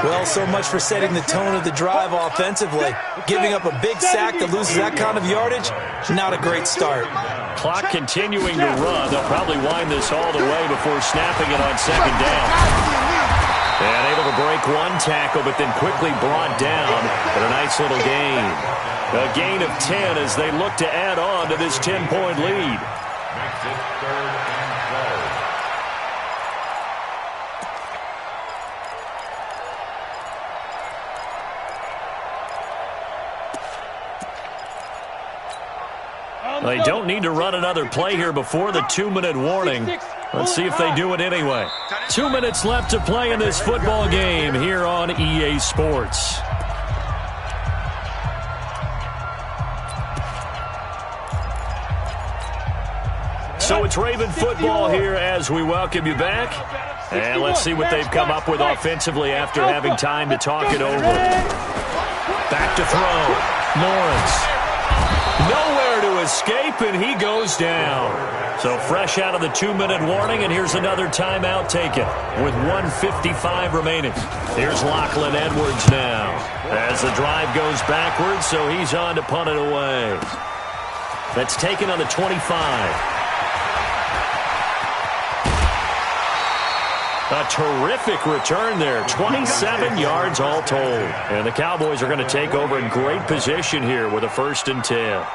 Well, so much for setting the tone of the drive offensively. Giving up a big sack that loses that kind of yardage, not a great start. Clock continuing to run. They'll probably wind this all the way before snapping it on second down. And able to break one tackle, but then quickly brought down. But a nice little gain. A gain of 10 as they look to add on to this 10-point lead. Makes it 3rd and 12. They don't need to run another play here before the 2-minute warning. Let's see if they do it anyway. 2 minutes left to play in this football game here on EA Sports. So it's Raven football here as we welcome you back. And let's see what they've come up with offensively after having time to talk it over. Back to throw. Lawrence. Nowhere to escape, and he goes down. So fresh out of the 2-minute warning, and here's another timeout taken with 1:55 remaining. Here's Lachlan Edwards now as the drive goes backwards, so he's on to punt it away. That's taken on the 25. A terrific return there, 27 yards all told. And the Cowboys are going to take over in great position here with a 1st and 10.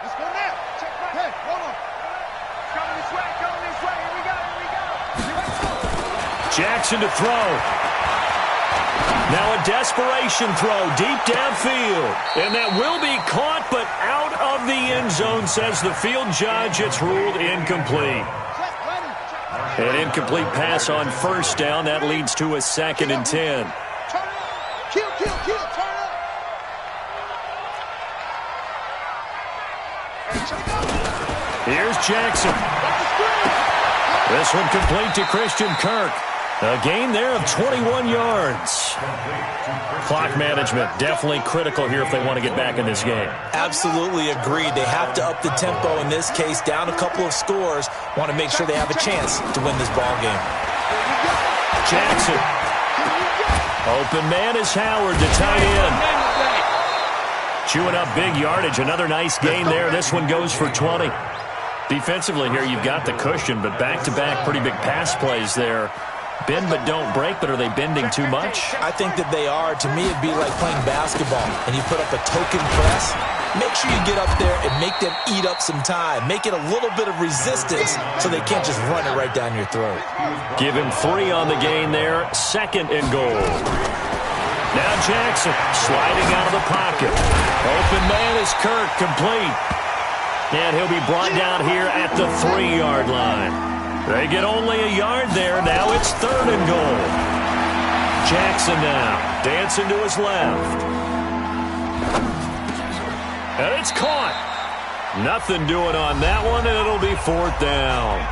Let's go now. Check back. Hey, hold on. Coming this way, Here we go. Jackson to throw. Now a desperation throw deep downfield. And that will be caught, but out of the end zone, says the field judge. It's ruled incomplete. An incomplete pass on 1st down. That leads to a 2nd and 10. Kill, turn up. Here's Jackson. This one complete to Christian Kirk. A gain there of 21 yards. Clock management definitely critical here if they want to get back in this game. Absolutely agreed. They have to up the tempo in this case, down a couple of scores. Want to make sure they have a chance to win this ball game. Jackson. Open man is Howard, the tight end. Chewing up big yardage. Another nice gain there. This one goes for 20. Defensively here, you've got the cushion, but back-to-back pretty big pass plays there. Bend but don't break, but are they bending too much? I think that they are. To me, it'd be like playing basketball, and you put up a token press. Make sure you get up there and make them eat up some time. Make it a little bit of resistance so they can't just run it right down your throat. Give him 3 on the gain there. 2nd and goal. Now Jackson sliding out of the pocket. Open man is Kirk, complete. And he'll be brought down here at the 3-yard line. They get only a yard there. Now it's 3rd and goal. Jackson now dancing to his left. And it's caught. Nothing doing on that one, and it'll be 4th down.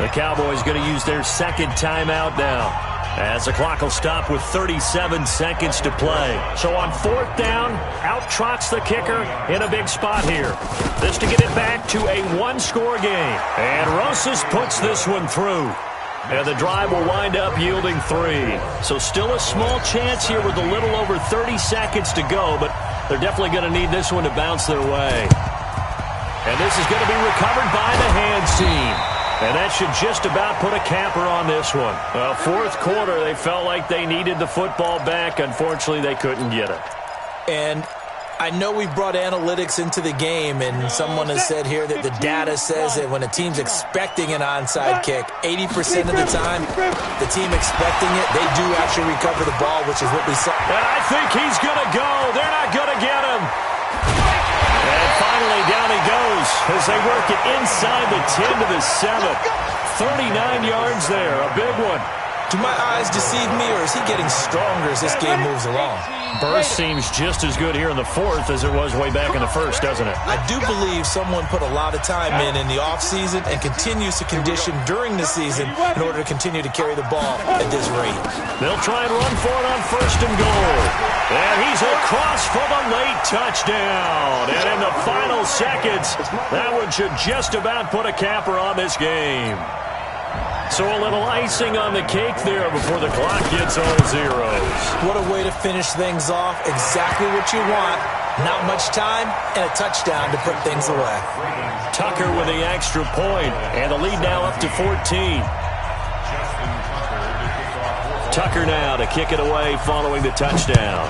The Cowboys going to use their 2nd timeout now, as the clock will stop with 37 seconds to play. So on 4th down, out trots the kicker in a big spot here. This to get it back to a 1-score game. And Rosas puts this one through. And the drive will wind up yielding 3. So still a small chance here with a little over 30 seconds to go, but they're definitely going to need this one to bounce their way. And this is going to be recovered by the hands team. And that should just about put a capper on this one. Well, 4th quarter, they felt like they needed the football back. Unfortunately, they couldn't get it. And I know we brought analytics into the game, and someone has said here that the data says that when a team's expecting an onside kick, 80% of the time, the team expecting it, they do actually recover the ball, which is what we saw. And I think he's going to go. They're not going to get him. And finally, down he goes as they work it inside the 10 to the 7. 39 yards there, a big one. Do my eyes deceive me, or is he getting stronger as this game moves along? Burst seems just as good here in the fourth as it was way back in the first, doesn't it? I do believe someone put a lot of time in the offseason and continues to condition during the season in order to continue to carry the ball at this rate. They'll try and run for it on 1st and goal. And he's across for the late touchdown. And in the final seconds, that one should just about put a capper on this game. So a little icing on the cake there before the clock gets all zeros. What a way to finish things off. Exactly what you want. Not much time and a touchdown to put things away. Tucker with the extra point, and the lead now up to 14. Tucker now to kick it away following the touchdown.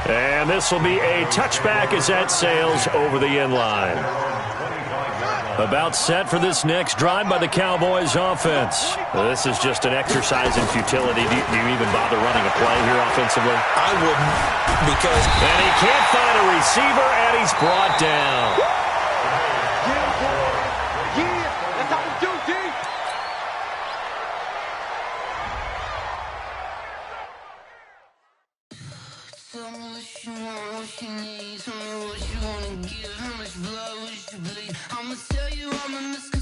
And this will be a touchback as that sails over the end line. About set for this next drive by the Cowboys offense. This is just an exercise in futility. Do you even bother running a play here offensively? I wouldn't, because... And he can't find a receiver, and he's brought down. That's how we do, D. Tell me what you want, what you need. Tell me what you wanna give. How much blood would you bleed? I'ma tell you I'm in the sky.